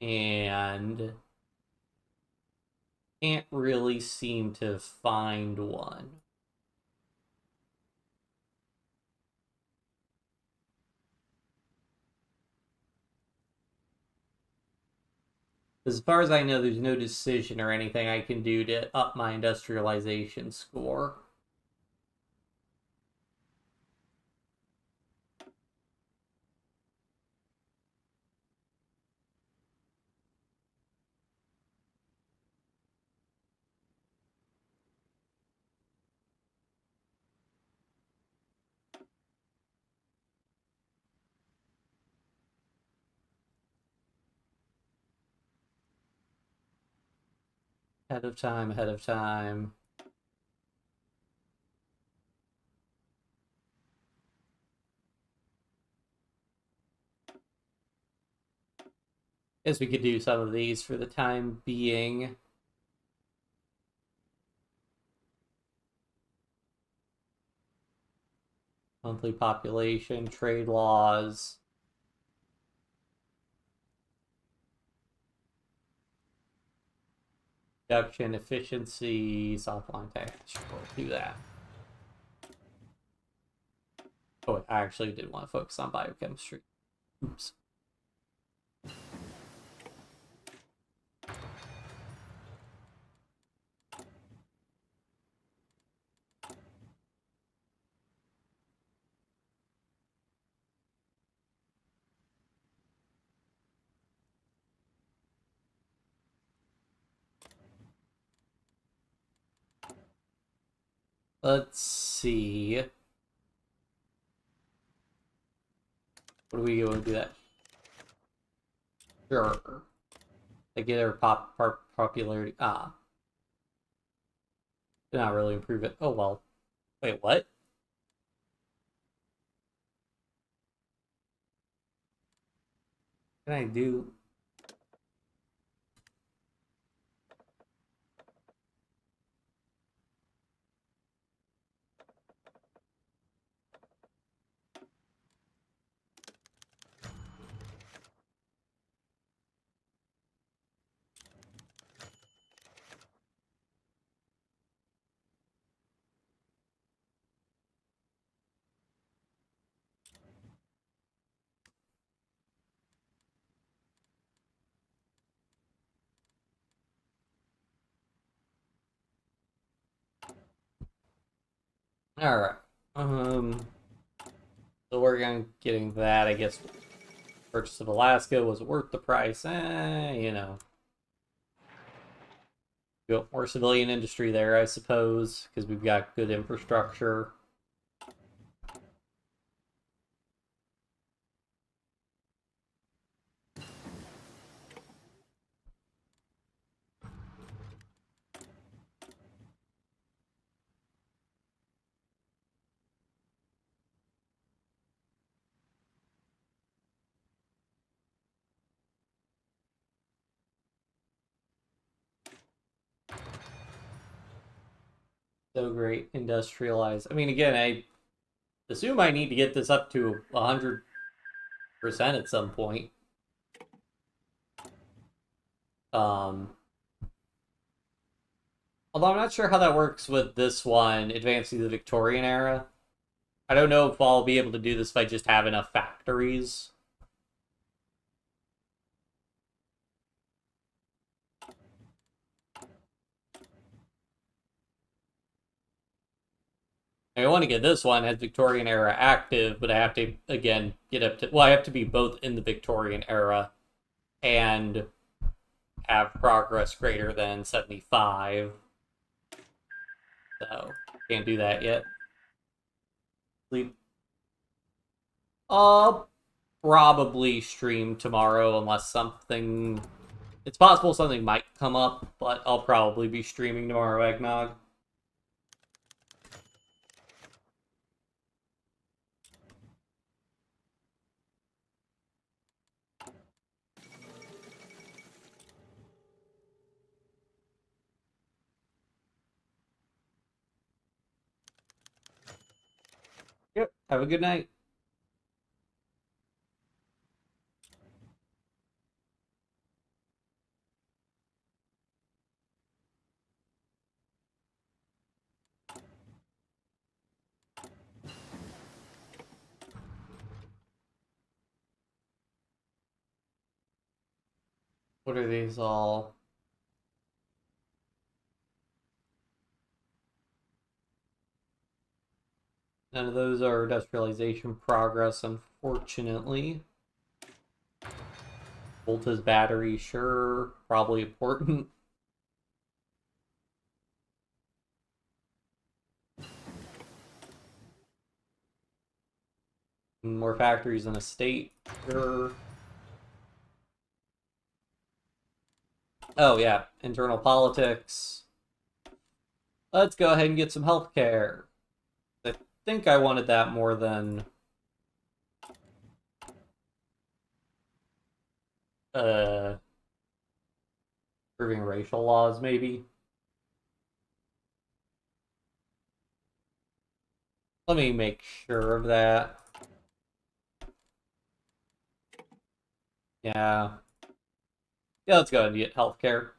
And can't really seem to find one. As far as I know, there's no decision or anything I can do to up my industrialization score. Ahead of time, ahead of time. Guess we could do some of these for the time being. Monthly population, trade laws. Production, efficiency, soft line tax. Sure, we'll do that. Oh, I actually did want to focus on biochemistry. Oops. Let's see. What do we go and do that? Sure. They get our popularity. Ah. Did not really improve it. Oh, well. Wait, what? What can I do? Alright. So working on getting that, I guess. Purchase of Alaska, was it worth the price? You know. Got more civilian industry there, I suppose, because we've got good infrastructure. So great, industrialized. I mean, again, I assume I need to get this up to 100% at some point. Although I'm not sure how that works with this one, advancing the Victorian era. I don't know if I'll be able to do this if I just have enough factories. I want to get this one as Victorian era active, but I have to, again, get up to... Well, I have to be both in the Victorian era and have progress greater than 75. So, can't do that yet. Sleep. I'll probably stream tomorrow unless something... It's possible something might come up, but I'll probably be streaming tomorrow, Eggnog. Yep, have a good night. What are these all? None of those are industrialization progress, unfortunately. Volta's battery, sure. Probably important. More factories in a state, sure. Oh, yeah. Internal politics. Let's go ahead and get some healthcare. I think I wanted that more than... Improving racial laws, maybe. Let me make sure of that. Yeah. Yeah, let's go ahead and get healthcare.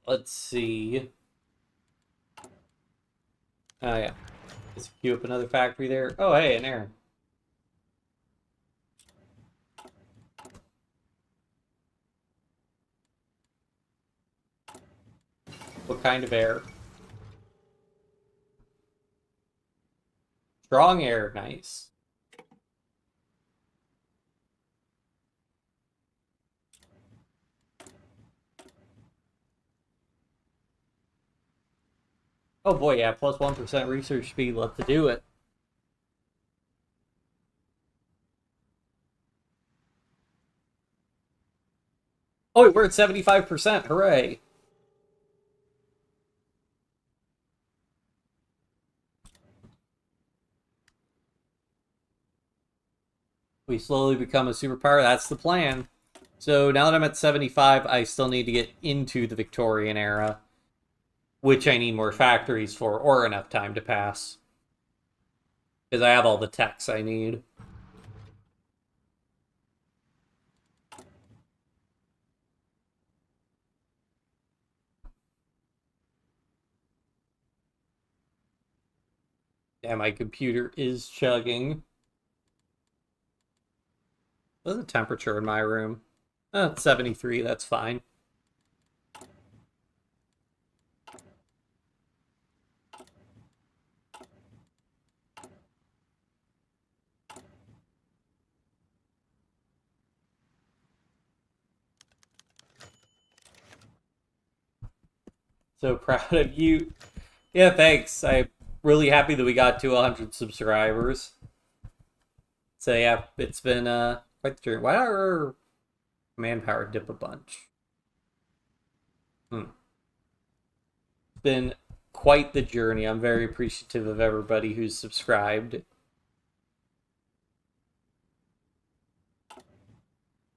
Let's see. Oh, yeah. Let's queue up another factory there. Oh, hey, an error. What kind of air? Strong air, nice. Oh boy, yeah, plus 1% research speed, let's do it. Oh, we're at 75%, hooray. We slowly become a superpower, that's the plan. So now that I'm at 75, I still need to get into the Victorian era, which I need more factories for, or enough time to pass. Because I have all the techs I need. Yeah, my computer is chugging. What's the temperature in my room? Oh, it's 73, that's fine. So proud of you. Yeah, thanks. I'm really happy that we got to 100 subscribers. So yeah, it's been quite the journey. Why did our manpower dip a bunch? It's been quite the journey. I'm very appreciative of everybody who's subscribed.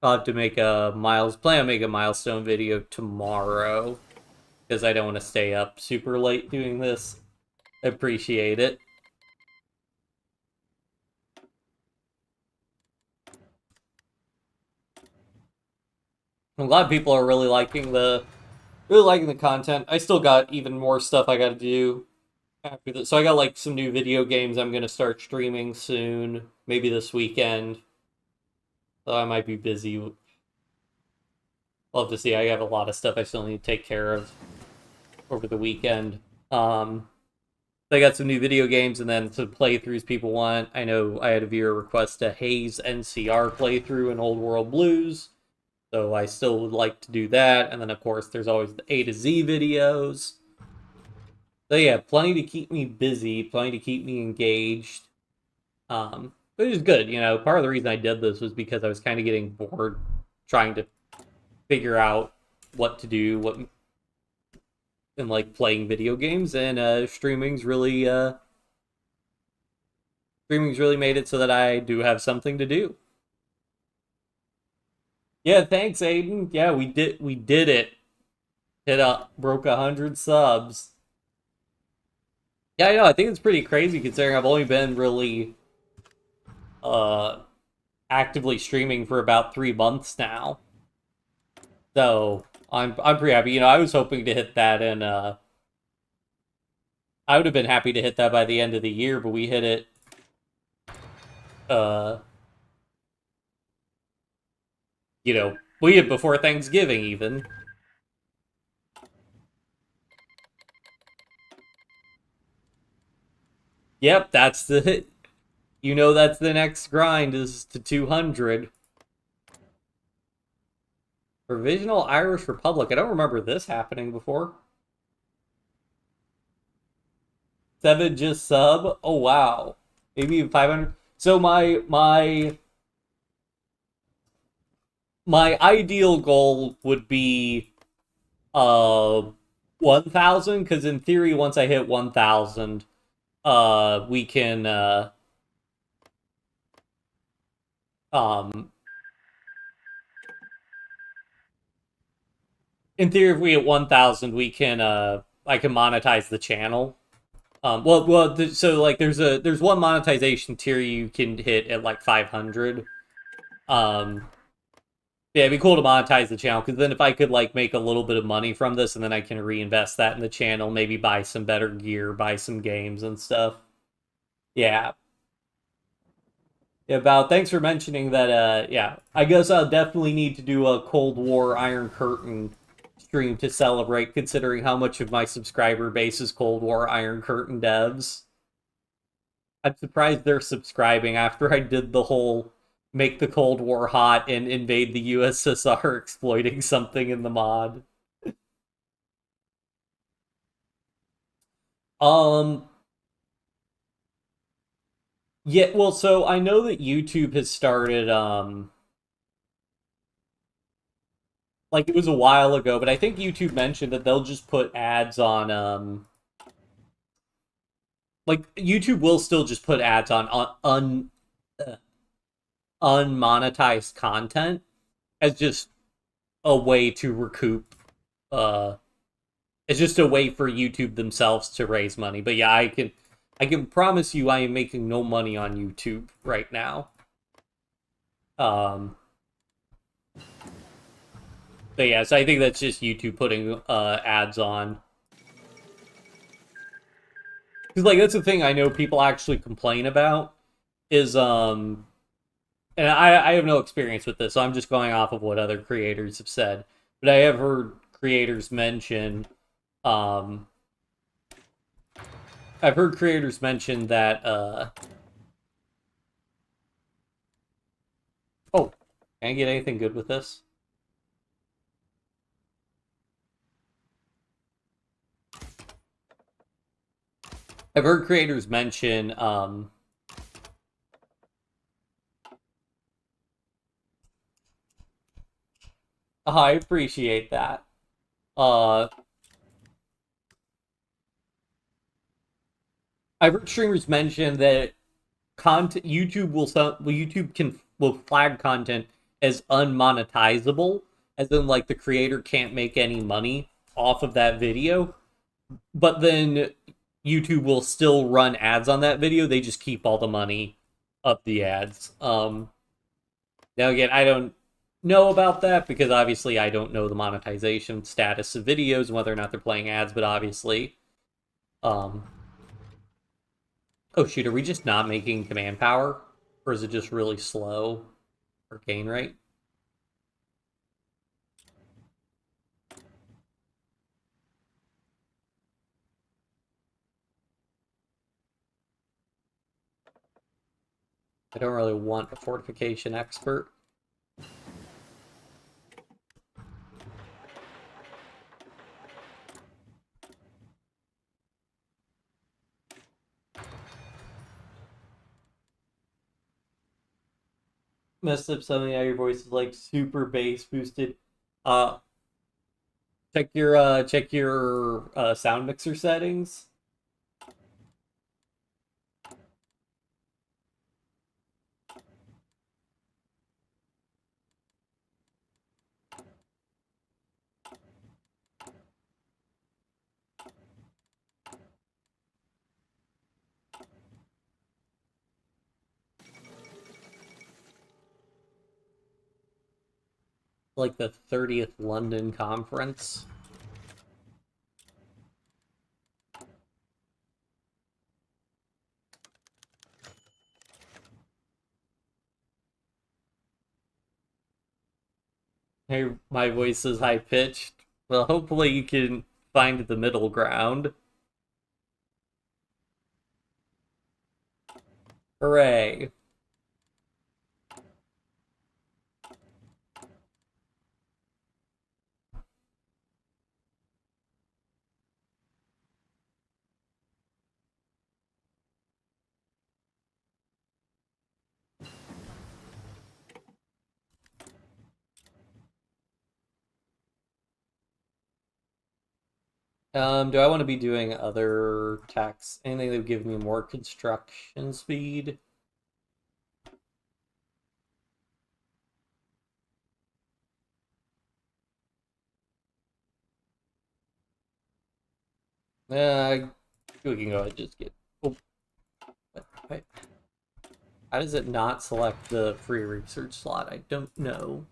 I'll have to make a plan to make a milestone video tomorrow because I don't want to stay up super late doing this. Appreciate it. I'm glad people are really liking the content. I still got even more stuff I got to do after this. So I got like some new video games I'm gonna start streaming soon, maybe this weekend. So I might be busy. I'll have to see. I have a lot of stuff I still need to take care of over the weekend. I got some new video games and then some playthroughs people want. I know I had a viewer request a Haze NCR playthrough in Old World Blues. So I still would like to do that. And then, of course, there's always the A to Z videos. So yeah, plenty to keep me busy, plenty to keep me engaged. Which is good, you know. Part of the reason I did this was because I was kind of getting bored trying to figure out what to do, and like playing video games, and streaming's really made it so that I do have something to do. Yeah, thanks, Aiden. Yeah, we did it. Broke 100 subs. Yeah, I know. I think it's pretty crazy considering I've only been really actively streaming for about 3 months now. So I'm pretty happy. You know, I was hoping to hit that in I would have been happy to hit that by the end of the year, but we hit it you know, we hit before Thanksgiving even. Yep, that's the you know that's the next grind is to 200. Provisional Irish Republic. I don't remember this happening before. 7 just sub. Oh wow. Maybe even 500. So my ideal goal would be 1,000 because in theory once I hit 1,000 we can in theory if we hit 1,000 we can I can monetize the channel. So like there's one monetization tier you can hit at like 500. Yeah, it'd be cool to monetize the channel, because then if I could like make a little bit of money from this, and then I can reinvest that in the channel, maybe buy some better gear, buy some games and stuff. Yeah. Yeah, Val, thanks for mentioning that. Yeah, I guess I'll definitely need to do a Cold War Iron Curtain stream to celebrate, considering how much of my subscriber base is Cold War Iron Curtain devs. I'm surprised they're subscribing after I did the whole make the Cold War hot and invade the USSR exploiting something in the mod. Um, yeah, well, so I know that YouTube has started, like it was a while ago, but I think YouTube mentioned that they'll just put ads on, like YouTube will still just put ads on uh, unmonetized content as just a way to recoup, uh, it's just a way for YouTube themselves to raise money. But yeah, I can promise you I am making no money on YouTube right now. Um, but yeah, so I think that's just YouTube putting ads on. Because like that's the thing I know people actually complain about is and I have no experience with this, so I'm just going off of what other creators have said. But I have heard creators mention um I've heard creators mention that oh, can I get anything good with this? I've heard creators mention I appreciate that. Uh I've heard streamers mention that content YouTube will flag content as unmonetizable, as in like the creator can't make any money off of that video, but then YouTube will still run ads on that video. They just keep all the money of the ads. Now again, I don't know about that because obviously I don't know the monetization status of videos and whether or not they're playing ads, but obviously um oh shoot, are we just not making command power? Or is it just really slow or gain rate? I don't really want a fortification expert. Messed up something out your voice is like super bass boosted. Uh check your sound mixer settings. Like the 30th London conference. Hey, my voice is high pitched. Well, hopefully you can find the middle ground. Hooray. Do I want to be doing other techs? Anything that would give me more construction speed? We can go ahead and just get. Oh, wait. How does it not select the free research slot? I don't know.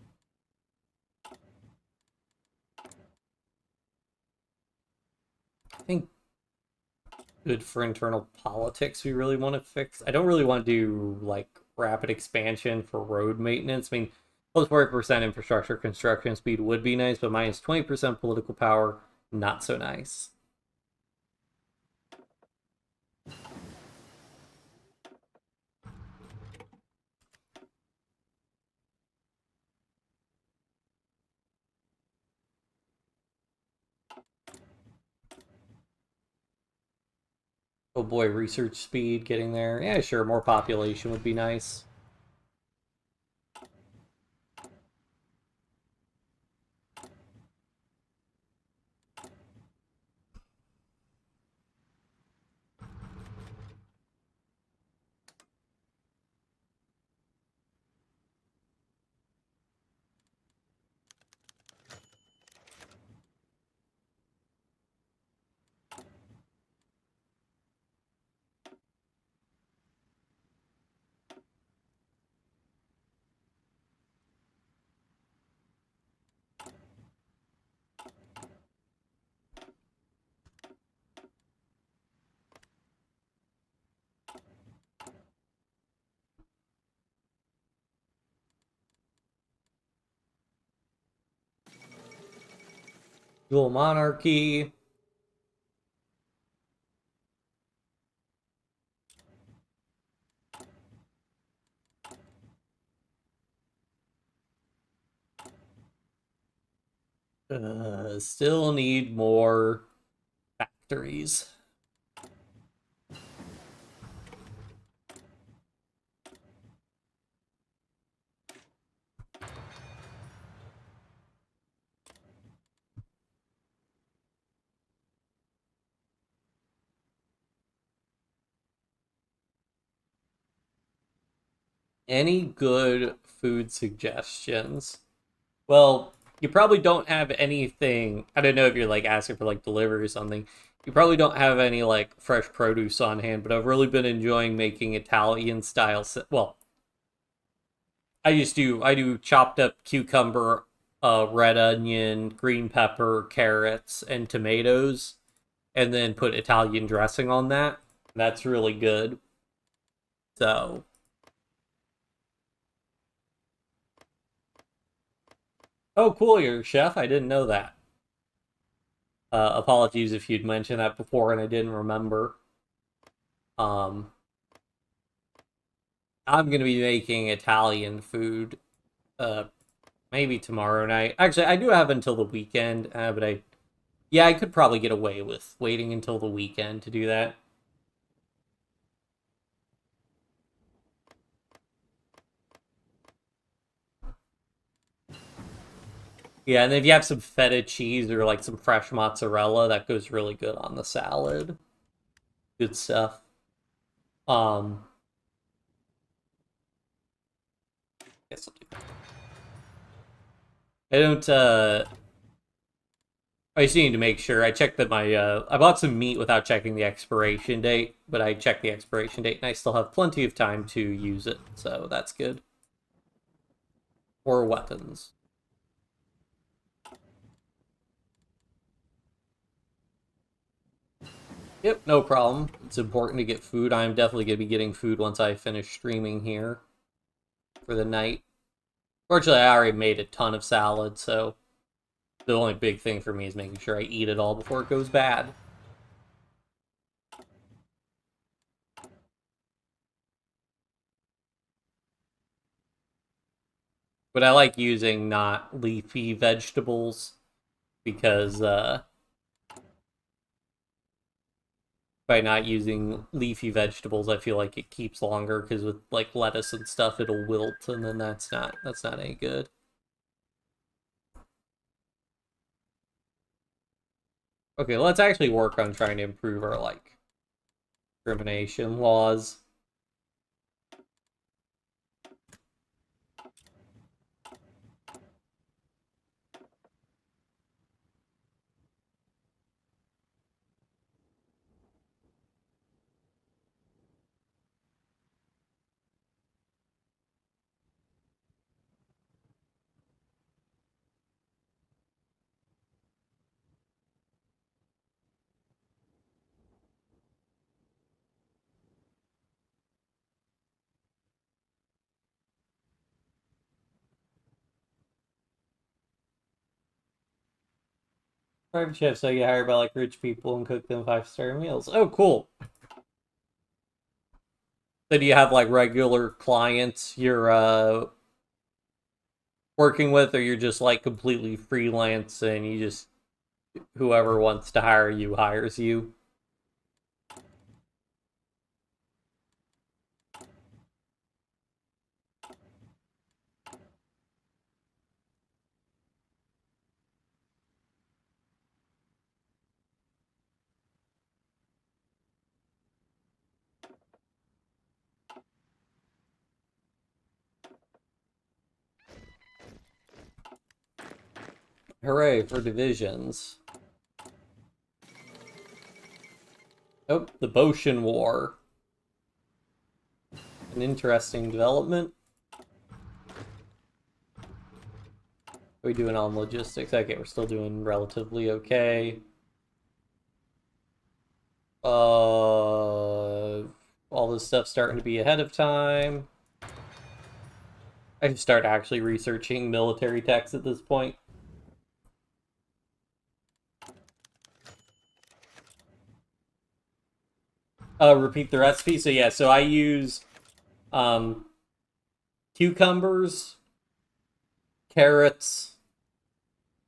good for internal politics we really want to fix. I don't really want to do like rapid expansion for road maintenance. I mean, plus 40% infrastructure construction speed would be nice, but minus 20% political power, not so nice. Oh boy, research speed getting there. Yeah, sure, more population would be nice. Dual monarchy. Still need more factories. Any good food suggestions? Well, you probably don't have anything. I don't know if you're like asking for like delivery or something. You probably don't have any like fresh produce on hand, but I've really been enjoying making Italian style. Well, I do chopped up cucumber, red onion, green pepper, carrots, and tomatoes, and then put Italian dressing on that. That's really good. So, oh, cool, you're a chef. I didn't know that. Apologies if you'd mentioned that before and I didn't remember. Um, I'm gonna be making Italian food, uh, maybe tomorrow night. Actually, I do have until the weekend, but yeah, I could probably get away with waiting until the weekend to do that. Yeah, and if you have some feta cheese or like some fresh mozzarella, that goes really good on the salad. Good stuff. Um, guess I'll do. I don't. I just need to make sure. I checked that my. I bought some meat without checking the expiration date, but I checked the expiration date, and I still have plenty of time to use it, so that's good. Or weapons. Yep, no problem. It's important to get food. I'm definitely going to be getting food once I finish streaming here for the night. Fortunately, I already made a ton of salad, so the only big thing for me is making sure I eat it all before it goes bad. But I like using not leafy vegetables because by not using leafy vegetables, I feel like it keeps longer because with like lettuce and stuff, it'll wilt, and then that's not any good. Okay, let's actually work on trying to improve our like discrimination laws. Private chefs, so you hire by like rich people and cook them 5-star meals. Oh, cool. So do you have like regular clients you're working with, or you're just like completely freelance and you just whoever wants to hire you hires you? Hooray for divisions. Oh, the Boshin War. An interesting development. What are we doing on logistics? Okay, we're still doing relatively okay. All this stuff starting to be ahead of time. I should start actually researching military techs at this point. Repeat the recipe. So yeah, so I use um, cucumbers, carrots,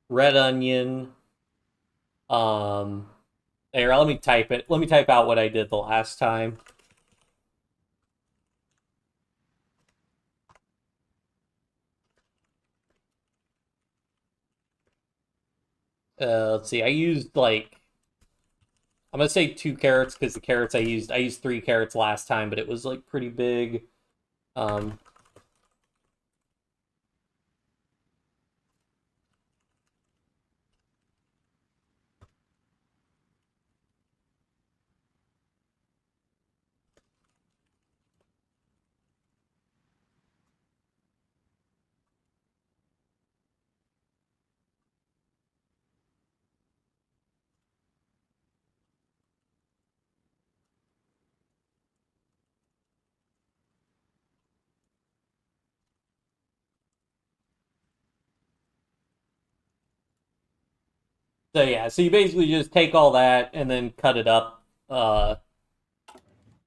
red onion. Here, let me type it. Let me type out what I did the last time. Let's see. I used like I'm gonna say 2 carrots because the carrots I used 3 carrots last time, but it was like pretty big. Um, so yeah, so you basically just take all that and then cut it up.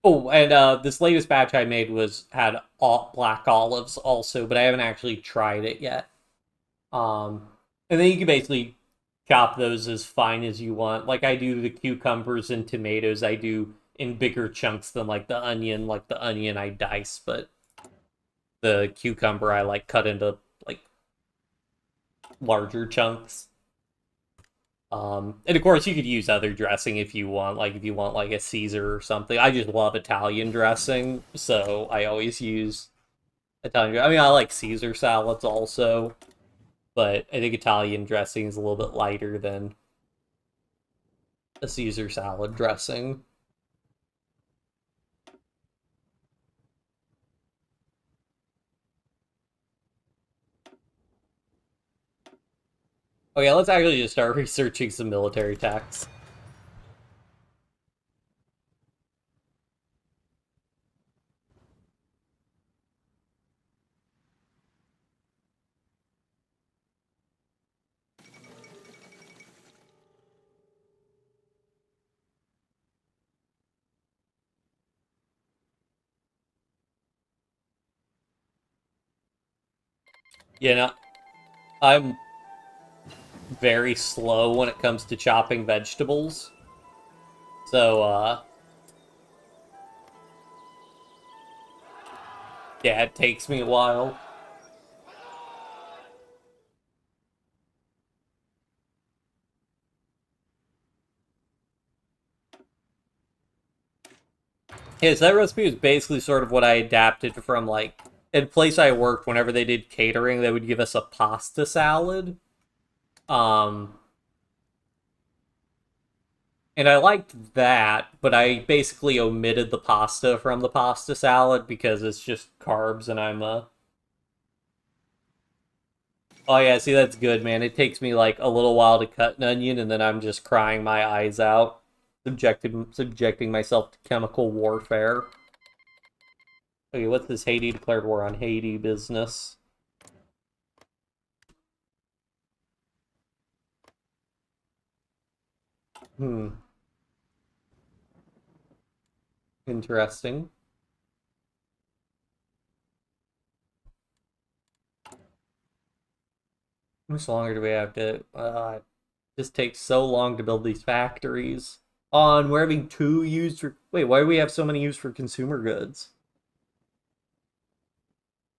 Oh, and this latest batch I made had black olives also, but I haven't actually tried it yet. And then you can basically chop those as fine as you want. Like I do the cucumbers and tomatoes, I do in bigger chunks than like the onion. Like the onion I dice, but the cucumber I like cut into like larger chunks. And of course you could use other dressing if you want, like if you want like a Caesar or something. I just love Italian dressing, so I always use Italian. I mean, I like Caesar salads also, but I think Italian dressing is a little bit lighter than a Caesar salad dressing. Oh yeah, let's actually just start researching some military techs. You know, I'm very slow when it comes to chopping vegetables. So, yeah, it takes me a while. Yeah, so that recipe was basically sort of what I adapted from, like, in a place I worked, whenever they did catering, they would give us a pasta salad. Um, and I liked that, but I basically omitted the pasta from the pasta salad because it's just carbs and I'm a Oh yeah, see that's good, man. It takes me like a little while to cut an onion, and then I'm just crying my eyes out, subjecting myself to chemical warfare. Okay, what's this Haiti declared war on Haiti business? Hmm. Interesting. How much longer do we have to? It just takes so long to build these factories. On we're having two used for. Wait, why do we have so many used for consumer goods?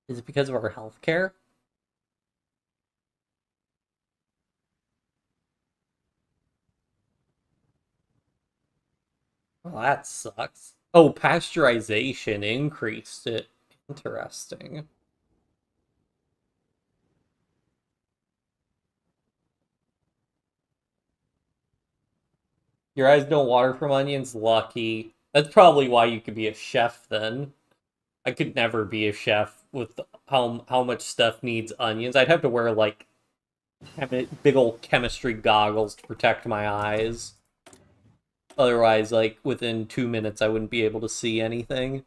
Is it because of our healthcare? Well, that sucks. Oh, pasteurization increased it. Interesting. Your eyes don't water from onions? Lucky. That's probably why you could be a chef then. I could never be a chef with how much stuff needs onions. I'd have to wear like big old chemistry goggles to protect my eyes. Otherwise, like within 2 minutes, I wouldn't be able to see anything.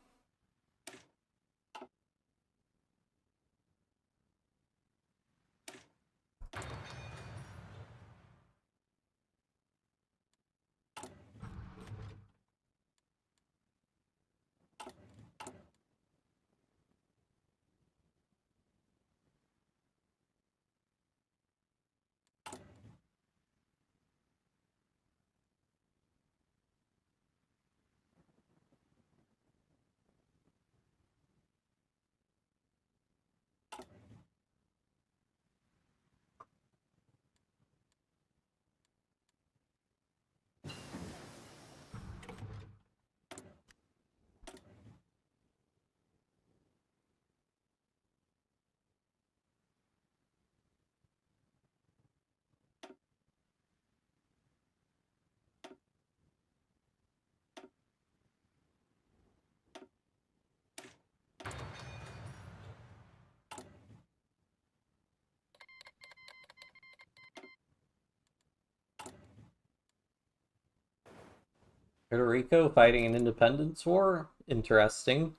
Puerto Rico fighting an independence war? Interesting.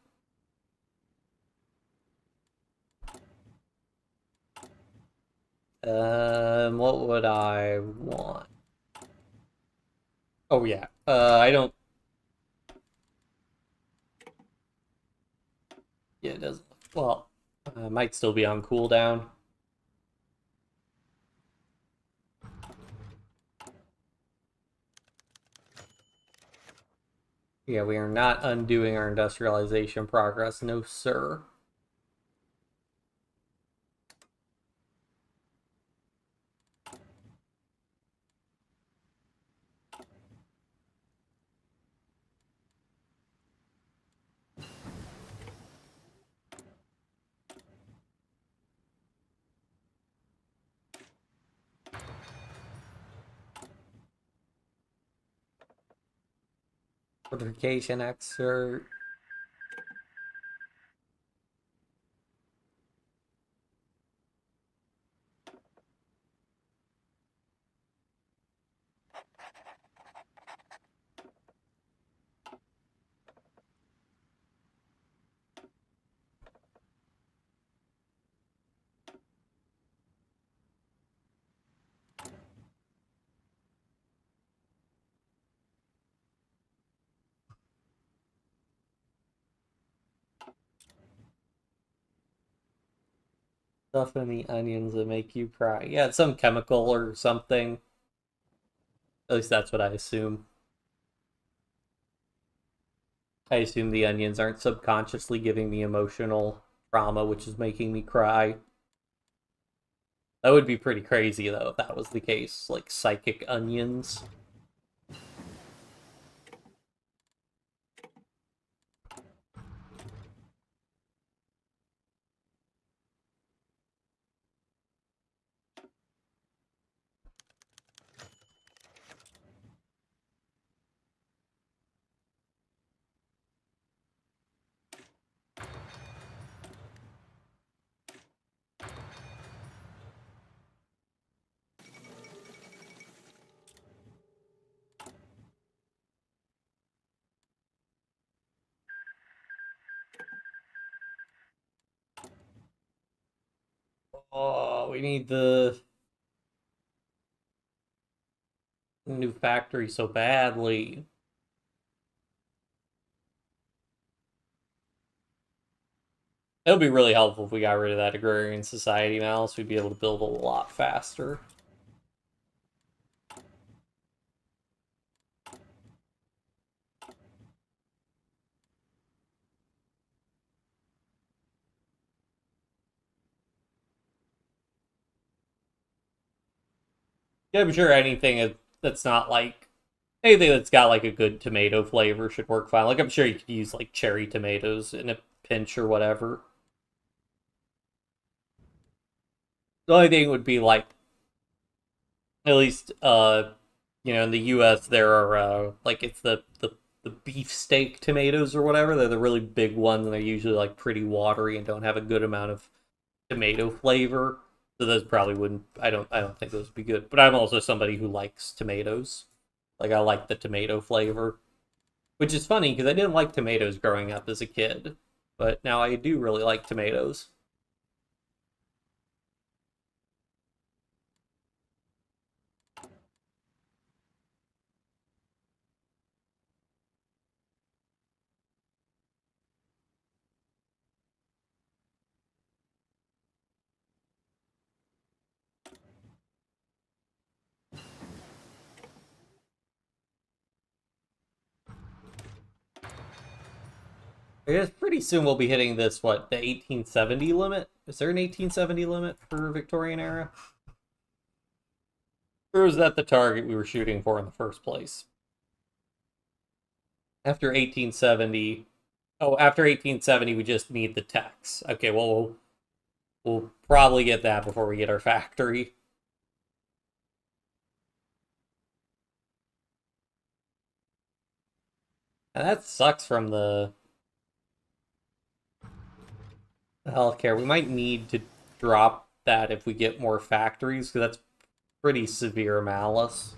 What would I want? Oh yeah. I don't. Yeah, it doesn't. Well, might still be on cooldown. Yeah, we are not undoing our industrialization progress. No, sir. Fortification exert. Stuff in the onions that make you cry. Yeah, it's some chemical or something. At least that's what I assume. I assume the onions aren't subconsciously giving me emotional trauma, which is making me cry. That would be pretty crazy, though, if that was the case. Like psychic onions. Oh, we need the new factory so badly. It would be really helpful if we got rid of that agrarian society mouse. We'd be able to build a lot faster. Yeah, I'm sure anything that's not like anything that's got like a good tomato flavor should work fine. Like I'm sure you could use like cherry tomatoes in a pinch or whatever. The only thing would be like at least in the US there are like it's the beefsteak tomatoes or whatever. They're the really big ones and they're usually like pretty watery and don't have a good amount of tomato flavor. So those probably wouldn't I don't think those would be good. But I'm also somebody who likes tomatoes. Like I like the tomato flavor. Which is funny because I didn't like tomatoes growing up as a kid. But now I do really like tomatoes. I guess pretty soon we'll be hitting this, what, the 1870 limit? Is there an 1870 limit for Victorian era? Or is that the target we were shooting for in the first place? After 1870. Oh, after 1870, we just need the tax. Okay, well, we'll probably get that before we get our factory. And that sucks from the healthcare. We might need to drop that if we get more factories, because that's pretty severe malice.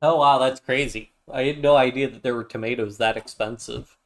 Oh wow, that's crazy. I had no idea that there were tomatoes that expensive.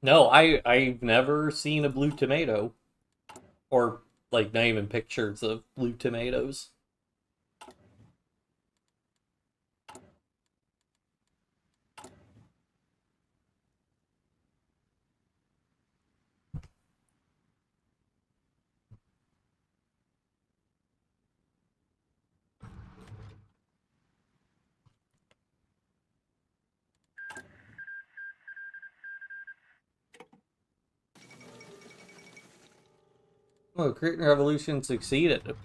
No, I've never seen a blue tomato or like not even pictures of blue tomatoes. Oh, creating a revolution succeeded.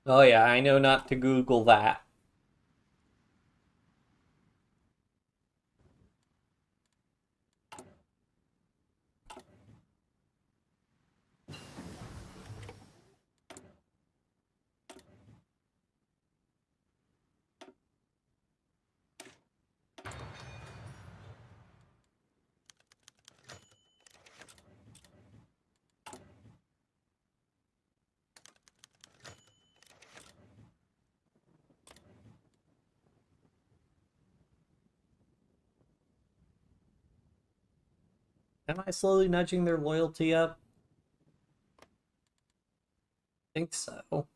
Oh yeah, I know not to Google that. Am I slowly nudging their loyalty up? I think so.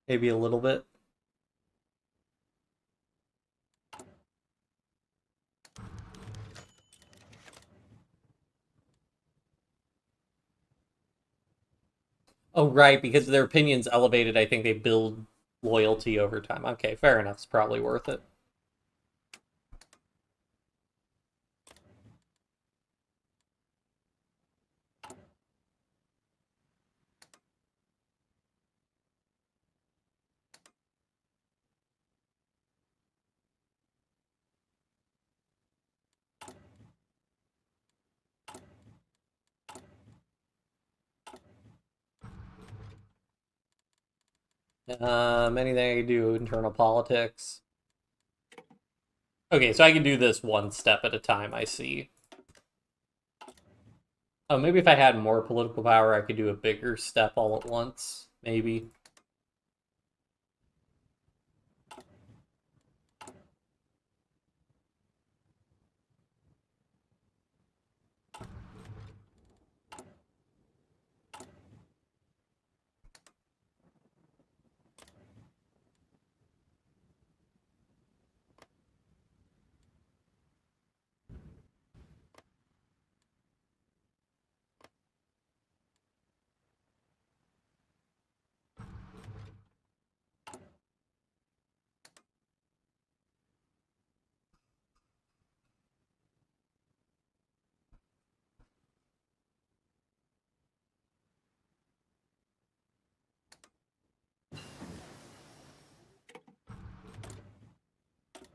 Maybe a little bit. Oh, right, because their opinion's elevated, I think they build loyalty over time. Okay, fair enough. It's probably worth it. Anything I can do, internal politics. Okay, so I can do this one step at a time, I see. Oh, maybe if I had more political power, I could do a bigger step all at once. Maybe.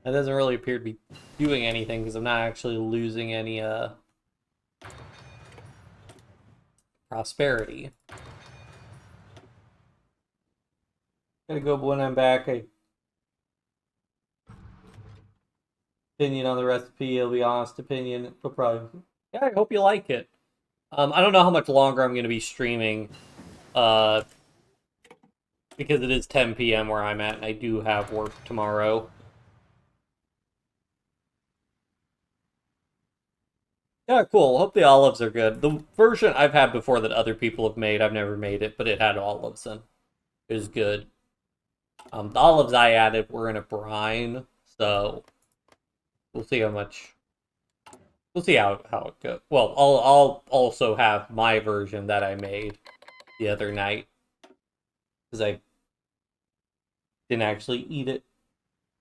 That doesn't really appear to be doing anything because I'm not actually losing any prosperity. Gotta go when I'm back. I opinion on the recipe. It'll be honest opinion. It'll probably. Yeah, I hope you like it. I don't know how much longer I'm gonna be streaming. Uh, because it is 10 p.m. where I'm at, and I do have work tomorrow. Yeah, cool. Hope the olives are good. The version I've had before that other people have made, I've never made it, but it had olives and it was good. The olives I added were in a brine, so we'll see how much. We'll see how it goes. Well, I'll also have my version that I made the other night because I didn't actually eat it.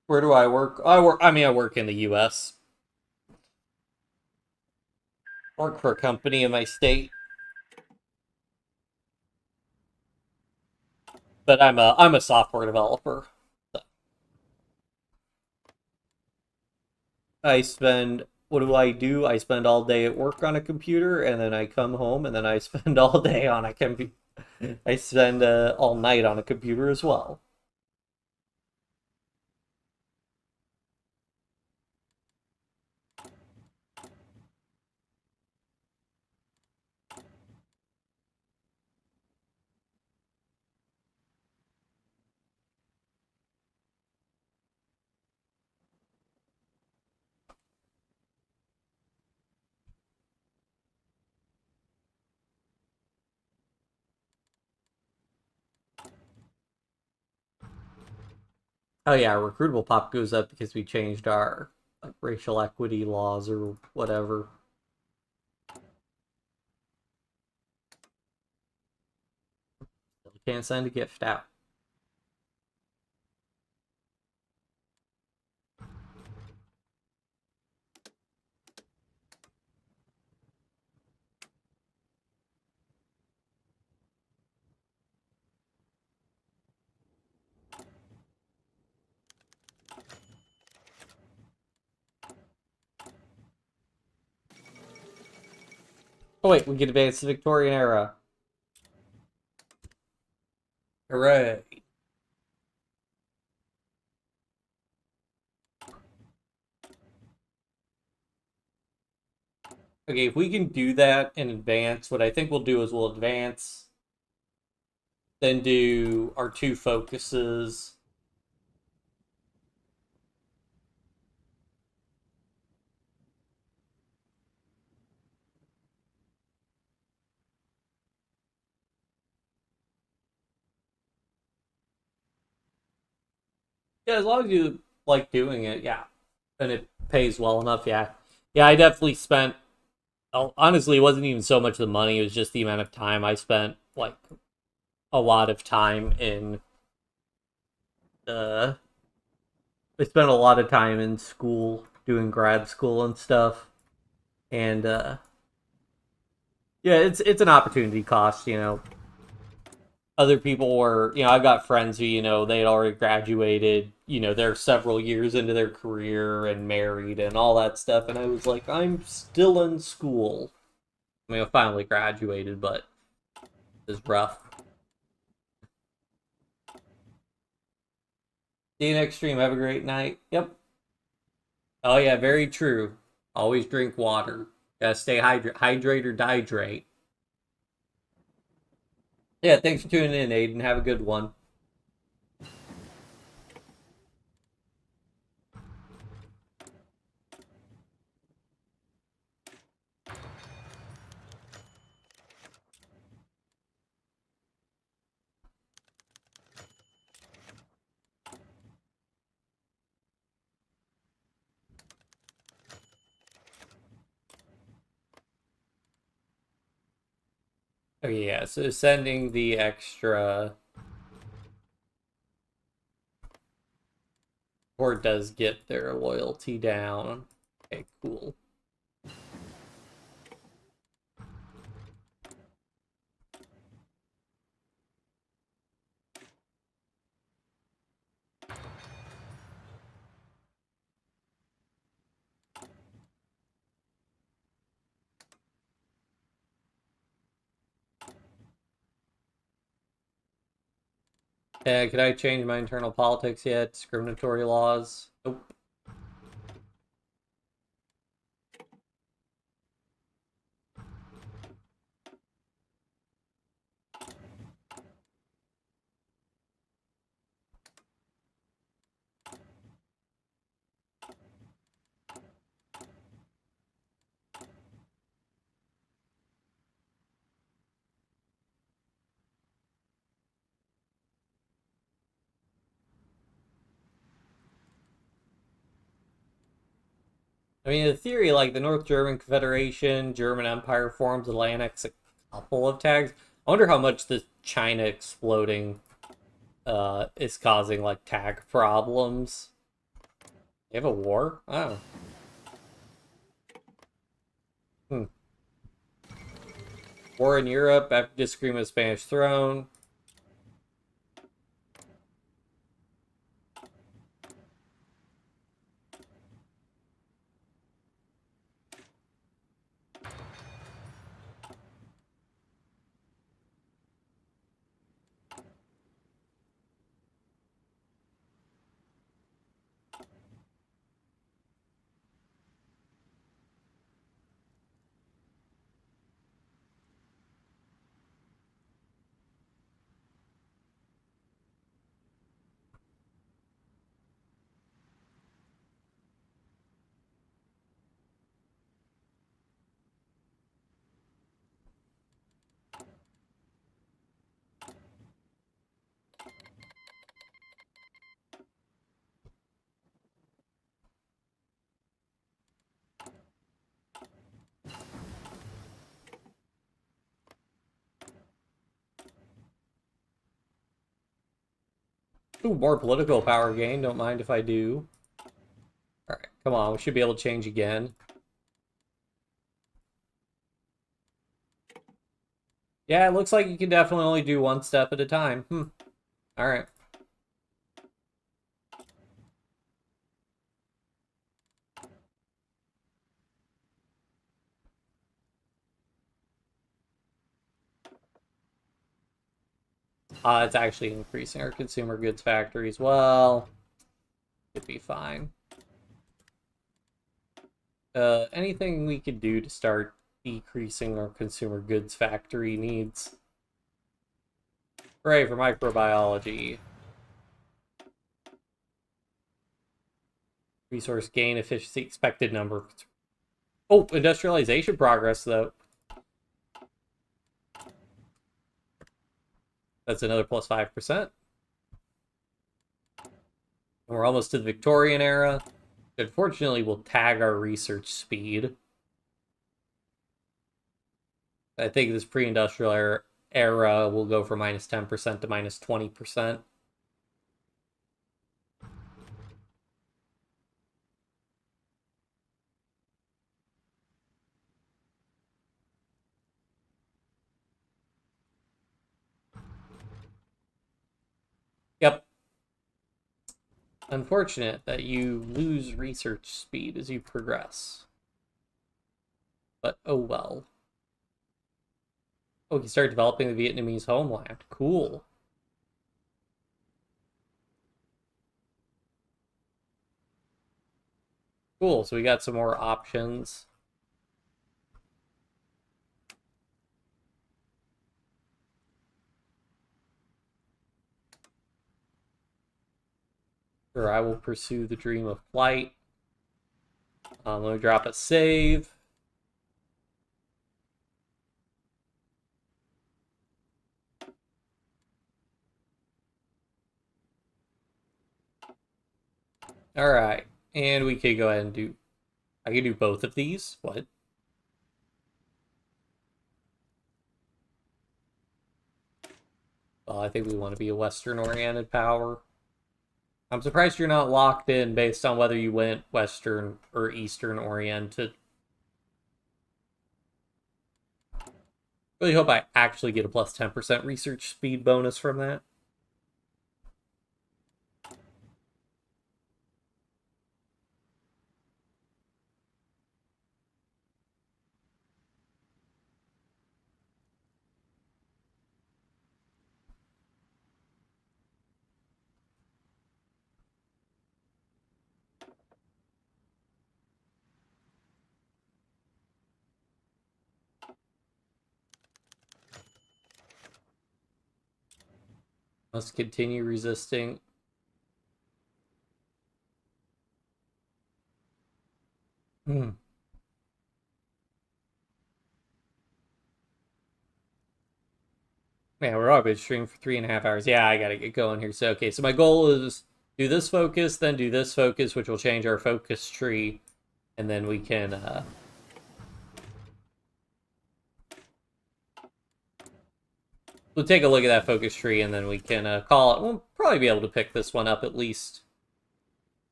Where do I work? I work in the U.S. Work for a company in my state, but I'm a software developer. So I spend what do I do? I spend all day at work on a computer, and then I come home, and then I spend all day on a computer. I spend all night on a computer as well. Oh yeah, our recruitable pop goes up because we changed our like racial equity laws or whatever. Still can't send a gift out. Oh wait, we can advance the Victorian era. Hooray. Okay, if we can do that in advance, what I think we'll do is we'll advance, then do our 2 focuses. Yeah, as long as you like doing it, yeah. And it pays well enough, yeah. Yeah, I definitely spent, honestly, it wasn't even so much the money, it was just the amount of time I spent, like, a lot of time in, uh, I spent a lot of time in school, doing grad school and stuff. And, yeah, it's an opportunity cost, you know. Other people were, you know, I've got friends who, you know, they'd already graduated, you know, they're several years into their career and married and all that stuff. And I was like, I'm still in school. I mean, I finally graduated, but it's rough. See you next stream. Have a great night. Yep. Oh, yeah, very true. Always drink water. Gotta stay hydrate or dehydrate. Yeah, thanks for tuning in, Aiden. Have a good one. Okay, yeah, so sending the extra or does get their loyalty down. Okay, cool. Can I change my internal politics yet? Discriminatory laws? Nope. I mean, in theory, like the North German Confederation, German Empire forms will annex a couple of tags. I wonder how much the China exploding is causing like tag problems. They have a war? Oh. Hmm. War in Europe after disagreement with Spanish throne. Ooh, more political power gain. Don't mind if I do. Alright, come on. We should be able to change again. Yeah, it looks like you can definitely only do one step at a time. Alright. It's actually increasing our consumer goods factory as well. It'd be fine. Anything we could do to start decreasing our consumer goods factory needs? Hooray for microbiology. Resource gain, efficiency, expected number. Oh, industrialization progress, though. That's another plus 5%. We're almost to the Victorian era. Unfortunately, we'll tag our research speed. I think this pre-industrial era will go from minus 10% to minus 20%. Yep. Unfortunate that you lose research speed as you progress. But oh well. Oh, you start developing the Vietnamese homeland. Cool. Cool, so we got some more options. Sure, I will pursue the dream of flight. Let me drop a save. All right, and we could go ahead and do. I can do both of these. What? Well, I think we want to be a Western-oriented power. I'm surprised you're not locked in based on whether you went Western or Eastern-oriented. Really hope I actually get a plus 10% research speed bonus from that. Must continue resisting. Man, we're already streaming for 3.5 hours. Yeah, I gotta get going here. So, okay, so my goal is do this focus, then do this focus, which will change our focus tree, and then we can, we'll take a look at that focus tree, and then we can call it. We'll probably be able to pick this one up at least.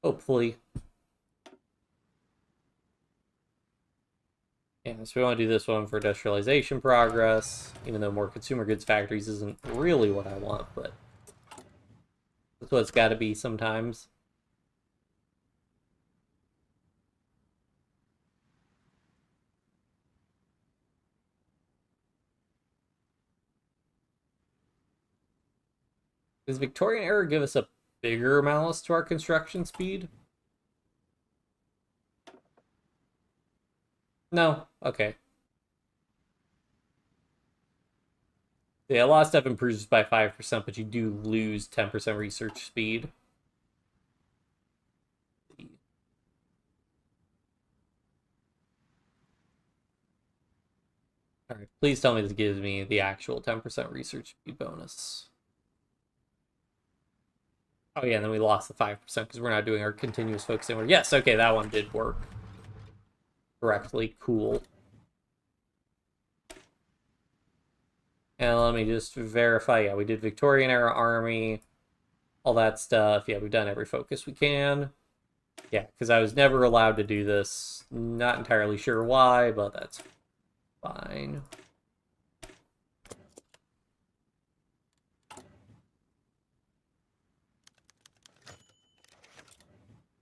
Hopefully. Yeah, so we want to do this one for industrialization progress, even though more consumer goods factories isn't really what I want, but that's what it's got to be sometimes. Does Victorian era give us a bigger malus to our construction speed? No? Okay. Yeah, a lot of stuff improves by 5%, but you do lose 10% research speed. Alright, please tell me this gives me the actual 10% research speed bonus. Oh yeah, and then we lost the 5% because we're not doing our continuous focus anymore. Yes, okay, that one did work correctly. Cool. And let me just verify. Yeah, we did Victorian era army, all that stuff. Yeah, we've done every focus we can. Yeah, because I was never allowed to do this. Not entirely sure why, but that's fine.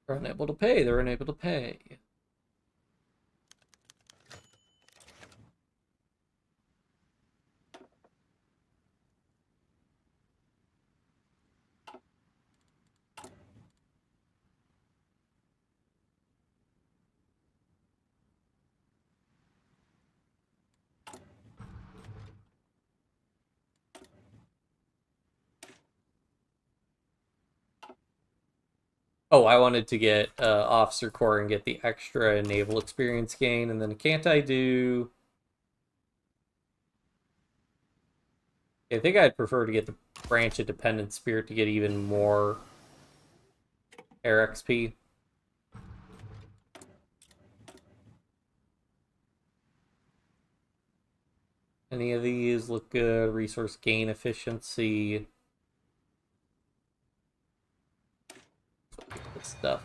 They're unable to pay. They're unable to pay. Oh, I wanted to get Officer Corps and get the extra naval experience gain, and then can't I do... I think I'd prefer to get the Branch of Dependent Spirit to get even more air XP. Any of these look good? Resource gain efficiency. This stuff.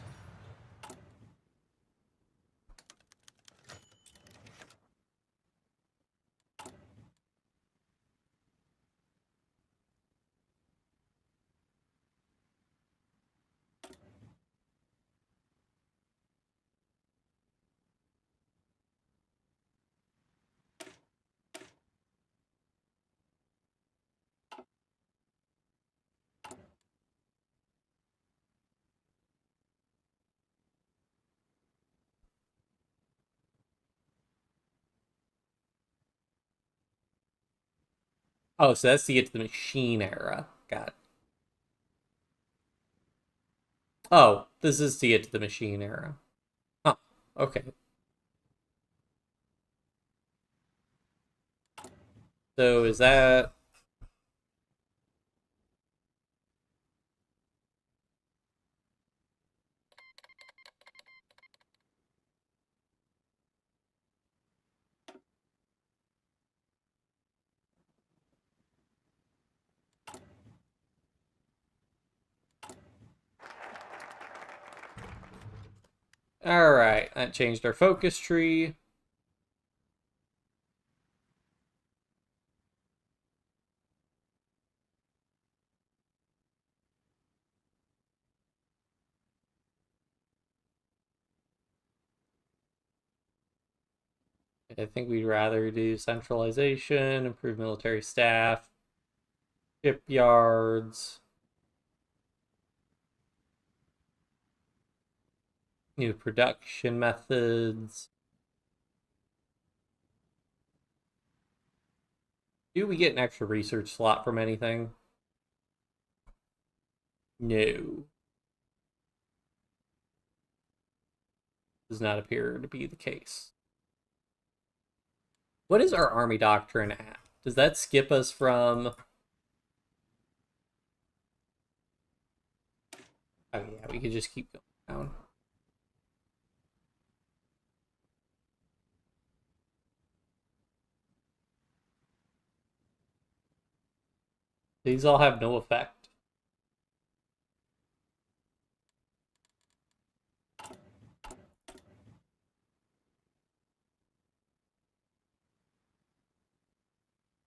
Oh, so that's to get to the machine era. Got it. Oh, this is to get to the machine era. Huh. Okay. So is that... Alright, that changed our focus tree. I think we'd rather do centralization, improve military staff, shipyards, new production methods. Do we get an extra research slot from anything? No. Does not appear to be the case. What is our army doctrine at? Does that skip us from... Oh yeah, we could just keep going down. These all have no effect.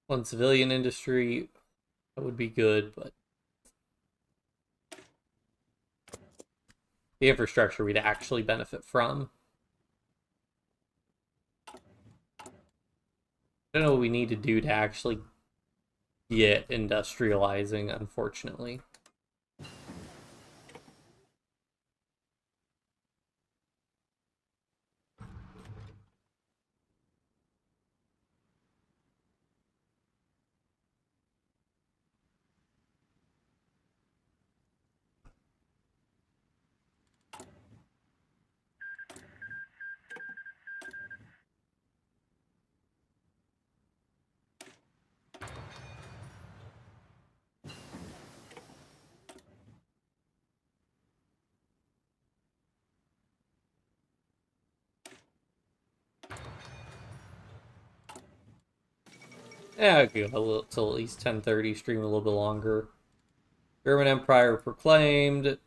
One civilian industry, that would be good, but the infrastructure we'd actually benefit from. I don't know what we need to do to actually get industrializing, unfortunately. Yeah, I could go till at least 10:30, stream a little bit longer. German Empire proclaimed.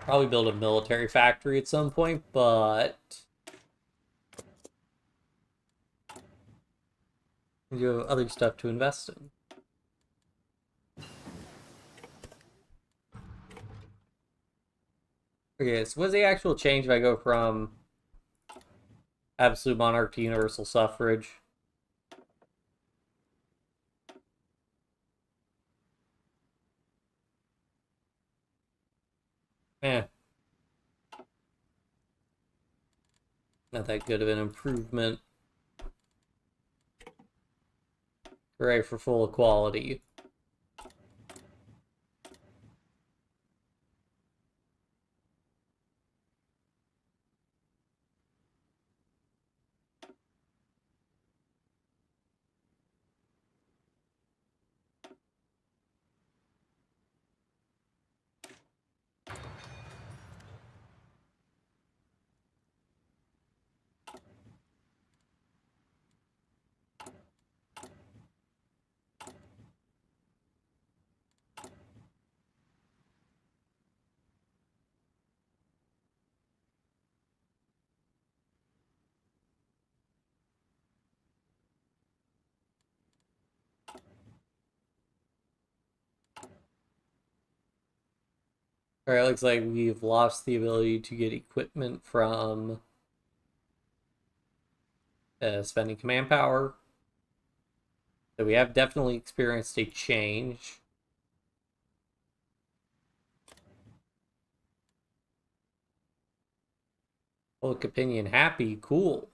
Probably build a military factory at some point, but you have other stuff to invest in. Okay, so what's the actual change if I go from absolute monarch to universal suffrage? Eh, not that good of an improvement. Hooray for full equality. Alright, looks like we've lost the ability to get equipment from spending command power. So we have definitely experienced a change. Public opinion happy, cool.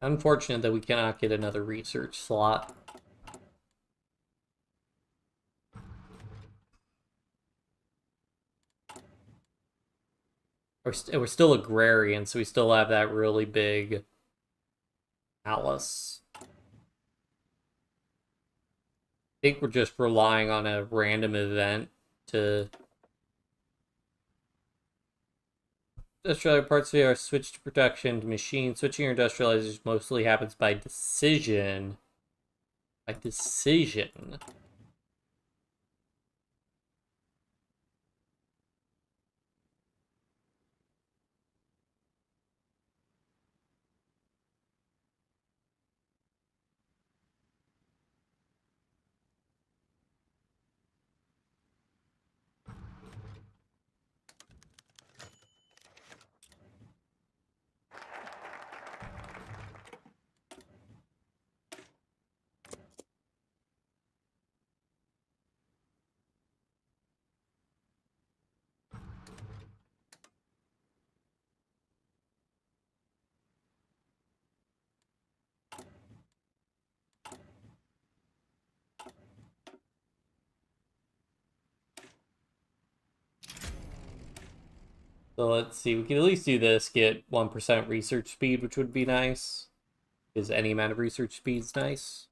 Unfortunate that we cannot get another research slot. We're still agrarian, so we still have that really big Alice. I think we're just relying on a random event to industrialize parts of our switch to production to machine. Switching or industrialization mostly happens by decision. By decision. So let's see, we can at least do this, get 1% research speed, which would be nice. Because any amount of research speed is nice.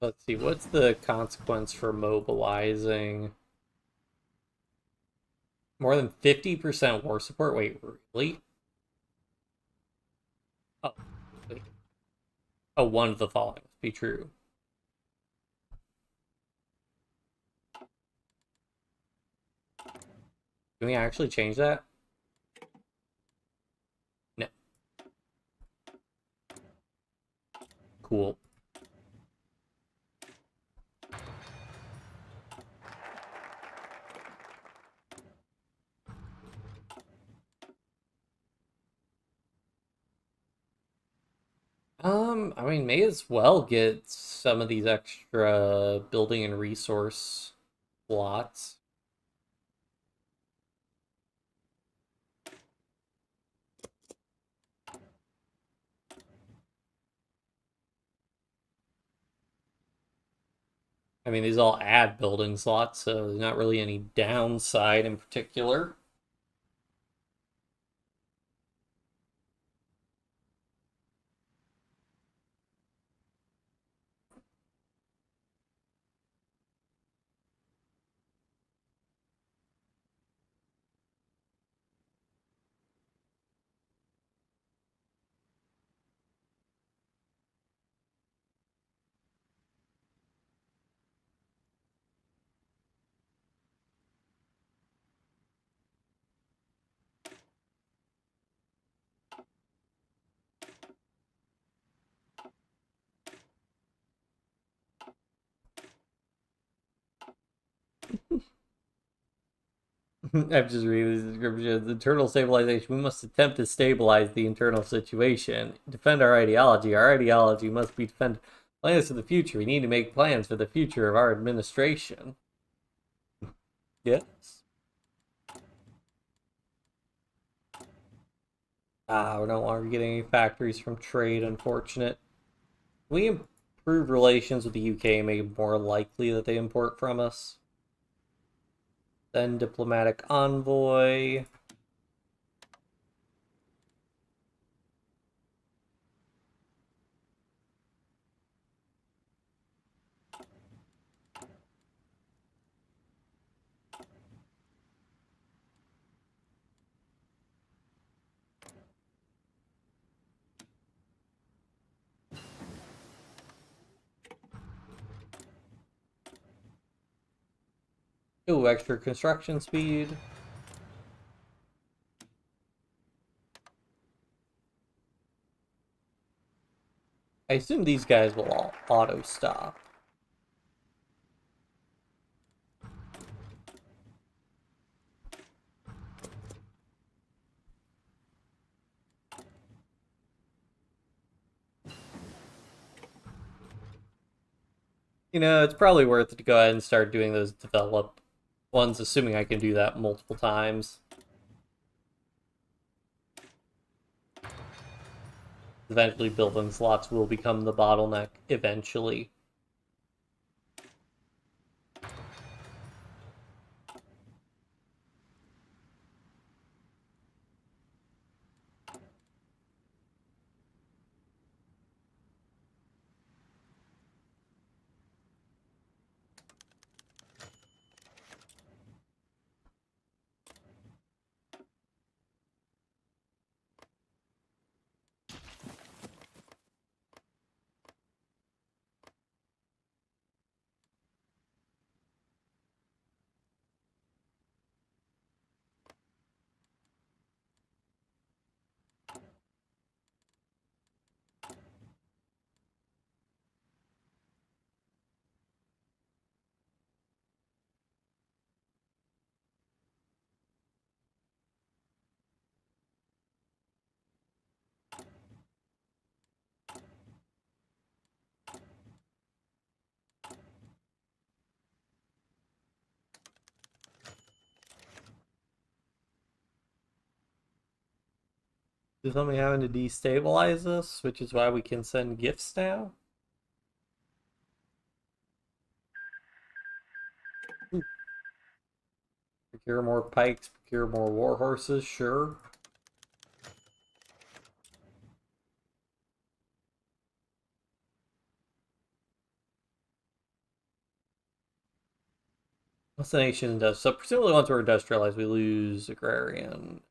Let's see, what's the consequence for mobilizing? More than 50% war support? Wait, really? Oh, wait. Oh, one of the following must be true. Can we actually change that? No. Cool. I mean, may as well get some of these extra building and resource slots. I mean, these all add building slots, so there's not really any downside in particular. I've just read the description. Internal stabilization. We must attempt to stabilize the internal situation. Defend our ideology. Our ideology must be defend plans for the future. We need to make plans for the future of our administration. Yes. We're no longer getting any factories from trade, unfortunate. We improve relations with the UK and make it more likely that they import from us. Then diplomatic envoy. Ooh, extra construction speed. I assume these guys will all auto stop. You know, it's probably worth it to go ahead and start doing those develop ones, assuming I can do that multiple times. Eventually, building slots will become the bottleneck eventually. Is something having to destabilize us, which is why we can send gifts now? Ooh. Procure more pikes, procure more war horses, sure. What's the nation does? So presumably once we're industrialized, we lose agrarian.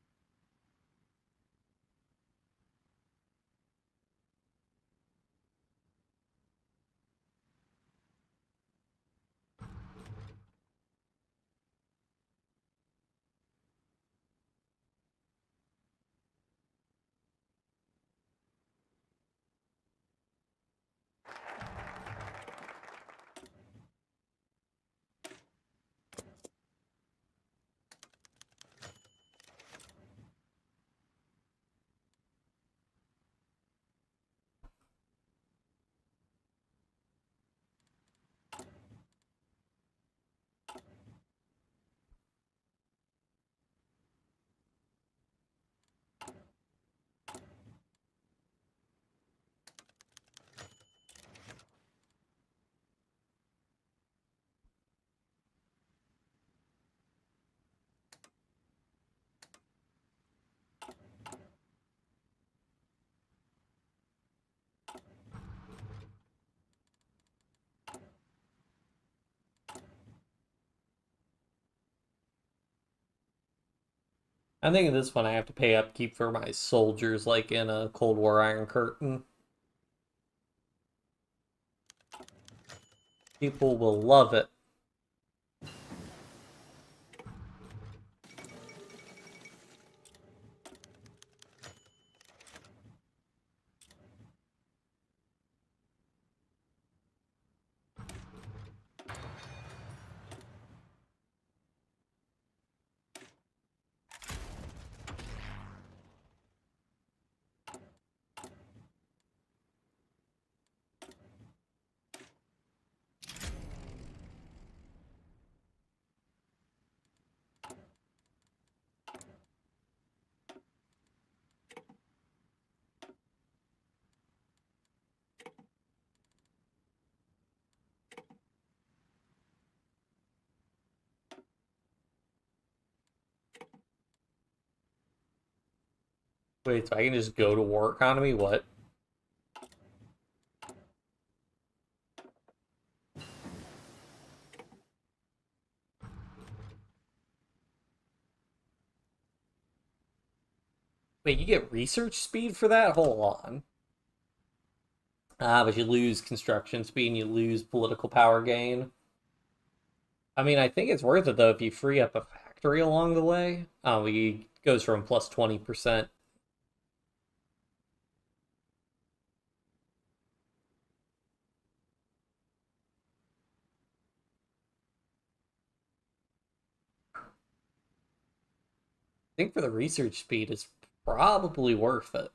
I'm thinking this one I have to pay upkeep for my soldiers, like in a Cold War Iron Curtain. People will love it. Wait, so I can just go to war economy? What? Wait, you get research speed for that? Hold on. But you lose construction speed and you lose political power gain. I mean, I think it's worth it though if you free up a factory along the way. It goes from plus 20%. I think for the research speed, it's probably worth it.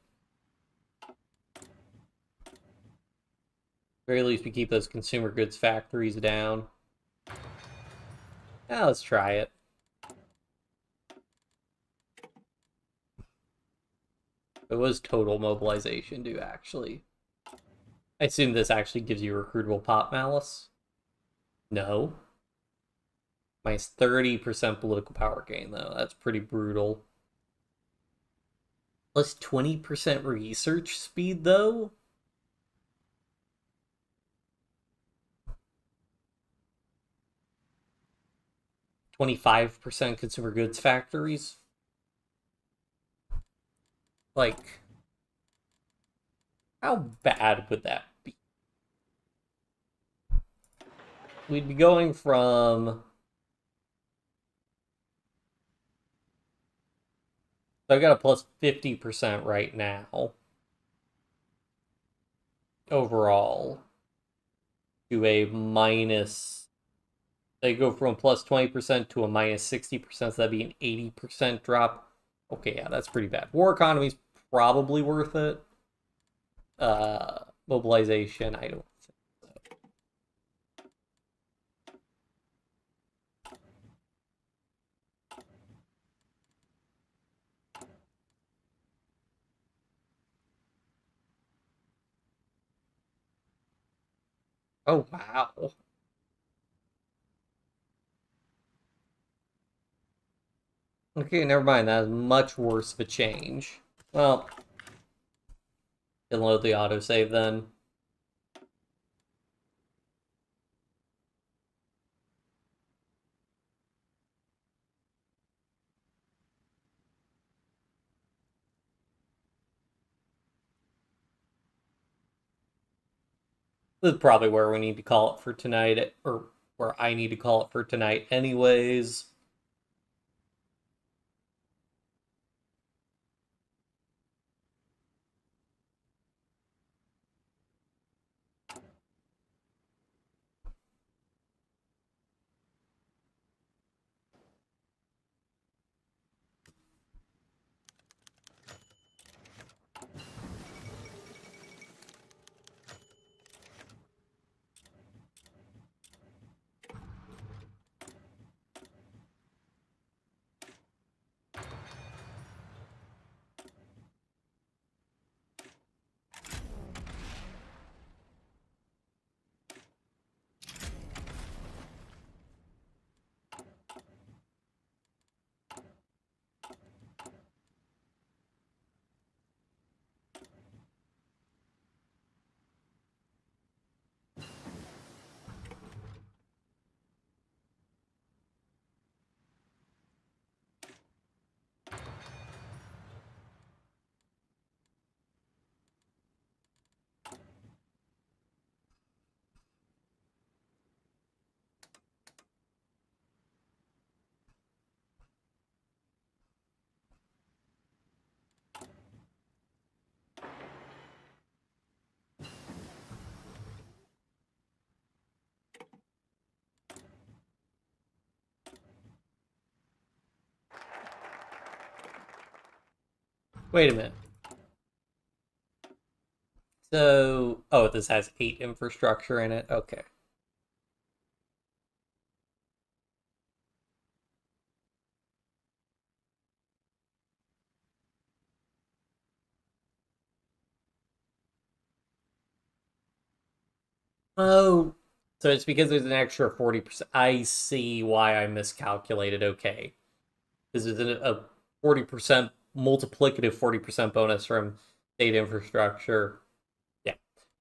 Very least, we keep those consumer goods factories down. Yeah, let's try it. It was total mobilization due, actually. I assume this actually gives you recruitable pop malice. No. Minus 30% political power gain, though. That's pretty brutal. Plus 20% research speed, though? $25% consumer goods factories? Like, how bad would that be? We'd be going from... So I got a plus 50% right now. Overall. To a minus... They go from a plus 20% to a minus 60%, so that'd be an 80% drop. Okay, yeah, that's pretty bad. War economy's probably worth it. Mobilization, I don't think so. Oh, wow. Okay, never mind. That is much worse of a change. Well, can load the autosave then. This is probably where we need to call it for tonight, or where I need to call it for tonight anyways. Wait a minute. So, oh, this has 8 infrastructure in it. Okay. Oh, so it's because there's an extra 40%. I see why I miscalculated. Okay. This is a 40% multiplicative 40% bonus from state infrastructure. Yeah.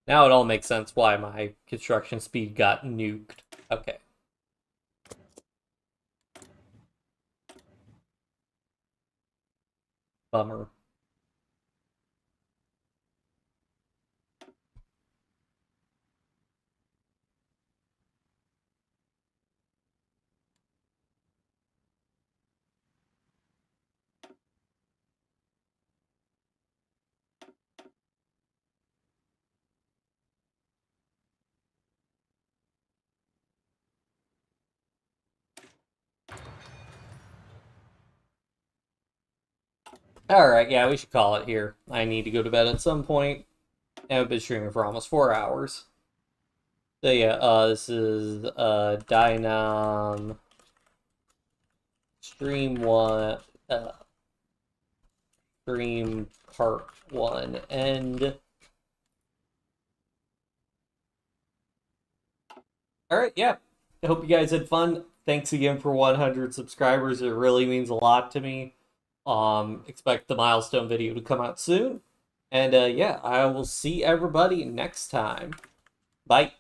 Now it all makes sense why my construction speed got nuked. Okay. Bummer. Alright, yeah, we should call it here. I need to go to bed at some point. And I've been streaming for almost 4 hours. So yeah, this is Dai Nam stream 1, stream part 1, and alright, yeah. I hope you guys had fun. Thanks again for 100 subscribers. It really means a lot to me. Expect the milestone video to come out soon. And yeah, I will see everybody next time. Bye.